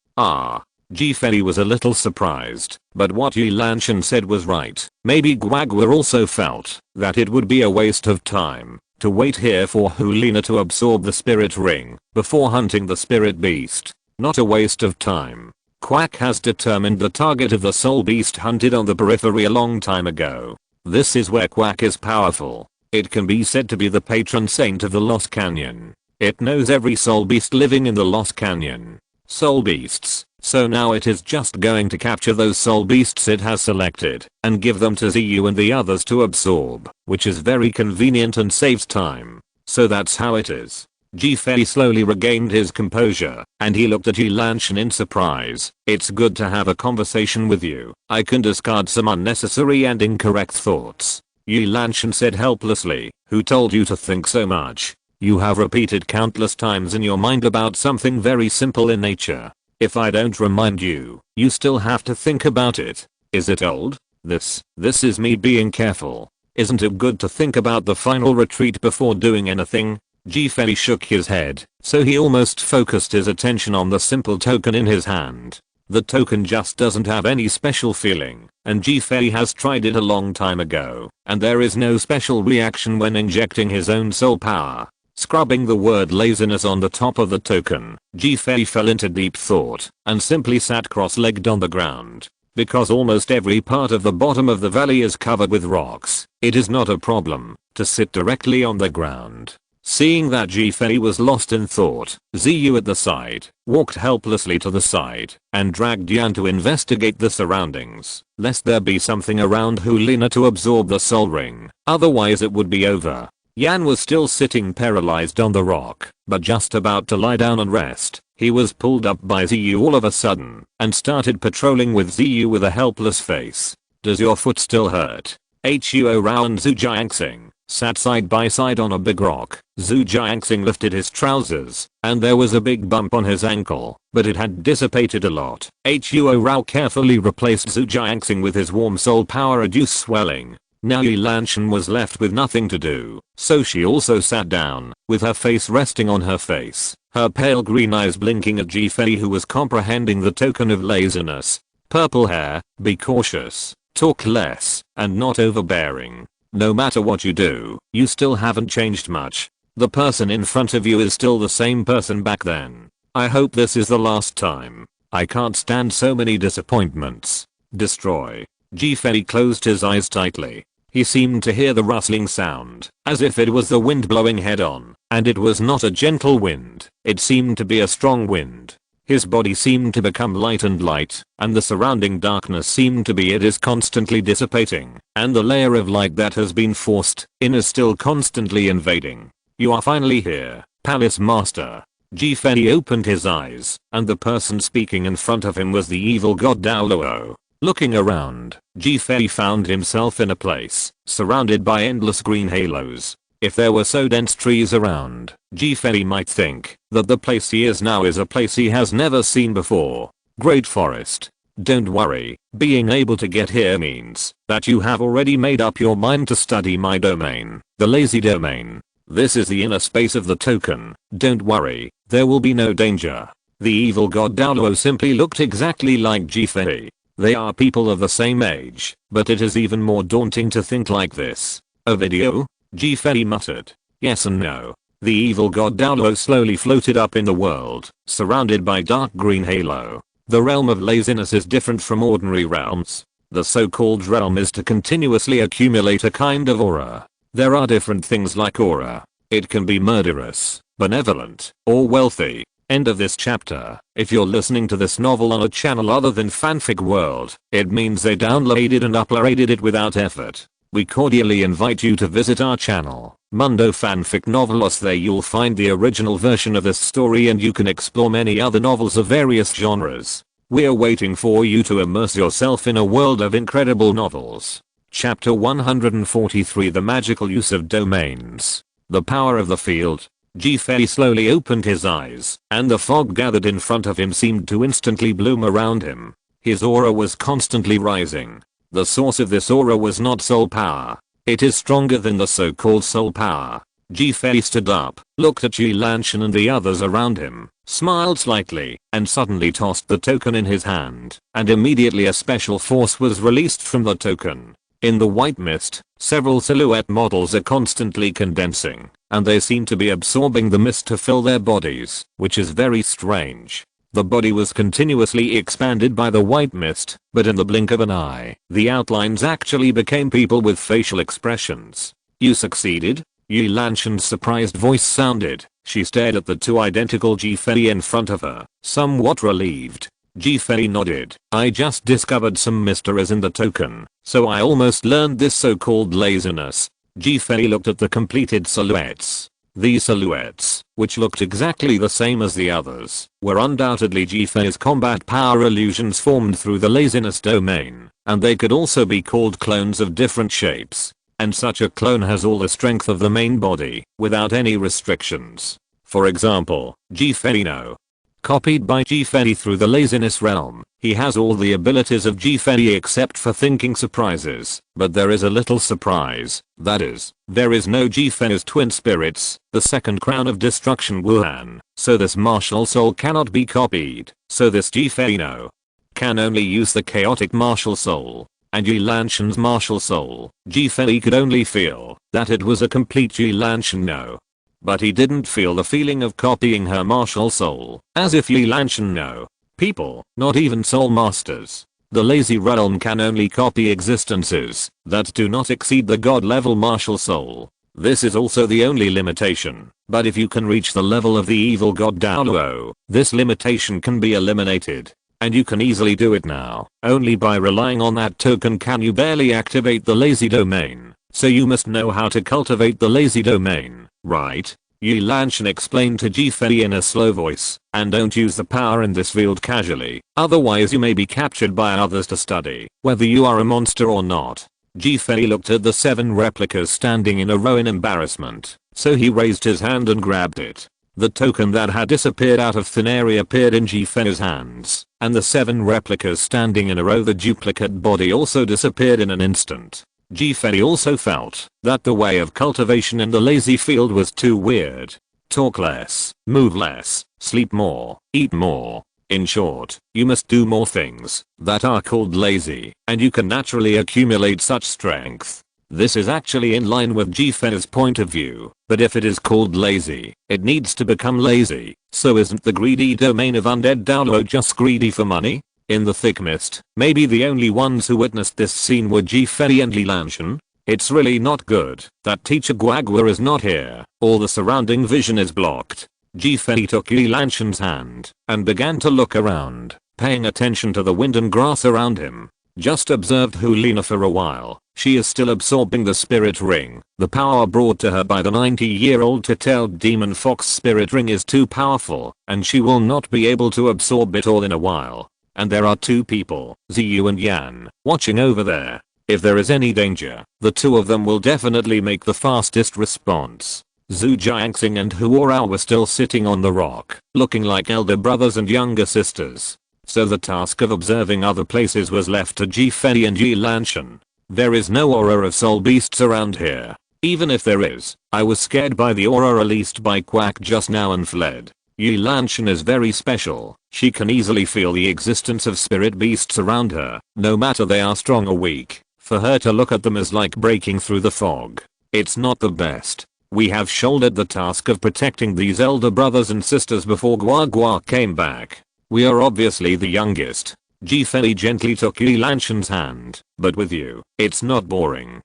Ji-Fei was a little surprised, but what Yi Lanshan said was right. Maybe Guagua also felt that it would be a waste of time to wait here for Hulina to absorb the spirit ring before hunting the spirit beast. Not a waste of time. Quack has determined the target of the soul beast hunted on the periphery a long time ago. This is where Quack is powerful. It can be said to be the patron saint of the Lost Canyon. It knows every soul beast living in the Lost Canyon. Soul beasts So now it is just going to capture those soul beasts it has selected and give them to Ziyu and the others to absorb, which is very convenient and saves time. So that's how it is. Ji-Fei slowly regained his composure, and he looked at Yi Lanshan in surprise. It's good to have a conversation with you. I can discard some unnecessary and incorrect thoughts. Yi Lanshan said helplessly. Who told you to think so much? You have repeated countless times in your mind about something very simple in nature. If I don't remind you, you still have to think about it. Is it old? This is me being careful. Isn't it good to think about the final retreat before doing anything? Ji-Fei shook his head, so he almost focused his attention on the simple token in his hand. The token just doesn't have any special feeling, and Ji-Fei has tried it a long time ago, and there is no special reaction when injecting his own soul power. Scrubbing the word laziness on the top of the token, Ji-Fei fell into deep thought and simply sat cross-legged on the ground. Because almost every part of the bottom of the valley is covered with rocks, it is not a problem to sit directly on the ground. Seeing that Ji-Fei was lost in thought, Ziyu at the side walked helplessly to the side and dragged Yan to investigate the surroundings, lest there be something around Hulina to absorb the soul ring, otherwise it would be over. Yan was still sitting paralyzed on the rock, but just about to lie down and rest. He was pulled up by Ziyu all of a sudden and started patrolling with Ziyu with a helpless face. Does your foot still hurt? Huo Rao and Zhu Jiangxing sat side by side on a big rock. Zhu Jiangxing lifted his trousers and there was a big bump on his ankle, but it had dissipated a lot. Huo Rao carefully replaced Zhu Jiangxing with his warm soul power reduce swelling. Now Yi Lanshan was left with nothing to do, so she also sat down, with her face resting on her face, her pale green eyes blinking at Ji-Fei who was comprehending the token of laziness. Purple hair, be cautious, talk less, and not overbearing. No matter what you do, you still haven't changed much. The person in front of you is still the same person back then. I hope this is the last time. I can't stand so many disappointments. Destroy. Ji-Fei closed his eyes tightly. He seemed to hear the rustling sound, as if it was the wind blowing head on, and it was not a gentle wind, it seemed to be a strong wind. His body seemed to become light, and the surrounding darkness seemed to be it is constantly dissipating, and the layer of light that has been forced in is still constantly invading. You are finally here, Palace Master. Ji-Fei opened his eyes, and the person speaking in front of him was the evil god Douluo. Looking around, Ji-Fei found himself in a place surrounded by endless green halos. If there were so dense trees around, Ji-Fei might think that the place he is now is a place he has never seen before. Great forest. Don't worry, being able to get here means that you have already made up your mind to study my domain, the lazy domain. This is the inner space of the token. Don't worry, there will be no danger. The evil god Douluo simply looked exactly like Ji-Fei. They are people of the same age, but it is even more daunting to think like this. A video? Ji-Fei muttered. Yes and no. The evil god Douluo slowly floated up in the world, surrounded by dark green halo. The realm of laziness is different from ordinary realms. The so-called realm is to continuously accumulate a kind of aura. There are different things like aura. It can be murderous, benevolent, or wealthy. End of this chapter. If you're listening to this novel on a channel other than Fanfic World, it means they downloaded and uploaded it without effort. We cordially invite you to visit our channel, Mundo Fanfic Novelos. There you'll find the original version of this story and you can explore many other novels of various genres. We're waiting for you to immerse yourself in a world of incredible novels. Chapter 143, The Magical Use of Domains. The Power of the Field. Ji-Fei slowly opened his eyes, and the fog gathered in front of him seemed to instantly bloom around him. His aura was constantly rising. The source of this aura was not soul power. It is stronger than the so-called soul power. Ji-Fei stood up, looked at Yi Lanshan and the others around him, smiled slightly, and suddenly tossed the token in his hand, and immediately a special force was released from the token. In the white mist, several silhouette models are constantly condensing, and they seem to be absorbing the mist to fill their bodies, which is very strange. The body was continuously expanded by the white mist, but in the blink of an eye, the outlines actually became people with facial expressions. You succeeded? Yi Lanshan's surprised voice sounded. She stared at the two identical Ji-Fei in front of her, somewhat relieved. Ji-Fei nodded. I just discovered some mysteries in the token, so I almost learned this so-called laziness. Ji-Fei looked at the completed silhouettes. These silhouettes, which looked exactly the same as the others, were undoubtedly Ji-Fei's combat power illusions formed through the laziness domain, and they could also be called clones of different shapes. And such a clone has all the strength of the main body, without any restrictions. For example, Ji-Fei no. Copied by Ji-Fei through the laziness realm, he has all the abilities of Ji-Fei except for thinking surprises, but there is a little surprise, that is, there is no Ji-Fei's twin spirits, the second crown of destruction Wuhan, so this martial soul cannot be copied, so this Ji-Fei no can only use the chaotic martial soul. And Yi Lanshan's martial soul, Ji-Fei could only feel that it was a complete Yi Lanshan no. But he didn't feel the feeling of copying her martial soul, as if Yi Lanshan no. People, not even soul masters. The lazy realm can only copy existences that do not exceed the god level martial soul. This is also the only limitation, but if you can reach the level of the evil god Douluo, this limitation can be eliminated. And you can easily do it now. Only by relying on that token can you barely activate the lazy domain. So you must know how to cultivate the lazy domain, right? Yi Lanshan explained to Ji-Fei in a slow voice, and don't use the power in this field casually, otherwise you may be captured by others to study whether you are a monster or not. Ji-Fei looked at the 7 replicas standing in a row in embarrassment, so he raised his hand and grabbed it. The token that had disappeared out of thin air appeared in Ji-Fei's hands, and the 7 replicas standing in a row, the duplicate body, also disappeared in an instant. Ji-Fei also felt that the way of cultivation in the lazy field was too weird. Talk less, move less, sleep more, eat more. In short, you must do more things that are called lazy, and you can naturally accumulate such strength. This is actually in line with Ji-Fei's point of view, but if it is called lazy, it needs to become lazy. So isn't the greedy domain of undead Douluo just greedy for money? In the thick mist, maybe the only ones who witnessed this scene were Ji-Fei and Yi Lanshan. It's really not good that teacher Guagua is not here. All the surrounding vision is blocked. Ji-Fei took Yi Lanshan's hand and began to look around, paying attention to the wind and grass around him. Just observed Hulina for a while. She is still absorbing the spirit ring. The power brought to her by the 90-year-old tailed demon fox spirit ring is too powerful, and she will not be able to absorb it all in a while. And there are 2 people, Ziyu and Yan, watching over there. If there is any danger, the 2 of them will definitely make the fastest response. Zhu Jiangxing and Huorao were still sitting on the rock, looking like elder brothers and younger sisters. So the task of observing other places was left to Ji-Fei and Yi Lanshan. There is no aura of soul beasts around here. Even if there is, I was scared by the aura released by Quack just now and fled. Yi Lanshan is very special. She can easily feel the existence of spirit beasts around her, no matter they are strong or weak. For her to look at them is like breaking through the fog. It's not the best. We have shouldered the task of protecting these elder brothers and sisters before Guagua came back. We are obviously the youngest. Ji-Fei gently took Yi Lanshan's hand, but with you, it's not boring.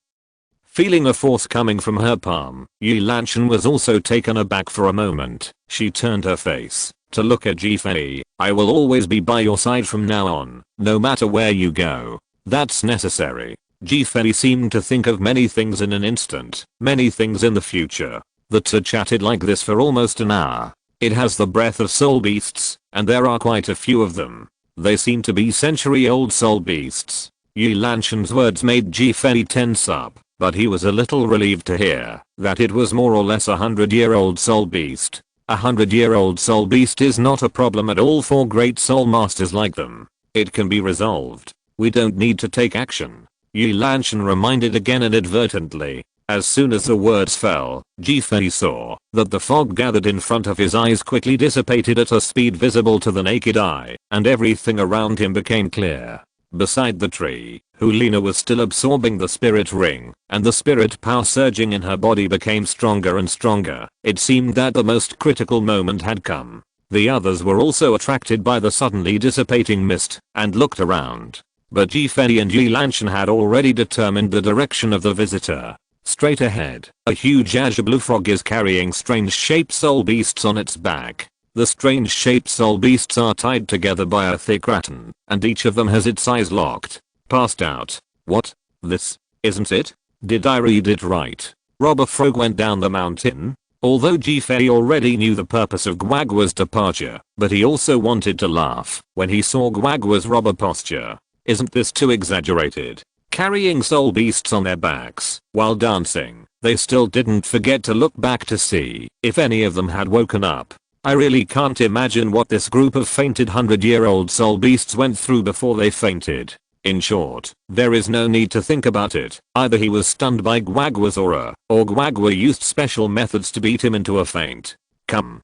Feeling a force coming from her palm, Yi Lanshan was also taken aback for a moment. She turned her face to look at Ji-Fei. I will always be by your side from now on, no matter where you go. That's necessary. Ji-Fei seemed to think of many things in an instant, many things in the future. The 2 chatted like this for almost an hour. It has the breath of soul beasts, and there are quite a few of them. They seem to be century-old soul beasts. Yi Lanshan's words made Ji-Fei tense up, but he was a little relieved to hear that it was more or less a 100-year-old soul beast. A 100-year-old soul beast is not a problem at all for great soul masters like them. It can be resolved. We don't need to take action. Yi Lanshan reminded again inadvertently. As soon as the words fell, Ji-Fei saw that the fog gathered in front of his eyes quickly dissipated at a speed visible to the naked eye, and everything around him became clear. Beside the tree, Hulina was still absorbing the spirit ring, and the spirit power surging in her body became stronger and stronger. It seemed that the most critical moment had come. The others were also attracted by the suddenly dissipating mist, and looked around. But Ji-Fei and Yi Lanshan had already determined the direction of the visitor. Straight ahead, a huge azure blue frog is carrying strange shaped soul beasts on its back. The strange shaped soul beasts are tied together by a thick rattan, and each of them has its eyes locked. Passed out. What? This isn't it? Did I read it right? Robber Frog went down the mountain? Although Fei already knew the purpose of Guagua's departure, but he also wanted to laugh when he saw Guagua's robber posture. Isn't this too exaggerated? Carrying soul beasts on their backs while dancing, they still didn't forget to look back to see if any of them had woken up. I really can't imagine what this group of fainted 100-year-old soul beasts went through before they fainted. In short, there is no need to think about it. Either he was stunned by Guagua's aura, or Guagua used special methods to beat him into a faint. Come,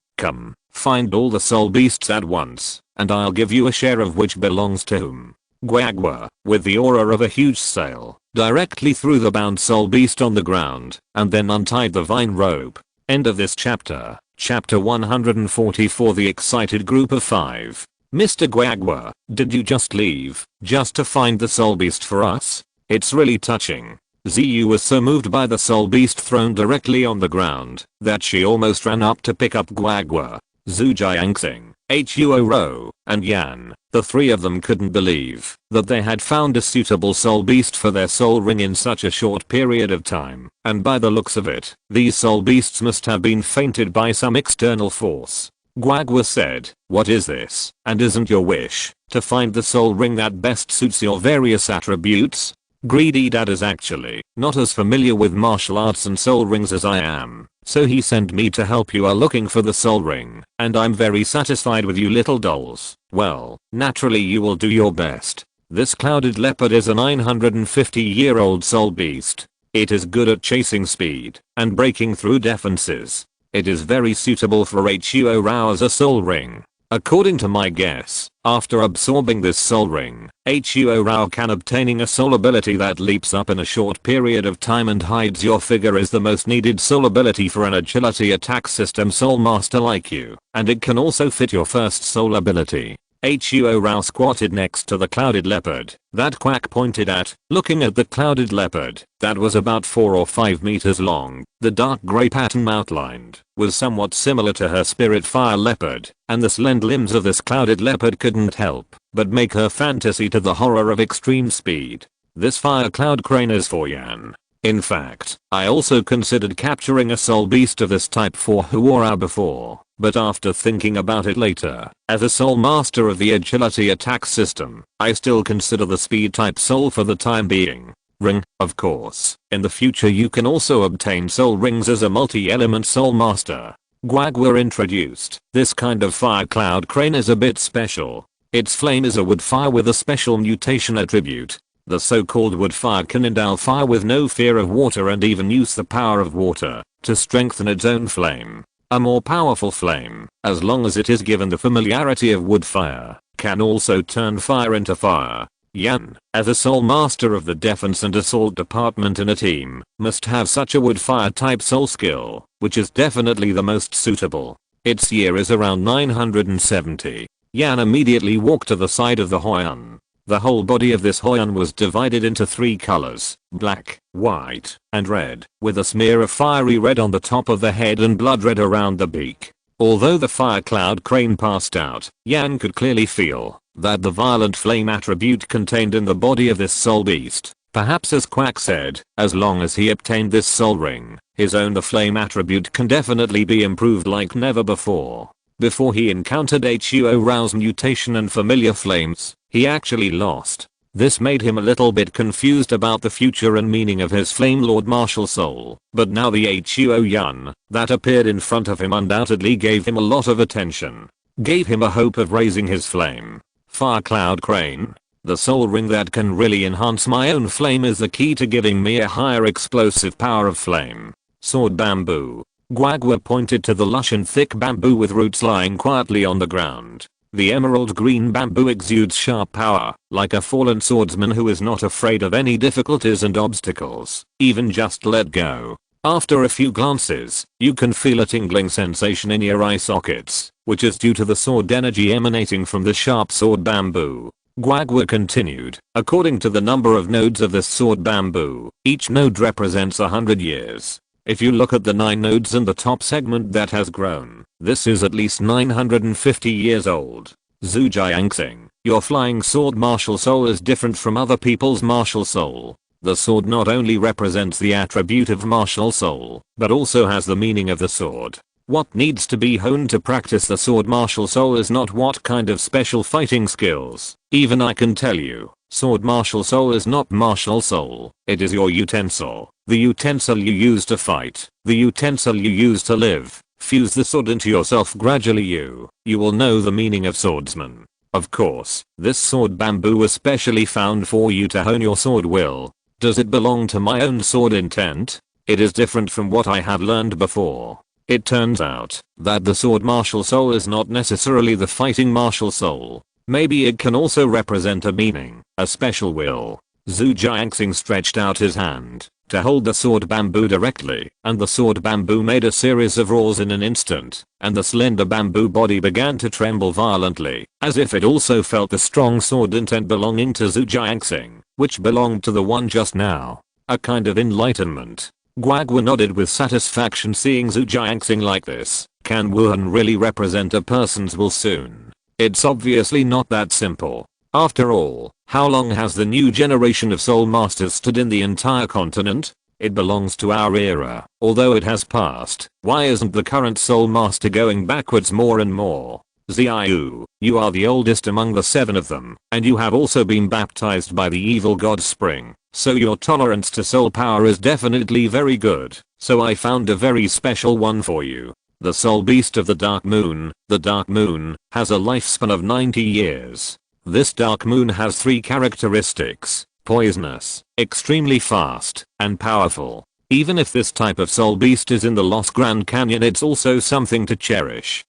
find all the soul beasts at once, and I'll give you a share of which belongs to whom. Guagua, with the aura of a huge sail, directly threw the bound soul beast on the ground, and then untied the vine rope. End of this chapter. Chapter 144. The excited group of 5. Mr. Guagua, did you just leave, just to find the soul beast for us? It's really touching. Ziyu was so moved by the soul beast thrown directly on the ground, that she almost ran up to pick up Guagua. Zhu Jiangxing, Huo Ro, and Yan, the three of them couldn't believe that they had found a suitable soul beast for their soul ring in such a short period of time, and by the looks of it, these soul beasts must have been fainted by some external force. Guagua said, what is this, and isn't your wish to find the soul ring that best suits your various attributes? Greedy Dad is actually not as familiar with martial arts and soul rings as I am, so he sent me to help you are looking for the soul ring, and I'm very satisfied with you little dolls. Well, naturally you will do your best. This clouded leopard is a 950-year-old soul beast. It is good at chasing speed and breaking through defenses. It is very suitable for Huo Rao as a soul ring. According to my guess, after absorbing this soul ring, Huo Rao can obtaining a soul ability that leaps up in a short period of time and hides your figure is the most needed soul ability for an agility attack system soul master like you, and it can also fit your first soul ability. Huo Rao squatted next to the clouded leopard that Quack pointed at, looking at the clouded leopard that was about 4 or 5 meters long. The dark grey pattern outlined was somewhat similar to her spirit fire leopard, and the slender limbs of this clouded leopard couldn't help but make her fantasy to the horror of extreme speed. This fire cloud crane is for Yan. In fact, I also considered capturing a soul beast of this type for Huora before, but after thinking about it later, as a soul master of the agility attack system, I still consider the speed type soul for the time being. Ring, of course. In the future you can also obtain soul rings as a multi-element soul master. Guagua introduced. This kind of fire cloud crane is a bit special. Its flame is a wood fire with a special mutation attribute. The so-called wood fire can endow fire with no fear of water and even use the power of water to strengthen its own flame. A more powerful flame, as long as it is given the familiarity of wood fire, can also turn fire into fire. Yan, as a soul master of the defense and assault department in a team, must have such a wood fire type soul skill, which is definitely the most suitable. Its year is around 970. Yan immediately walked to the side of the Hoyan. The whole body of this Hoyan was divided into 3 colors, black, white, and red, with a smear of fiery red on the top of the head and blood red around the beak. Although the fire cloud crane passed out, Yan could clearly feel that the violent flame attribute contained in the body of this soul beast. Perhaps as Quack said, as long as he obtained this soul ring, his own the flame attribute can definitely be improved like never before. Before he encountered Huo Rao's mutation and familiar flames, he actually lost. This made him a little bit confused about the future and meaning of his Flame Lord martial soul, but now the Huo Yan that appeared in front of him undoubtedly gave him a lot of attention. Gave him a hope of raising his flame. Fire Cloud Crane. The soul ring that can really enhance my own flame is the key to giving me a higher explosive power of flame. Sword Bamboo. Guagua pointed to the lush and thick bamboo with roots lying quietly on the ground. The emerald green bamboo exudes sharp power, like a fallen swordsman who is not afraid of any difficulties and obstacles, even just let go. After a few glances, you can feel a tingling sensation in your eye sockets, which is due to the sword energy emanating from the sharp sword bamboo. Guagua continued, according to the number of nodes of this sword bamboo, each node represents 100 years. If you look at the 9 nodes in the top segment that has grown, this is at least 950 years old. Zhujiangxing, your flying sword martial soul is different from other people's martial soul. The sword not only represents the attribute of martial soul, but also has the meaning of the sword. What needs to be honed to practice the sword martial soul is not what kind of special fighting skills. Even I can tell you, sword martial soul is not martial soul. It is your utensil. The utensil you use to fight. The utensil you use to live. Fuse the sword into yourself gradually you will know the meaning of swordsman. Of course, this sword bamboo was specially found for you to hone your sword will. Does it belong to my own sword intent? It is different from what I have learned before. It turns out that the sword martial soul is not necessarily the fighting martial soul. Maybe it can also represent a meaning, a special will. Zhujiangxing stretched out his hand to hold the sword bamboo directly, and the sword bamboo made a series of roars in an instant, and the slender bamboo body began to tremble violently, as if it also felt the strong sword intent belonging to Zhujiangxing, which belonged to the one just now. A kind of enlightenment. Guagua nodded with satisfaction seeing Zhujiangxing like this. Can Wuhan really represent a person's will soon? It's obviously not that simple. After all, how long has the new generation of soul masters stood in the entire continent? It belongs to our era. Although it has passed, why isn't the current soul master going backwards more and more? Xiao, you are the oldest among the 7 of them, and you have also been baptized by the evil god Spring, so your tolerance to soul power is definitely very good. So I found a very special one for you. The soul beast of the dark moon. The dark moon has a lifespan of 90 years. This dark moon has 3 characteristics: poisonous, extremely fast, and powerful. Even if this type of soul beast is in the Lost Grand Canyon, it's also something to cherish.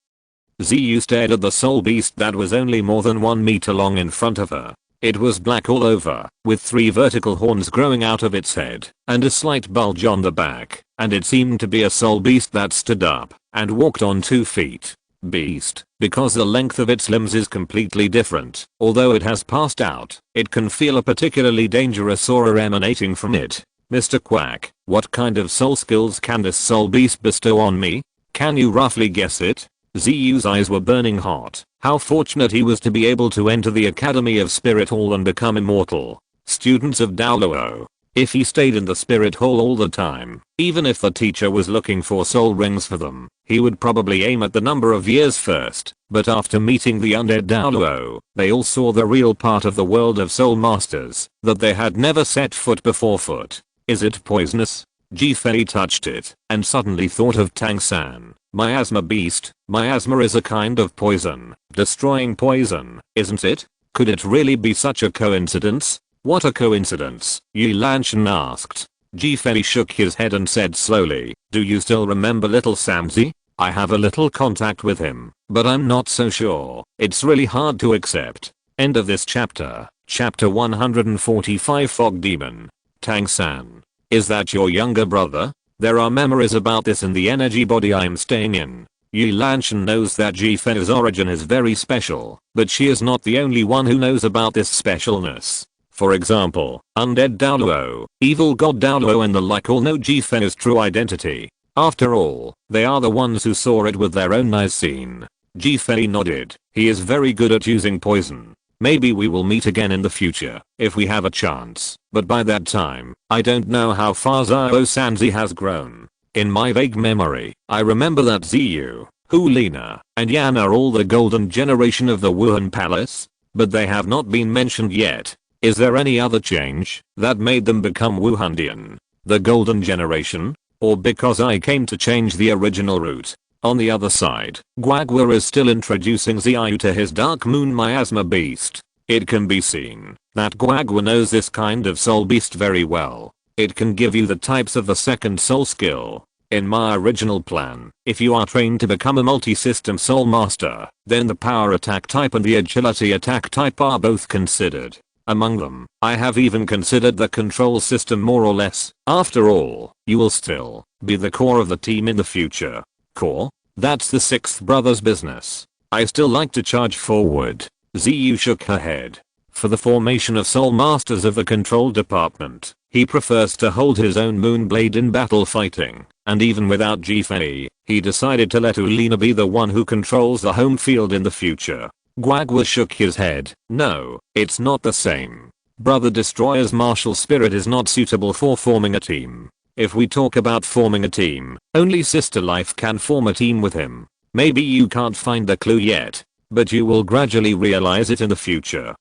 Ziyu stared at the soul beast that was only more than 1 meter long in front of her. It was black all over, with 3 vertical horns growing out of its head, and a slight bulge on the back, and it seemed to be a soul beast that stood up and walked on 2 feet. Beast, because the length of its limbs is completely different. Although it has passed out, it can feel a particularly dangerous aura emanating from it. Mr. Quack, what kind of soul skills can this soul beast bestow on me? Can you roughly guess it? Ziyu's eyes were burning hot. How fortunate he was to be able to enter the Academy of Spirit Hall and become immortal. Students of Douluo. If he stayed in the Spirit Hall all the time, even if the teacher was looking for soul rings for them, he would probably aim at the number of years first. But after meeting the undead Douluo, they all saw the real part of the world of soul masters that they had never set foot before foot. Is it poisonous? Fei touched it and suddenly thought of Tang San. Miasma beast. Miasma is a kind of poison. Destroying poison, isn't it? Could it really be such a coincidence? What a coincidence, Yi Lanshan asked. Fei shook his head and said slowly, do you still remember little Samzi? I have a little contact with him, but I'm not so sure. It's really hard to accept. End of this chapter. Chapter 145 Fog Demon. Tang San. Is that your younger brother? There are memories about this in the energy body I'm staying in. Yi Lanshan knows that Fei's origin is very special, but she is not the only one who knows about this specialness. For example, undead Douluo, evil god Douluo and the like all know Fei's true identity. After all, they are the ones who saw it with their own eyes seen. Fei nodded. He is very good at using poison. Maybe we will meet again in the future, if we have a chance, but by that time, I don't know how far Zhao Sanzi has grown. In my vague memory, I remember that Ziyu, Hulina, and Yan are all the golden generation of the Wuhan Palace, but they have not been mentioned yet. Is there any other change that made them become Wuhandian? The golden generation? Or because I came to change the original route? On the other side, Guagua is still introducing Xiao to his Dark Moon Miasma beast. It can be seen that Guagua knows this kind of soul beast very well. It can give you the types of the second soul skill. In my original plan, if you are trained to become a multi-system soul master, then the power attack type and the agility attack type are both considered. Among them, I have even considered the control system more or less. After all, you will still be the core of the team in the future. Core? That's the 6th brother's business. I still like to charge forward. Ziyu shook her head. For the formation of soul masters of the control department, he prefers to hold his own moonblade in battle fighting. and even without Fei, he decided to let Ulina be the one who controls the home field in the future. Guagua shook his head. No, it's not the same. Brother Destroyer's martial spirit is not suitable for forming a team. If we talk about forming a team, only Sister Life can form a team with him. Maybe you can't find the clue yet, but you will gradually realize it in the future.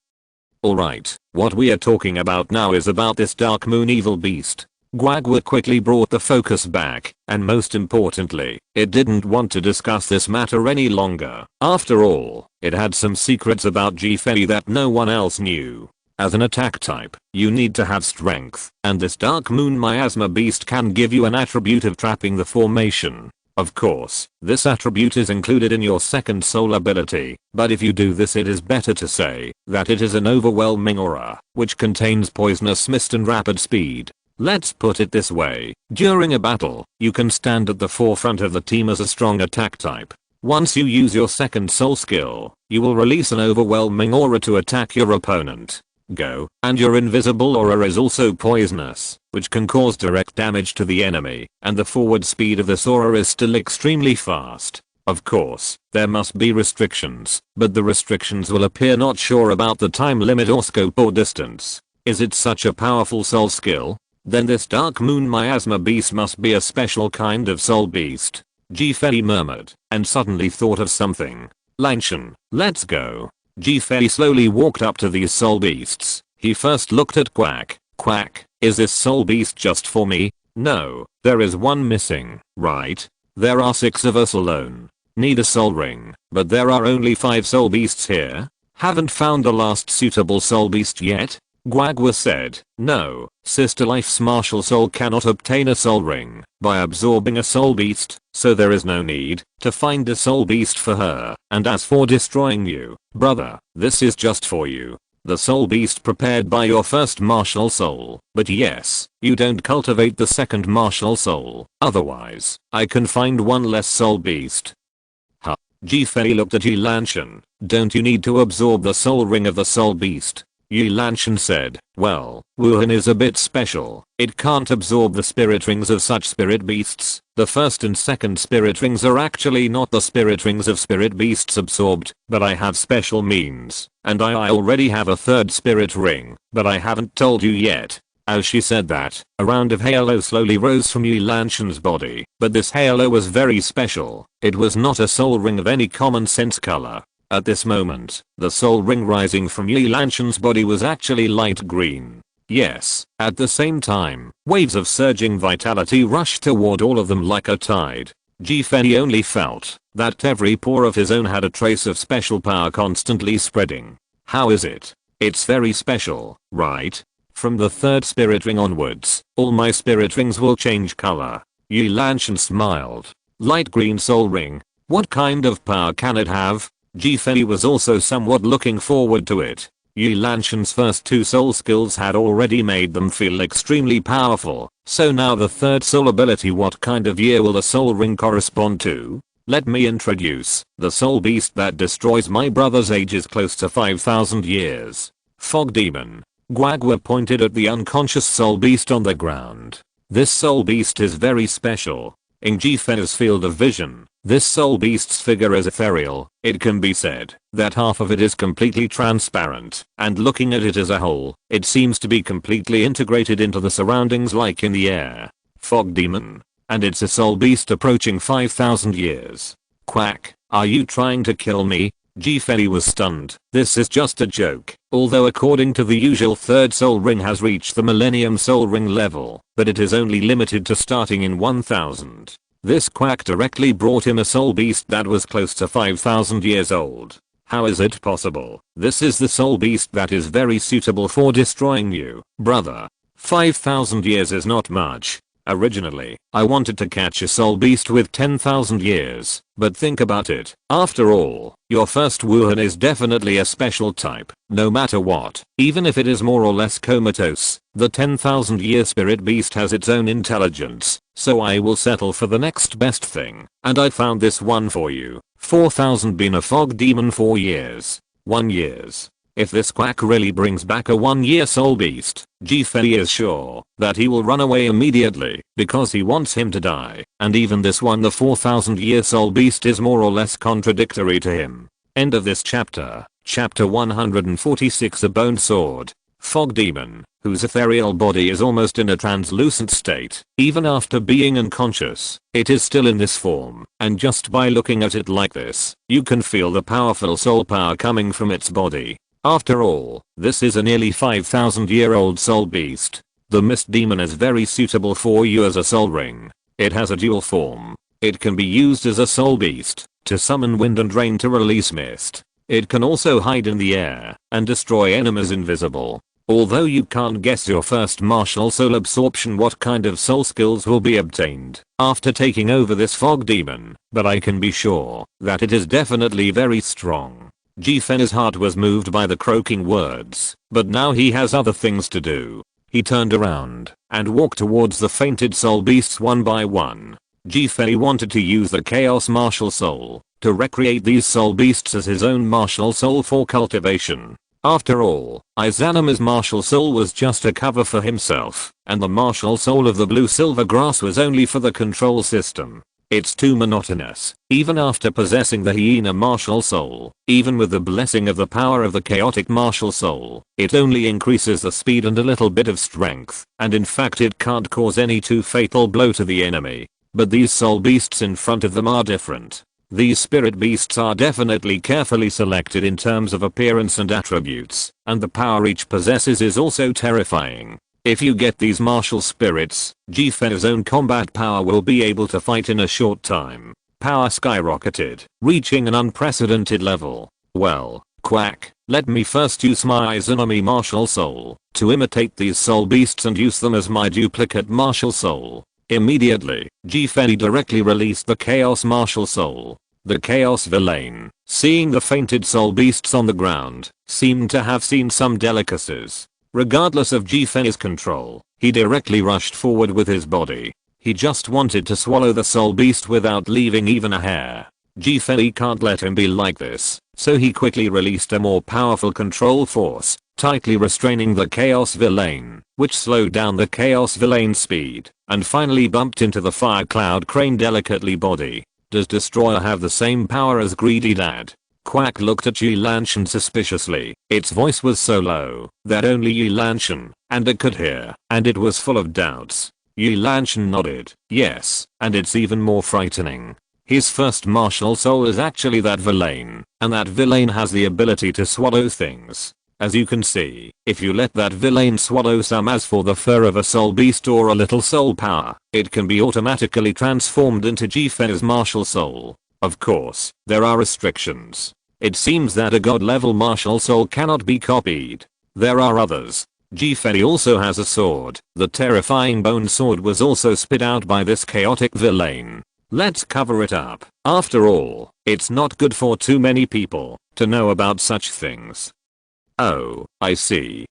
Alright, what we are talking about now is about this Dark Moon evil beast. Guagua quickly brought the focus back, and most importantly, it didn't want to discuss this matter any longer. After all, it had some secrets about Fei that no one else knew. As an attack type, you need to have strength, and this Dark Moon Miasma beast can give you an attribute of trapping the formation. Of course, this attribute is included in your second soul ability, but if you do this, it is better to say that it is an overwhelming aura, which contains poisonous mist and rapid speed. Let's put it this way, during a battle, you can stand at the forefront of the team as a strong attack type. Once you use your second soul skill, you will release an overwhelming aura to attack your opponent. Go, and your invisible aura is also poisonous, which can cause direct damage to the enemy, and the forward speed of this aura is still extremely fast. Of course, there must be restrictions, but the restrictions will appear not sure about the time limit or scope or distance. Is it such a powerful soul skill? Then this Dark Moon Miasma beast must be a special kind of soul beast. Fei murmured, and suddenly thought of something. Langshan, let's go. Fei slowly walked up to these soul beasts. He first looked at Quack. Quack, is this soul beast just for me? No, there is one missing, right? There are 6 of us alone. Need a soul ring, but there are only 5 soul beasts here. Haven't found the last suitable soul beast yet? Guagua said, no, Sister Life's martial soul cannot obtain a soul ring by absorbing a soul beast, so there is no need to find a soul beast for her. And as for destroying you, brother, this is just for you. The soul beast prepared by your first martial soul. But yes, you don't cultivate the second martial soul. Otherwise, I can find one less soul beast. Huh. Fei looked at Langshan. Don't you need to absorb the soul ring of the soul beast? Langshan said, well, Wuhan is a bit special. It can't absorb the spirit rings of such spirit beasts. The first and second spirit rings are actually not the spirit rings of spirit beasts absorbed, but I have special means. And I already have a third spirit ring, but I haven't told you yet. As she said that, a round of halo slowly rose from Langshan's body, but this halo was very special. It was not a soul ring of any common sense color. At this moment, the soul ring rising from Langshan's body was actually light green. Yes, at the same time, waves of surging vitality rushed toward all of them like a tide. Fei only felt that every pore of his own had a trace of special power constantly spreading. How is it? It's very special, right? From the third spirit ring onwards, all my spirit rings will change color. Langshan smiled. Light green soul ring. What kind of power can it have? Fei was also somewhat looking forward to it. Langshan's first 2 soul skills had already made them feel extremely powerful, so now the third soul ability, what kind of year will the soul ring correspond to? Let me introduce the soul beast that destroys my brother's age is close to 5,000 years. Fog Demon. Guagua pointed at the unconscious soul beast on the ground. This soul beast is very special. In Fei's field of vision, this soul beast's figure is ethereal. It can be said that half of it is completely transparent, and looking at it as a whole, it seems to be completely integrated into the surroundings like in the air. Fog Demon. And it's a soul beast approaching 5,000 years. Quack, are you trying to kill me? Fei was stunned. This is just a joke. Although according to the usual third soul ring has reached the Millennium Soul Ring level, but it is only limited to starting in 1000. This Quack directly brought him a soul beast that was close to 5,000 years old. How is it possible? This is the soul beast that is very suitable for destroying you, brother. 5,000 years is not much. Originally, I wanted to catch a soul beast with 10,000 years, but think about it. After all, your first Wuhan is definitely a special type, no matter what. Even if it is more or less comatose, the 10,000 year spirit beast has its own intelligence, so I will settle for the next best thing. And I found this one for you. 4,000 been a fog demon 4 years. 1 years. If this quack really brings back a 1-year soul beast, Fei is sure that he will run away immediately because he wants him to die, and even this one, the 4,000-year soul beast, is more or less contradictory to him. End of this chapter. Chapter 146. A Bone Sword. Fog Demon, whose ethereal body is almost in a translucent state, even after being unconscious, it is still in this form, and just by looking at it like this, you can feel the powerful soul power coming from its body. After all, this is a nearly 5,000-year-old soul beast. The Mist Demon is very suitable for you as a soul ring. It has a dual form. It can be used as a soul beast, to summon wind and rain to release mist. It can also hide in the air, and destroy enemies invisible. Although you can't guess your first martial soul absorption what kind of soul skills will be obtained after taking over this fog demon, but I can be sure that it is definitely very strong. Fei's heart was moved by the croaking words, but now he has other things to do. He turned around and walked towards the fainted soul beasts one by one. Fei wanted to use the chaos martial soul to recreate these soul beasts as his own martial soul for cultivation. After all, Izanami's martial soul was just a cover for himself, and the martial soul of the blue silver grass was only for the control system. It's too monotonous, even after possessing the hyena martial soul. Even with the blessing of the power of the chaotic martial soul, it only increases the speed and a little bit of strength, and in fact it can't cause any too fatal blow to the enemy. But these soul beasts in front of them are different. These spirit beasts are definitely carefully selected in terms of appearance and attributes, and the power each possesses is also terrifying. If you get these martial spirits, Fei's own combat power will be able to fight in a short time. Power skyrocketed, reaching an unprecedented level. Well, quack, let me first use my Izanami martial soul to imitate these soul beasts and use them as my duplicate martial soul. Immediately, Fei directly released the Chaos Martial Soul. The Chaos Villain, seeing the fainted soul beasts on the ground, seemed to have seen some delicacies. Regardless of Fei's control, he directly rushed forward with his body. He just wanted to swallow the soul beast without leaving even a hair. Fei can't let him be like this, so he quickly released a more powerful control force, tightly restraining the Chaos Villain, which slowed down the Chaos Villain's speed, and finally bumped into the Fire Cloud Crane delicately body. Does Destroyer have the same power as Greedy Dad? Quack looked at Yi Lanshan suspiciously. Its voice was so low that only Yi Lanshan and it could hear, and it was full of doubts. Yi Lanshan nodded, yes, and it's even more frightening. His first martial soul is actually that villain, and that villain has the ability to swallow things. As you can see, if you let that villain swallow some as for the fur of a soul beast or a little soul power, it can be automatically transformed into Fei's martial soul. Of course, there are restrictions. It seems that a god level martial soul cannot be copied. There are others. Fei also has a sword. The terrifying bone sword was also spit out by this chaotic villain. Let's cover it up. After all, it's not good for too many people to know about such things. Oh, I see.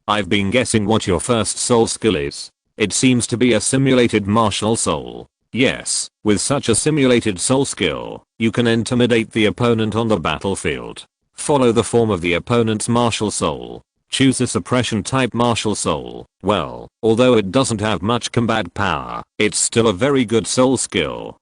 I've been guessing what your first soul skill is. It seems to be a simulated martial soul. Yes, with such a simulated soul skill, you can intimidate the opponent on the battlefield. Follow the form of the opponent's martial soul. Choose a suppression type martial soul. Well, although it doesn't have much combat power, it's still a very good soul skill.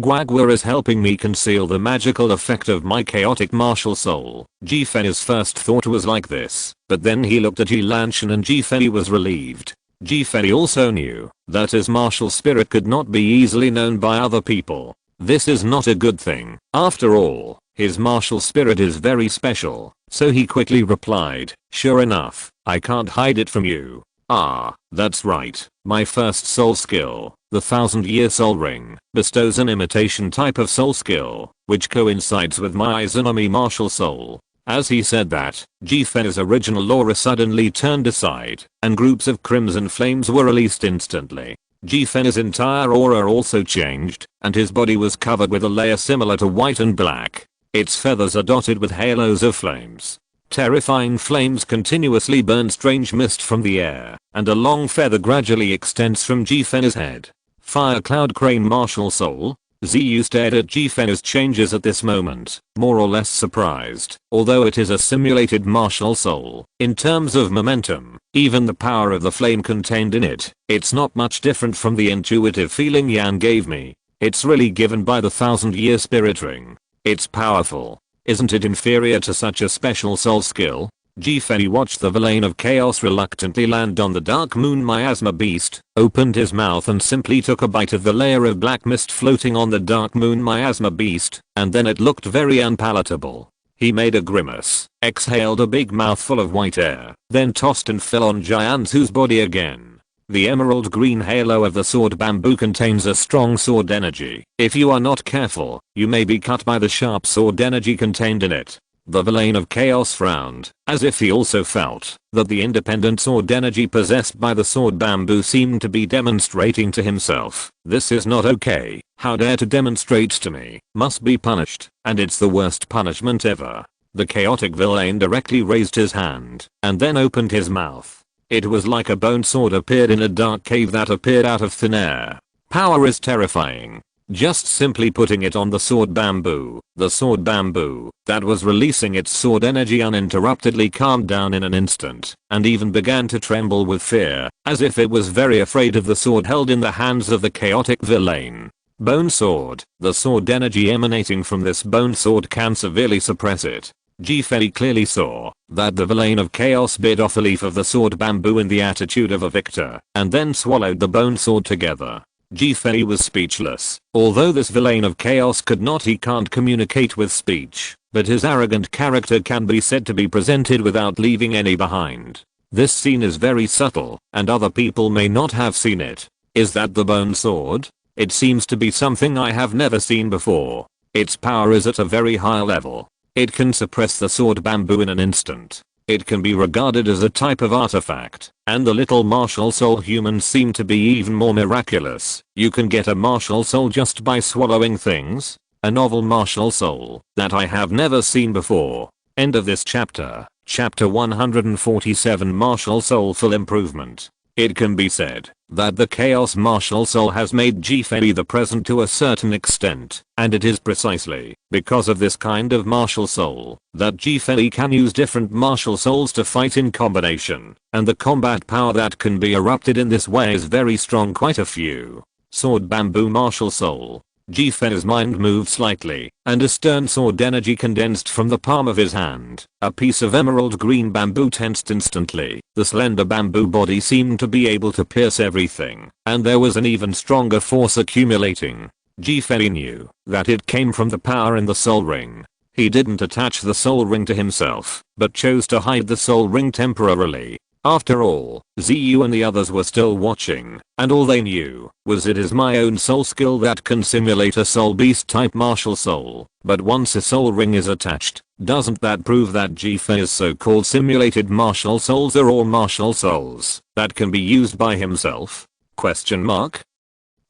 Guagua is helping me conceal the magical effect of my chaotic martial soul. Fei's first thought was like this, but then he looked at Yi Lanshan and Fei was relieved. Fei also knew that his martial spirit could not be easily known by other people. This is not a good thing. After all, his martial spirit is very special, so he quickly replied, sure enough, I can't hide it from you. Ah, that's right. My first soul skill, the 1000-year soul ring, bestows an imitation type of soul skill, which coincides with my Izanami martial soul. As he said that, Fei's original aura suddenly turned aside, and groups of crimson flames were released instantly. Fei's entire aura also changed, and his body was covered with a layer similar to white and black. Its feathers are dotted with halos of flames. Terrifying flames continuously burn strange mist from the air, and a long feather gradually extends from Fei's head. Fire Cloud Crane Martial Soul. Ziyu stared at Jifei's changes at this moment, more or less surprised, although it is a simulated martial soul. In terms of momentum, even the power of the flame contained in it, it's not much different from the intuitive feeling Yan gave me. It's really given by the 1000-year spirit ring. It's powerful. Isn't it inferior to such a special soul skill? Jifei watched the villain of chaos reluctantly land on the dark moon miasma beast, opened his mouth and simply took a bite of the layer of black mist floating on the dark moon miasma beast, and then it looked very unpalatable. He made a grimace, exhaled a big mouthful of white air, then tossed and fell on Jianzu's body again. The emerald green halo of the sword bamboo contains a strong sword energy. If you are not careful, you may be cut by the sharp sword energy contained in it. The villain of chaos frowned, as if he also felt that the independent sword energy possessed by the sword bamboo seemed to be demonstrating to himself, "This is not okay, how dare to demonstrate to me, must be punished, and it's the worst punishment ever." The chaotic villain directly raised his hand, and then opened his mouth. It was like a bone sword appeared in a dark cave that appeared out of thin air. Power is terrifying. Just simply putting it on the sword bamboo that was releasing its sword energy uninterruptedly calmed down in an instant, and even began to tremble with fear, as if it was very afraid of the sword held in the hands of the chaotic villain. Bone sword. The sword energy emanating from this bone sword can severely suppress it. Jifei clearly saw that the villain of chaos bit off a leaf of the sword bamboo in the attitude of a victor, and then swallowed the bone sword together. Jifei was speechless. Although this villain of chaos he can't communicate with speech, but his arrogant character can be said to be presented without leaving any behind. This scene is very subtle, and other people may not have seen it. Is that the bone sword? It seems to be something I have never seen before. Its power is at a very high level. It can suppress the sword bamboo in an instant. It can be regarded as a type of artifact, and the little martial soul humans seem to be even more miraculous. You can get a martial soul just by swallowing things? A novel martial soul that I have never seen before. End of this chapter. Chapter 147 Martial Soul Full Improvement. It can be said that the Chaos Martial Soul has made Jifei the present to a certain extent, and it is precisely because of this kind of martial soul that Jifei can use different martial souls to fight in combination, and the combat power that can be erupted in this way is very strong. Quite a few. Sword Bamboo Martial Soul. Jifei's mind moved slightly, and a stern sword energy condensed from the palm of his hand. A piece of emerald green bamboo tensed instantly. The slender bamboo body seemed to be able to pierce everything, and there was an even stronger force accumulating. Jifei knew that it came from the power in the soul ring. He didn't attach the soul ring to himself, but chose to hide the soul ring temporarily. After all, Ziyu and the others were still watching, and all they knew was it is my own soul skill that can simulate a soul beast type martial soul. But once a soul ring is attached, doesn't that prove that Jifei's so-called simulated martial souls are all martial souls that can be used by himself? Question mark?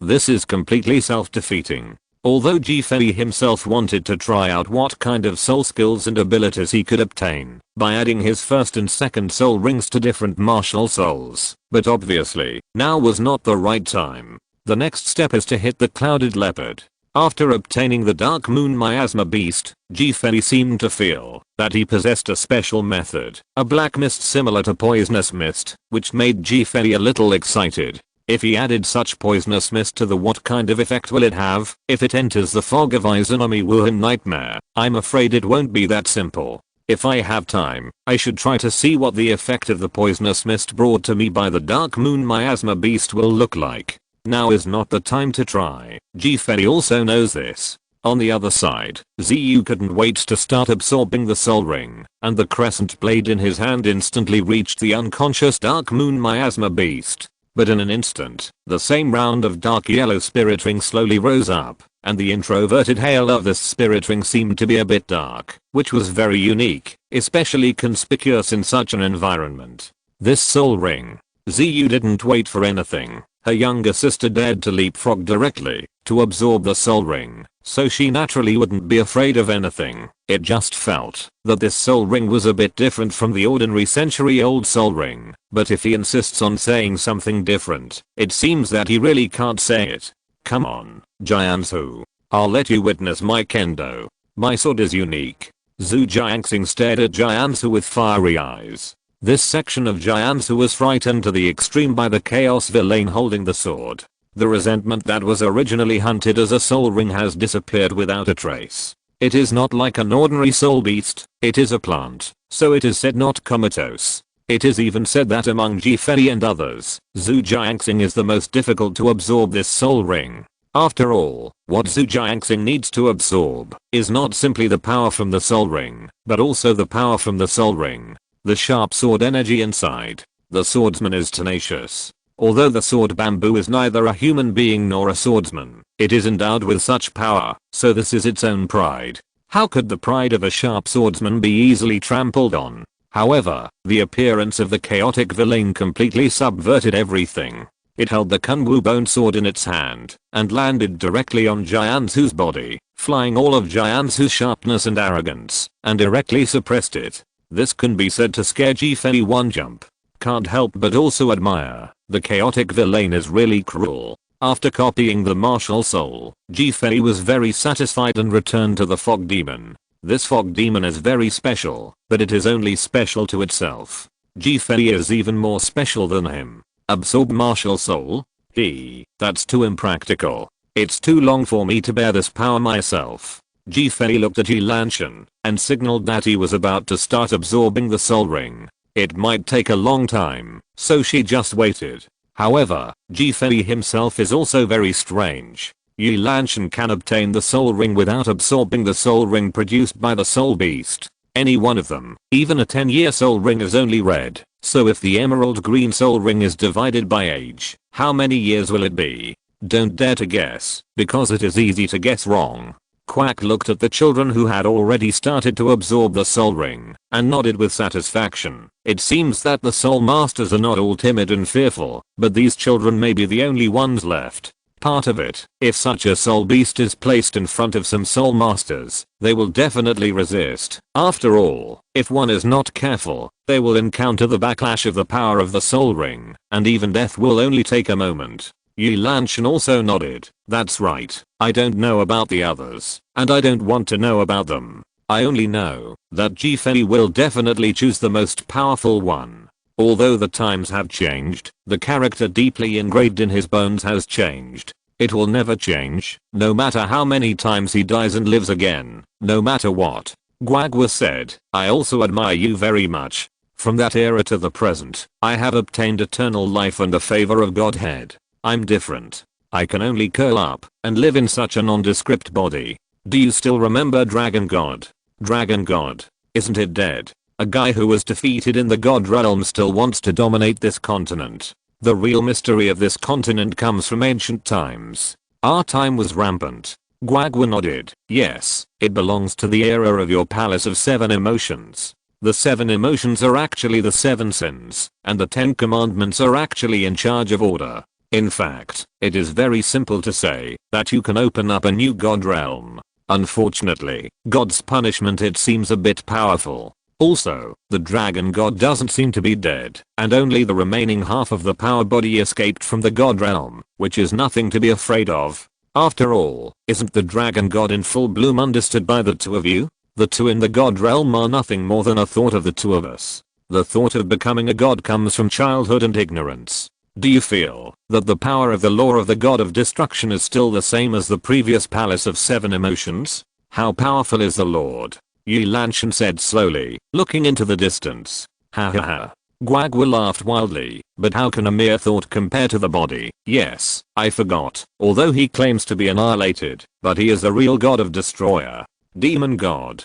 This is completely self-defeating. Although Jifei himself wanted to try out what kind of soul skills and abilities he could obtain by adding his first and second soul rings to different martial souls, but obviously, now was not the right time. The next step is to hit the clouded leopard. After obtaining the dark moon miasma beast, Jifei seemed to feel that he possessed a special method, a black mist similar to poisonous mist, which made Jifei a little excited. If he added such poisonous mist to the what kind of effect will it have if it enters the fog of Izanami Wuhan nightmare? I'm afraid it won't be that simple. If I have time, I should try to see what the effect of the poisonous mist brought to me by the dark moon miasma beast will look like. Now is not the time to try. Jifei also knows this. On the other side, Ziyu couldn't wait to start absorbing the soul ring, and the crescent blade in his hand instantly reached the unconscious dark moon miasma beast. But in an instant, the same round of dark yellow spirit ring slowly rose up, and the introverted halo of this spirit ring seemed to be a bit dark, which was very unique, especially conspicuous in such an environment. This soul ring. Ziyu didn't wait for anything. Her younger sister dared to leapfrog directly to absorb the soul ring, so she naturally wouldn't be afraid of anything. It just felt that this soul ring was a bit different from the ordinary century-old soul ring, but if he insists on saying something different, it seems that he really can't say it. Come on, Jianzu. I'll let you witness my kendo. My sword is unique. Zhu Jiangxing stared at Jiansu with fiery eyes. This section of Jiansu was frightened to the extreme by the chaos villain holding the sword. The resentment that was originally hunted as a soul ring has disappeared without a trace. It is not like an ordinary soul beast, it is a plant, so it is said not comatose. It is even said that among Fei and others, Zhu Jiangxing is the most difficult to absorb this soul ring. After all, what Zhu Jiangxing needs to absorb is not simply the power from the soul ring, but also the power from the soul ring. The sharp sword energy inside. The swordsman is tenacious. Although the sword bamboo is neither a human being nor a swordsman, it is endowed with such power, so this is its own pride. How could the pride of a sharp swordsman be easily trampled on? However, the appearance of the chaotic villain completely subverted everything. It held the Kunwu bone sword in its hand, and landed directly on Jiansu's body, flying all of Jiansu's sharpness and arrogance, and directly suppressed it. This can be said to scare Fei one jump. Can't help but also admire, the chaotic villain is really cruel. After copying the martial soul, Fei was very satisfied and returned to the fog demon. This fog demon is very special, but it is only special to itself. Fei is even more special than him. Absorb martial soul? That's too impractical. It's too long for me to bear this power myself. Fei looked at Yi Lanshan and signaled that he was about to start absorbing the soul ring. It might take a long time, so she just waited. However, Fei himself is also very strange. Yi Lanshan can obtain the soul ring without absorbing the soul ring produced by the soul beast. Any one of them, even a 10-year soul ring is only red, so if the emerald green soul ring is divided by age, how many years will it be? Don't dare to guess, because it is easy to guess wrong. Quack looked at the children who had already started to absorb the soul ring, and nodded with satisfaction. It seems that the soul masters are not all timid and fearful, but these children may be the only ones left. Part of it, if such a soul beast is placed in front of some soul masters, they will definitely resist. After all, if one is not careful, they will encounter the backlash of the power of the soul ring, and even death will only take a moment. Yi Lanshan also nodded. That's right, I don't know about the others, and I don't want to know about them. I only know that Fei will definitely choose the most powerful one. Although the times have changed, the character deeply engraved in his bones has changed. It will never change, no matter how many times he dies and lives again, no matter what. Guagua said, I also admire you very much. From that era to the present, I have obtained eternal life and the favor of Godhead. I'm different. I can only curl up and live in such a nondescript body. Do you still remember Dragon God? Dragon God. Isn't it dead? A guy who was defeated in the god realm still wants to dominate this continent. The real mystery of this continent comes from ancient times. Our time was rampant. Guagua nodded. Yes, it belongs to the era of your palace of 7 emotions. The 7 emotions are actually the 7 sins, and the 10 commandments are actually in charge of order. In fact, it is very simple to say that you can open up a new god realm. Unfortunately, God's punishment it seems a bit powerful. Also, the dragon god doesn't seem to be dead, and only the remaining half of the power body escaped from the god realm, which is nothing to be afraid of. After all, isn't the dragon god in full bloom understood by the two of you? The two in the god realm are nothing more than a thought of the two of us. The thought of becoming a god comes from childhood and ignorance. Do you feel that the power of the law of the god of destruction is still the same as the previous palace of 7 emotions? How powerful is the lord? Yi Lanshan said slowly, looking into the distance. Ha ha ha. Guagua laughed wildly, but how can a mere thought compare to the body? Yes, I forgot. Although he claims to be annihilated, but he is the real god of destroyer. Demon god.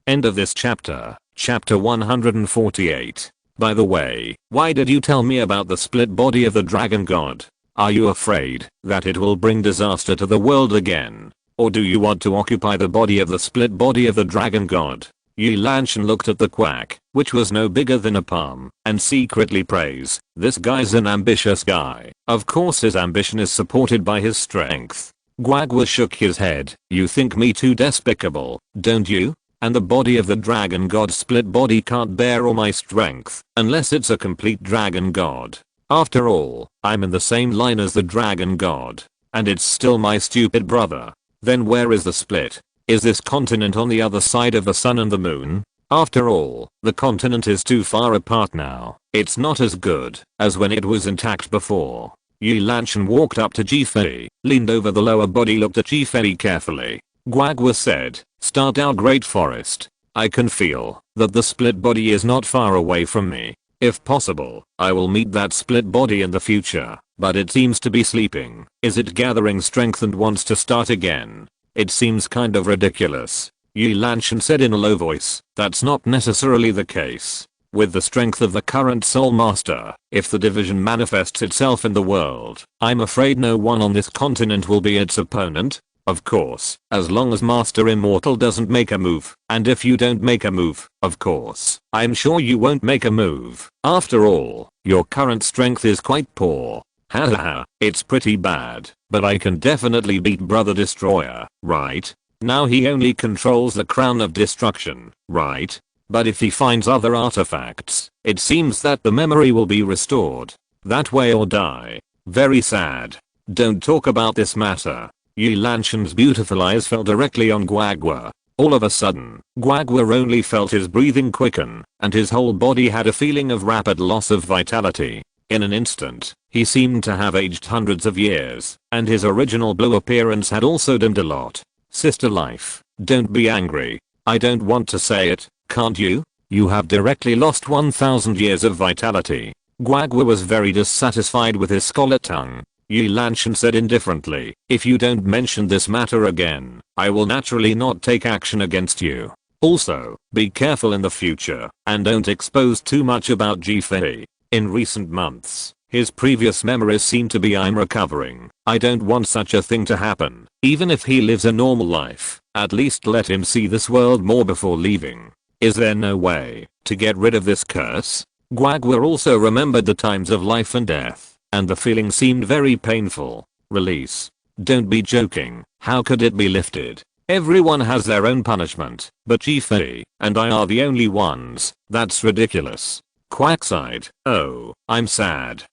End of this chapter. Chapter 148. By the way, why did you tell me about the split body of the dragon god? Are you afraid that it will bring disaster to the world again? Or do you want to occupy the body of the split body of the dragon god? Yi Lanshan looked at the quack, which was no bigger than a palm, and secretly praised, this guy's an ambitious guy. Of course his ambition is supported by his strength. Guagua shook his head. You think me too despicable, don't you? And the body of the dragon god split body can't bear all my strength, unless it's a complete dragon god. After all, I'm in the same line as the dragon god. And it's still my stupid brother. Then where is the split? Is this continent on the other side of the sun and the moon? After all, the continent is too far apart now. It's not as good as when it was intact before. Yi Lanshan walked up to Jifei, leaned over the lower body, looked at Jifei carefully. Guagua said, "Start our great forest. I can feel that the split body is not far away from me. If possible, I will meet that split body in the future, but it seems to be sleeping. Is it gathering strength and wants to start again? It seems kind of ridiculous." Yi Lanshan said in a low voice, "That's not necessarily the case. With the strength of the current Soul Master, if the division manifests itself in the world, I'm afraid no one on this continent will be its opponent. Of course, as long as Master Immortal doesn't make a move, and if you don't make a move, of course, I'm sure you won't make a move. After all, your current strength is quite poor. Hahaha, it's pretty bad, but I can definitely beat Brother Destroyer, right? Now he only controls the Crown of Destruction, right? But if he finds other artifacts, it seems that the memory will be restored. That way or die. Very sad. Don't talk about this matter." Yi Lanshan's beautiful eyes fell directly on Guagua. All of a sudden, Guagua only felt his breathing quicken, and his whole body had a feeling of rapid loss of vitality. In an instant, he seemed to have aged hundreds of years, and his original blue appearance had also dimmed a lot. "Sister Life, don't be angry. I don't want to say it, can't you? You have directly lost 1000 years of vitality." Guagua was very dissatisfied with his scarlet tongue. Yi Lanshan said indifferently, "If you don't mention this matter again, I will naturally not take action against you. Also, be careful in the future, and don't expose too much about Jifei. In recent months, his previous memories seem to be I'm recovering. I don't want such a thing to happen. Even if he lives a normal life, at least let him see this world more before leaving. Is there no way to get rid of this curse?" Guagua also remembered the times of life and death, and the feeling seemed very painful. "Release? Don't be joking. How could it be lifted? Everyone has their own punishment, but Jifei and I are the only ones. That's ridiculous." Quack sighed. "Oh, I'm sad.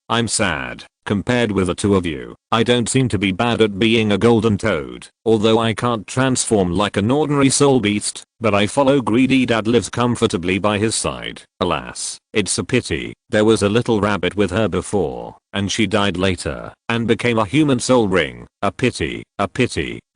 Compared with the two of you, I don't seem to be bad at being a golden toad, although I can't transform like an ordinary soul beast, but I follow Greedy Dad lives comfortably by his side. Alas, it's a pity. There was a little rabbit with her before, and she died later, and became a human soul ring. A pity.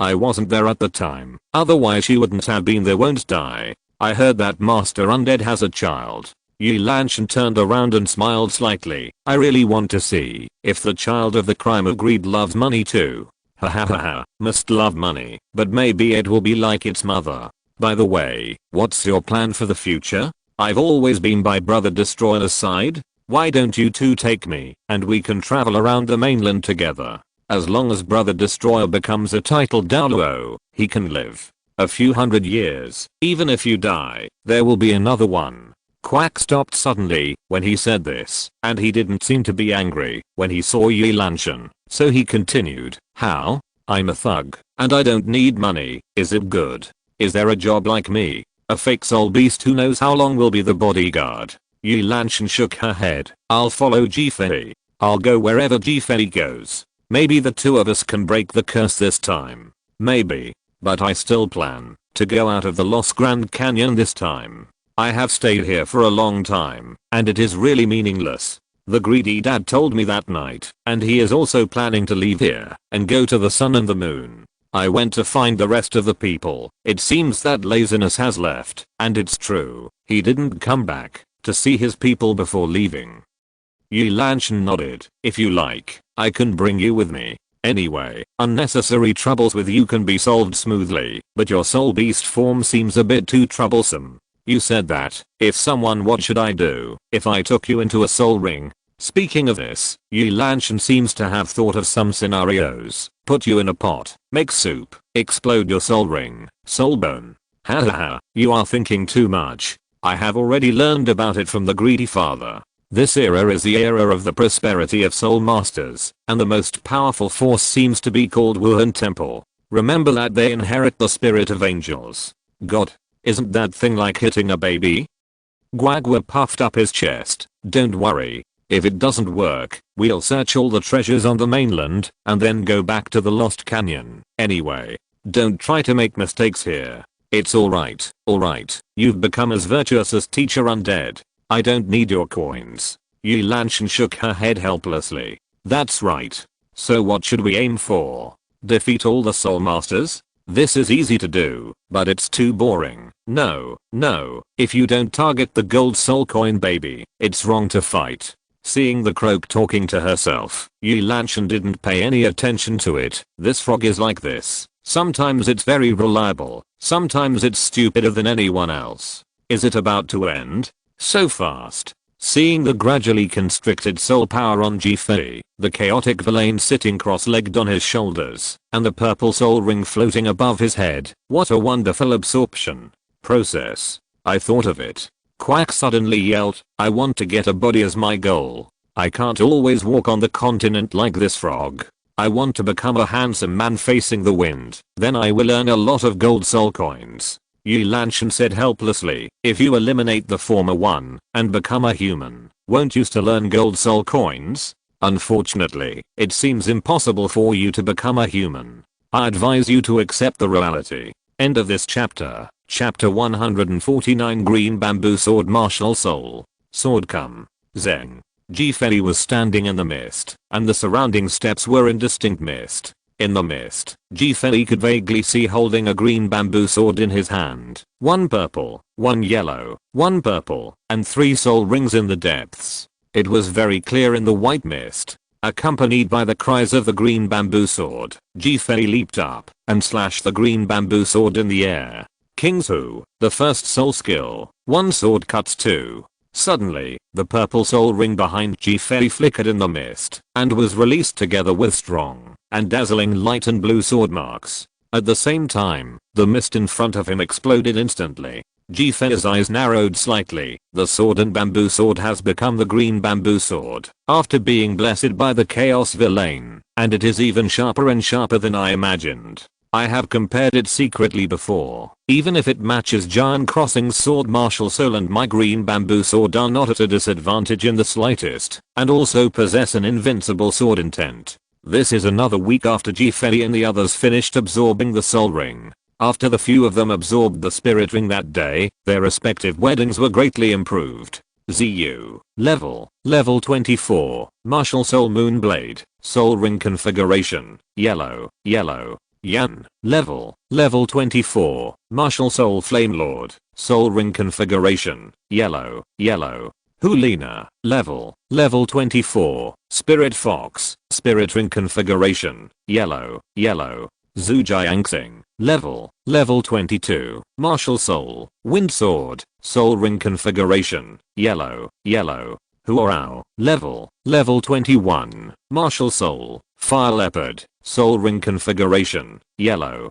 I wasn't there at the time, otherwise she wouldn't have been there. Won't die. I heard that Master Undead has a child." Yi Lanshan turned around and smiled slightly. "I really want to see if the child of the crime of greed loves money too. Hahaha, must love money, but maybe it will be like its mother. By the way, what's your plan for the future? I've always been by Brother Destroyer's side. Why don't you two take me, and we can travel around the mainland together? As long as Brother Destroyer becomes a titled Douluo, he can live a few hundred years. Even if you die, there will be another one." Quack stopped suddenly when he said this, and he didn't seem to be angry when he saw Yi Lanshan, so he continued, "How? I'm a thug, and I don't need money. Is it good? Is there a job like me? A fake soul beast who knows how long will be the bodyguard?" Yi Lanshan shook her head. "I'll follow Jifei. I'll go wherever Jifei goes. Maybe the two of us can break the curse this time. Maybe. But I still plan to go out of the Lost Grand Canyon this time. I have stayed here for a long time, and it is really meaningless. The Greedy Dad told me that night, and he is also planning to leave here and go to the sun and the moon. I went to find the rest of the people. It seems that laziness has left, and it's true. He didn't come back to see his people before leaving." Yi Lanshan nodded. "If you like, I can bring you with me. Anyway, unnecessary troubles with you can be solved smoothly, but your soul beast form seems a bit too troublesome. You said that, if someone, what should I do if I took you into a soul ring?" Speaking of this, Yi Lanshan seems to have thought of some scenarios. "Put you in a pot, make soup, explode your soul ring, soul bone." Hahaha, you are thinking too much. I have already learned about it from the Greedy Father. This era is the era of the prosperity of soul masters, and the most powerful force seems to be called Wuhan Temple. Remember that they inherit the spirit of angels. God. Isn't that thing like hitting a baby? Guagua puffed up his chest. "Don't worry. If it doesn't work, we'll search all the treasures on the mainland, and then go back to the Lost Canyon. Anyway, Don't try to make mistakes here. It's alright, alright. You've become as virtuous as teacher undead. I don't need your coins. Yi Lanshan shook her head helplessly. That's right. So what should we aim for? Defeat all the soul masters? This is easy to do, but it's too boring. No, no, if you don't target the gold soul coin baby, it's wrong to fight. Seeing the croak talking to herself, Yi Lanshan didn't pay any attention to it. This frog is like this. Sometimes it's very reliable, sometimes it's stupider than anyone else. Is it about to end? So fast. Seeing the gradually constricted soul power on Ji-Fei, the chaotic villain sitting cross-legged on his shoulders, and the purple soul ring floating above his head, what a wonderful absorption process. I thought of it. Quack suddenly yelled, I want to get a body as my goal. I can't always walk on the continent like this frog. I want to become a handsome man facing the wind, then I will earn a lot of gold soul coins. Yi Lanshan said helplessly, if you eliminate the former one and become a human, won't you still earn gold soul coins? Unfortunately, it seems impossible for you to become a human. I advise you to accept the reality. End of this chapter. Chapter 149 Green Bamboo Sword Martial Soul. Sword come. Zeng. Ji-Fei was standing in the mist, and the surrounding steps were in distinct mist. In the mist, Ji-Fei could vaguely see holding a green bamboo sword in his hand. One purple, one yellow, one purple, and 3 soul rings in the depths. It was very clear in the white mist. Accompanied by the cries of the green bamboo sword, Ji-Fei leaped up and slashed the green bamboo sword in the air. King's Hu, the first soul skill. 1 sword cuts 2. Suddenly, the purple soul ring behind Ji-Fei flickered in the mist and was released together with strong and dazzling light and blue sword marks. At the same time, the mist in front of him exploded instantly. Ji-Fei's eyes narrowed slightly. The sword and bamboo sword has become the green bamboo sword after being blessed by the chaos villain, and it is even sharper and sharper than I imagined. I have compared it secretly before. Even if it matches Giant Crossing's sword martial soul and my green bamboo sword are not at a disadvantage in the slightest, and also possess an invincible sword intent. This is another week after Ji-Fei and the others finished absorbing the soul ring. After the few of them absorbed the spirit ring that day, their respective weddings were greatly improved. ZU. Level 24. Martial Soul Moonblade. Soul Ring Configuration. Yellow. Yan. Level 24. Martial Soul Flame Lord. Soul Ring Configuration. Yellow. Hulina. Level 24. Spirit Fox. Spirit Ring Configuration. Yellow. Zhujiangxing. Level 22. Martial Soul. Wind Sword. Soul Ring Configuration. Yellow. Huorao. Level 21. Martial Soul. Fire Leopard. Soul Ring Configuration. Yellow.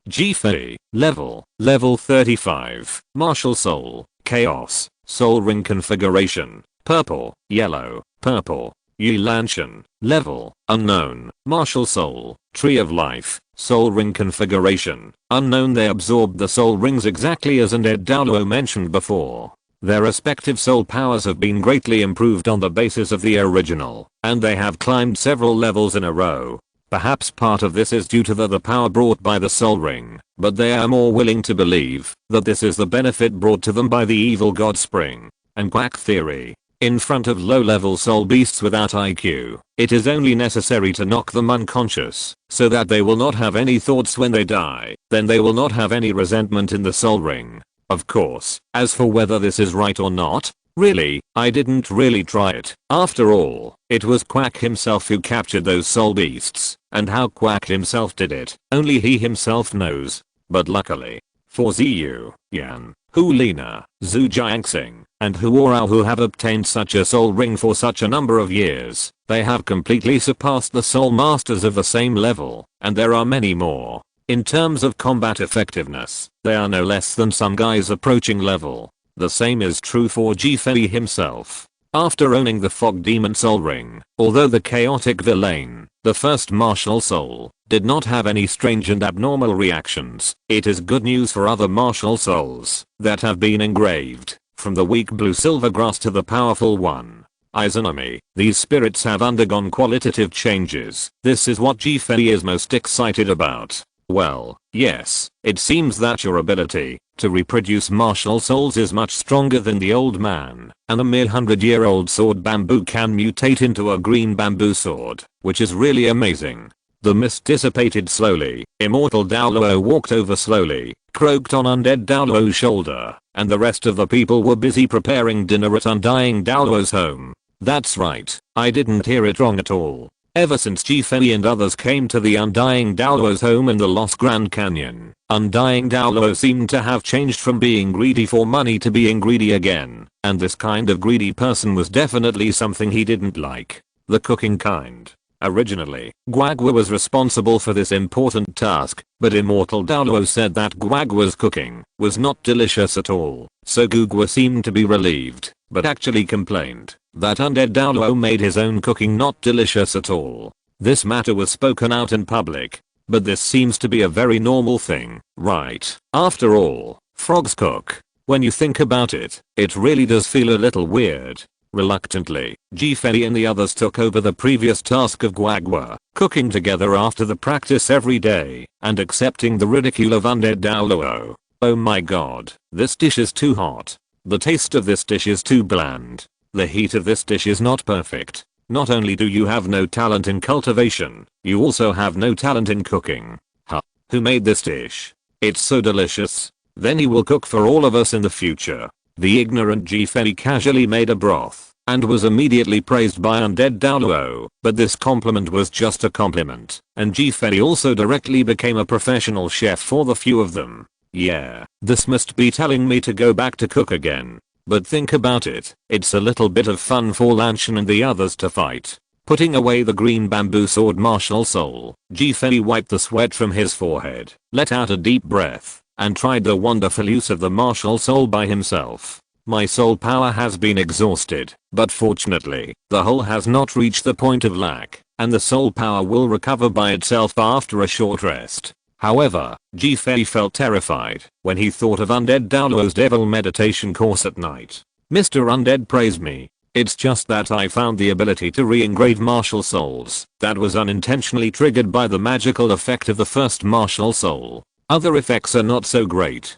Ji-Fei. Level 35. Martial Soul. Chaos. Soul Ring Configuration. Purple. Yi Lanshan. Level unknown. Martial Soul. Tree of Life. Soul Ring Configuration. Unknown. They absorbed the soul rings exactly as undead Douluo mentioned before. Their respective soul powers have been greatly improved on the basis of the original, and they have climbed several levels in a row. Perhaps part of this is due to the power brought by the soul ring, but they are more willing to believe that this is the benefit brought to them by the evil god Spring and Quack theory. In front of low-level soul beasts without IQ, it is only necessary to knock them unconscious, so that they will not have any thoughts when they die, then they will not have any resentment in the soul ring. Of course, as for whether this is right or not, really, I didn't really try it. After all, it was Quack himself who captured those soul beasts, and how Quack himself did it, only he himself knows. But luckily, for Ziyu, Yan, Hulina, Zhujiangxing, and Huorao who have obtained such a soul ring for such a number of years, they have completely surpassed the soul masters of the same level, and there are many more. In terms of combat effectiveness, they are no less than some guys approaching level. The same is true for Ji-Fei himself. After owning the Fog Demon Soul Ring, although the chaotic villain, the first martial soul, did not have any strange and abnormal reactions, it is good news for other martial souls that have been engraved, from the weak blue silver grass to the powerful one. Izanami, these spirits have undergone qualitative changes. This is what Ji-Fei is most excited about. Well, yes, it seems that your ability to reproduce martial souls is much stronger than the old man, and a mere 100-year-old sword bamboo can mutate into a green bamboo sword, which is really amazing. The mist dissipated slowly, immortal Douluo walked over slowly, croaked on undead Douluo's shoulder, and the rest of the people were busy preparing dinner at undying Douluo's home. That's right, I didn't hear it wrong at all. Ever since Fei and others came to the undying Douluo's home in the Lost Grand Canyon, undying Douluo seemed to have changed from being greedy for money to being greedy again, and this kind of greedy person was definitely something he didn't like. The cooking kind. Originally, Guagua was responsible for this important task, but immortal Douluo said that Guagua's cooking was not delicious at all, so Guagua seemed to be relieved, but actually complained that undead Douluo made his own cooking not delicious at all. This matter was spoken out in public, but this seems to be a very normal thing, right? After all, frogs cook. When you think about it, it really does feel a little weird. Reluctantly, Fei and the others took over the previous task of Guagua, cooking together after the practice every day, and accepting the ridicule of undead Douluo. Oh my god, this dish is too hot. The taste of this dish is too bland. The heat of this dish is not perfect. Not only do you have no talent in cultivation, you also have no talent in cooking. Huh? Who made this dish? It's so delicious. Then he will cook for all of us in the future. The ignorant Fei casually made a broth, and was immediately praised by undead Douluo, but this compliment was just a compliment, and Fei also directly became a professional chef for the few of them. Yeah, this must be telling me to go back to cook again. But think about it, it's a little bit of fun for Lanshan and the others to fight. Putting away the green bamboo sword martial soul, Fei wiped the sweat from his forehead, let out a deep breath, and tried the wonderful use of the martial soul by himself. My soul power has been exhausted, but fortunately, the whole has not reached the point of lack, and the soul power will recover by itself after a short rest. However, Fei felt terrified when he thought of undead Douluo's devil meditation course at night. Mr. Undead praised me. It's just that I found the ability to re-engrave martial souls that was unintentionally triggered by the magical effect of the first martial soul. Other effects are not so great.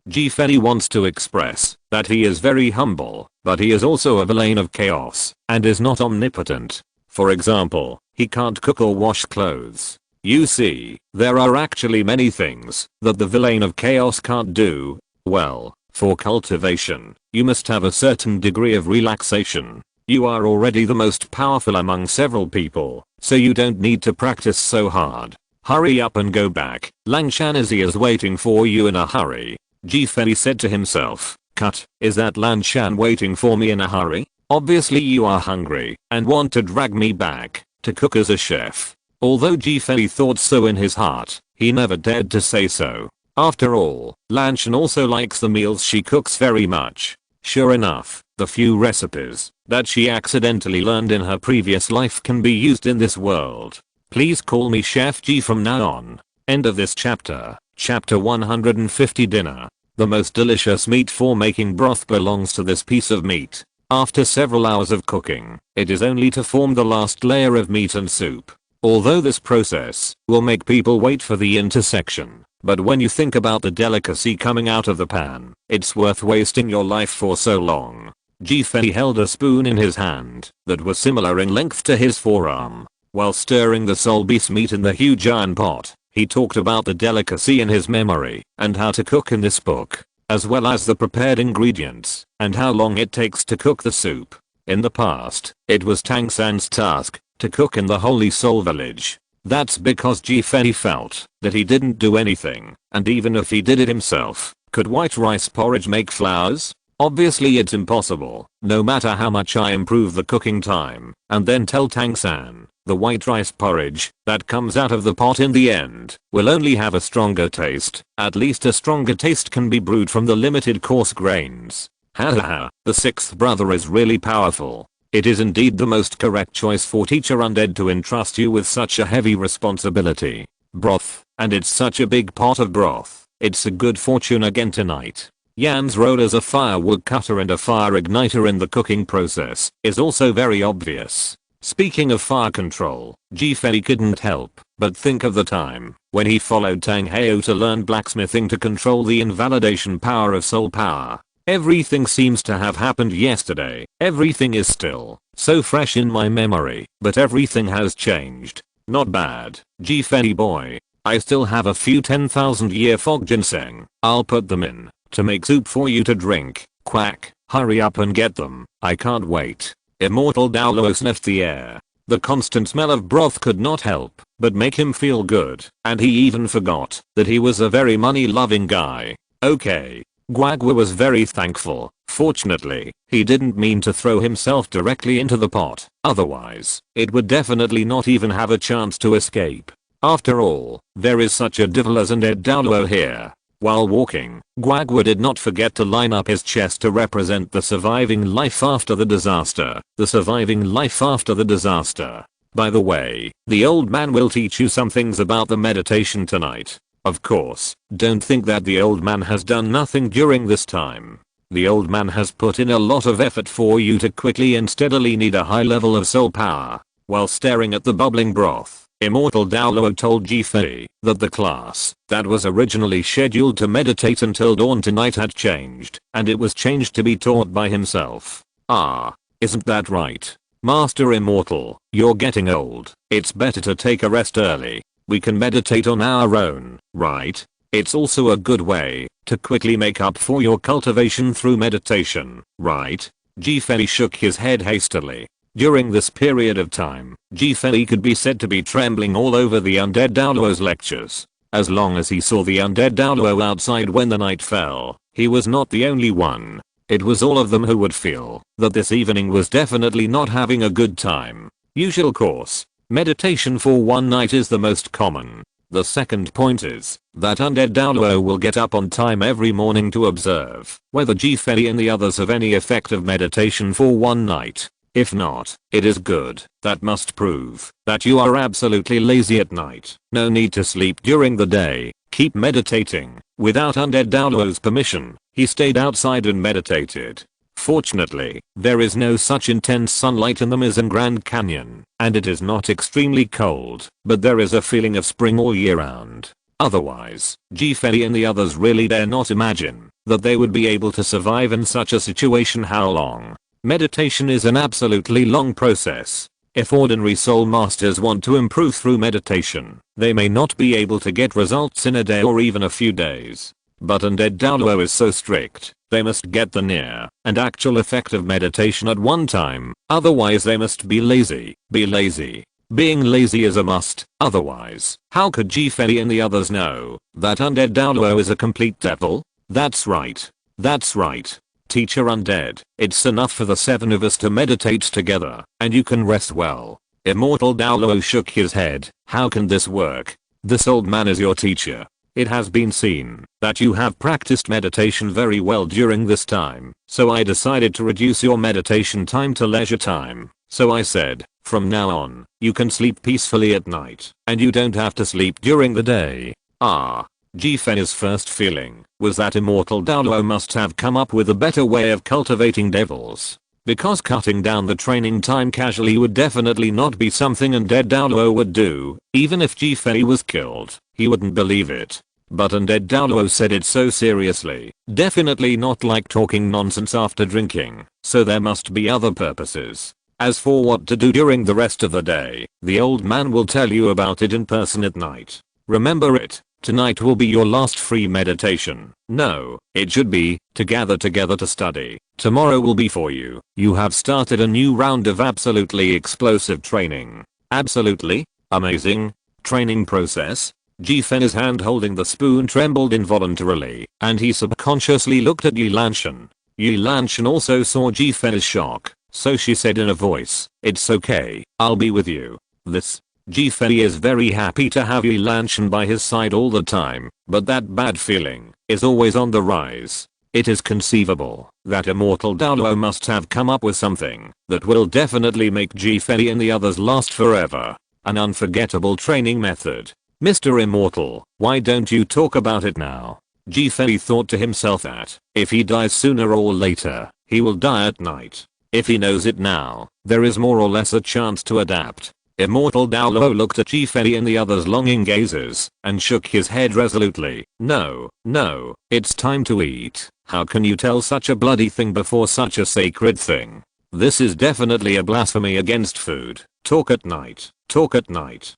Fei wants to express that he is very humble, but he is also a villain of chaos and is not omnipotent. For example, he can't cook or wash clothes. You see, there are actually many things that the villain of chaos can't do. Well, for cultivation, you must have a certain degree of relaxation. You are already the most powerful among several people, so you don't need to practice so hard. Hurry up and go back. Lanshan is waiting for you in a hurry. Fei said to himself. Cut, is that Lanshan waiting for me in a hurry? Obviously you are hungry and want to drag me back to cook as a chef. Although Fei thought so in his heart, he never dared to say so. After all, Lanshan also likes the meals she cooks very much. Sure enough, the few recipes that she accidentally learned in her previous life can be used in this world. Please call me Chef G from now on. End of this chapter. Chapter 150 Dinner. The most delicious meat for making broth belongs to this piece of meat. After several hours of cooking, it is only to form the last layer of meat and soup. Although this process will make people wait for the intersection, but when you think about the delicacy coming out of the pan, it's worth wasting your life for so long. Fei held a spoon in his hand that was similar in length to his forearm. While stirring the soul beast meat in the huge iron pot, he talked about the delicacy in his memory and how to cook in this book, as well as the prepared ingredients and how long it takes to cook the soup. In the past, it was Tang San's task to cook in the Holy Soul Village. That's because Fei felt that he didn't do anything, and even if he did it himself, could white rice porridge make flowers? Obviously it's impossible, no matter how much I improve the cooking time, and then tell Tang San, the white rice porridge that comes out of the pot in the end will only have a stronger taste. At least a stronger taste can be brewed from the limited coarse grains. Hahaha, the sixth brother is really powerful. It is indeed the most correct choice for Teacher Undead to entrust you with such a heavy responsibility. Broth, and it's such a big pot of broth. It's a good fortune again tonight. Yan's role as a firewood cutter and a fire igniter in the cooking process is also very obvious. Speaking of fire control, Ji-Fei couldn't help but think of the time when he followed Tang Heo to learn blacksmithing to control the invalidation power of soul power. Everything seems to have happened yesterday. Everything is still so fresh in my memory, but everything has changed. Not bad, Ji-Fei boy. I still have a few 10,000 year fog ginseng. I'll put them in to make soup for you to drink. Quack, hurry up and get them. I can't wait. Immortal Douluo sniffed the air. The constant smell of broth could not help but make him feel good, and he even forgot that he was a very money-loving guy. Okay. Guagua was very thankful. Fortunately, he didn't mean to throw himself directly into the pot, otherwise, it would definitely not even have a chance to escape. After all, there is such a devil as undead Douluo here. While walking, Guagua did not forget to line up his chest to represent the surviving life after the disaster. The surviving life after the disaster. By the way, the old man will teach you some things about the meditation tonight. Of course, don't think that the old man has done nothing during this time. The old man has put in a lot of effort for you to quickly and steadily need a high level of soul power. While staring at the bubbling broth, Immortal Douluo told Ji-Fei that the class that was originally scheduled to meditate until dawn tonight had changed, and it was changed to be taught by himself. Ah, isn't that right? Master Immortal, you're getting old. It's better to take a rest early. We can meditate on our own, right? It's also a good way to quickly make up for your cultivation through meditation, right? Ji-Fei shook his head hastily. During this period of time, Ji-Fei could be said to be trembling all over the undead Douluo's lectures. As long as he saw the undead Douluo outside when the night fell, he was not the only one. It was all of them who would feel that this evening was definitely not having a good time. Usual course. Meditation for one night is the most common. The second point is that undead Douluo will get up on time every morning to observe whether Ji-Fei and the others have any effective meditation for one night. If not, it is good. That must prove that you are absolutely lazy at night. No need to sleep during the day. Keep meditating. Without undead Douluo's permission, he stayed outside and meditated. Fortunately, there is no such intense sunlight in the Mizzen Grand Canyon, and it is not extremely cold, but there is a feeling of spring all year round. Otherwise, Ji-Fei and the others really dare not imagine that they would be able to survive in such a situation. How long? Meditation is an absolutely long process. If ordinary soul masters want to improve through meditation, they may not be able to get results in a day or even a few days. But undead Douluo is so strict, they must get the near and actual effect of meditation at one time, otherwise they must be lazy. Be lazy. Being lazy is a must, otherwise, how could Ji-Fei and the others know that undead Douluo is a complete devil? That's right. That's right. Teacher Undead, it's enough for the 7 of us to meditate together, and you can rest well. Immortal Douluo shook his head. How can this work? This old man is your teacher. It has been seen that you have practiced meditation very well during this time, so I decided to reduce your meditation time to leisure time. So I said, from now on, you can sleep peacefully at night, and you don't have to sleep during the day. Ah. Ji-Fei's first feeling was that Immortal Douluo must have come up with a better way of cultivating devils. Because cutting down the training time casually would definitely not be something undead Douluo would do. Even if Ji-Fei was killed, he wouldn't believe it. But undead Douluo said it so seriously. Definitely not like talking nonsense after drinking, so there must be other purposes. As for what to do during the rest of the day, the old man will tell you about it in person at night. Remember it. Tonight will be your last free meditation. No, it should be, to gather together to study. Tomorrow will be for you. You have started a new round of absolutely explosive training. Absolutely amazing training process. Ji-Fei's hand holding the spoon trembled involuntarily, and he subconsciously looked at Yi Lanshan. Yi Lanshan also saw Ji-Fei's shock, so she said in a voice, "It's okay, I'll be with you." This Ji-Fei is very happy to have Yi Lanshan by his side all the time, but that bad feeling is always on the rise. It is conceivable that Immortal Douluo must have come up with something that will definitely make Ji-Fei and the others last forever. An unforgettable training method. Mr. Immortal, why don't you talk about it now? Ji-Fei thought to himself that if he dies sooner or later, he will die at night. If he knows it now, there is more or less a chance to adapt. Immortal Douluo looked at Fei and the others' longing gazes, and shook his head resolutely. No, no, it's time to eat. How can you tell such a bloody thing before such a sacred thing? This is definitely a blasphemy against food. Talk at night. Talk at night.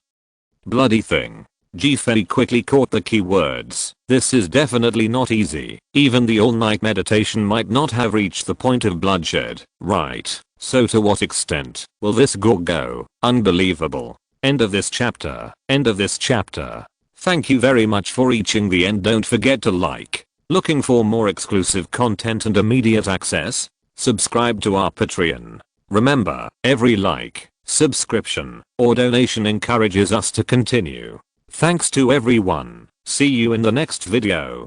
Bloody thing. Fei quickly caught the key words. This is definitely not easy. Even the all-night meditation might not have reached the point of bloodshed. Right. So to what extent will this gore go? Unbelievable. End of this chapter. End of this chapter. Thank you very much for reaching the end. Don't forget to like. Looking for more exclusive content and immediate access? Subscribe to our Patreon. Remember, every like, subscription, or donation encourages us to continue. Thanks to everyone. See you in the next video.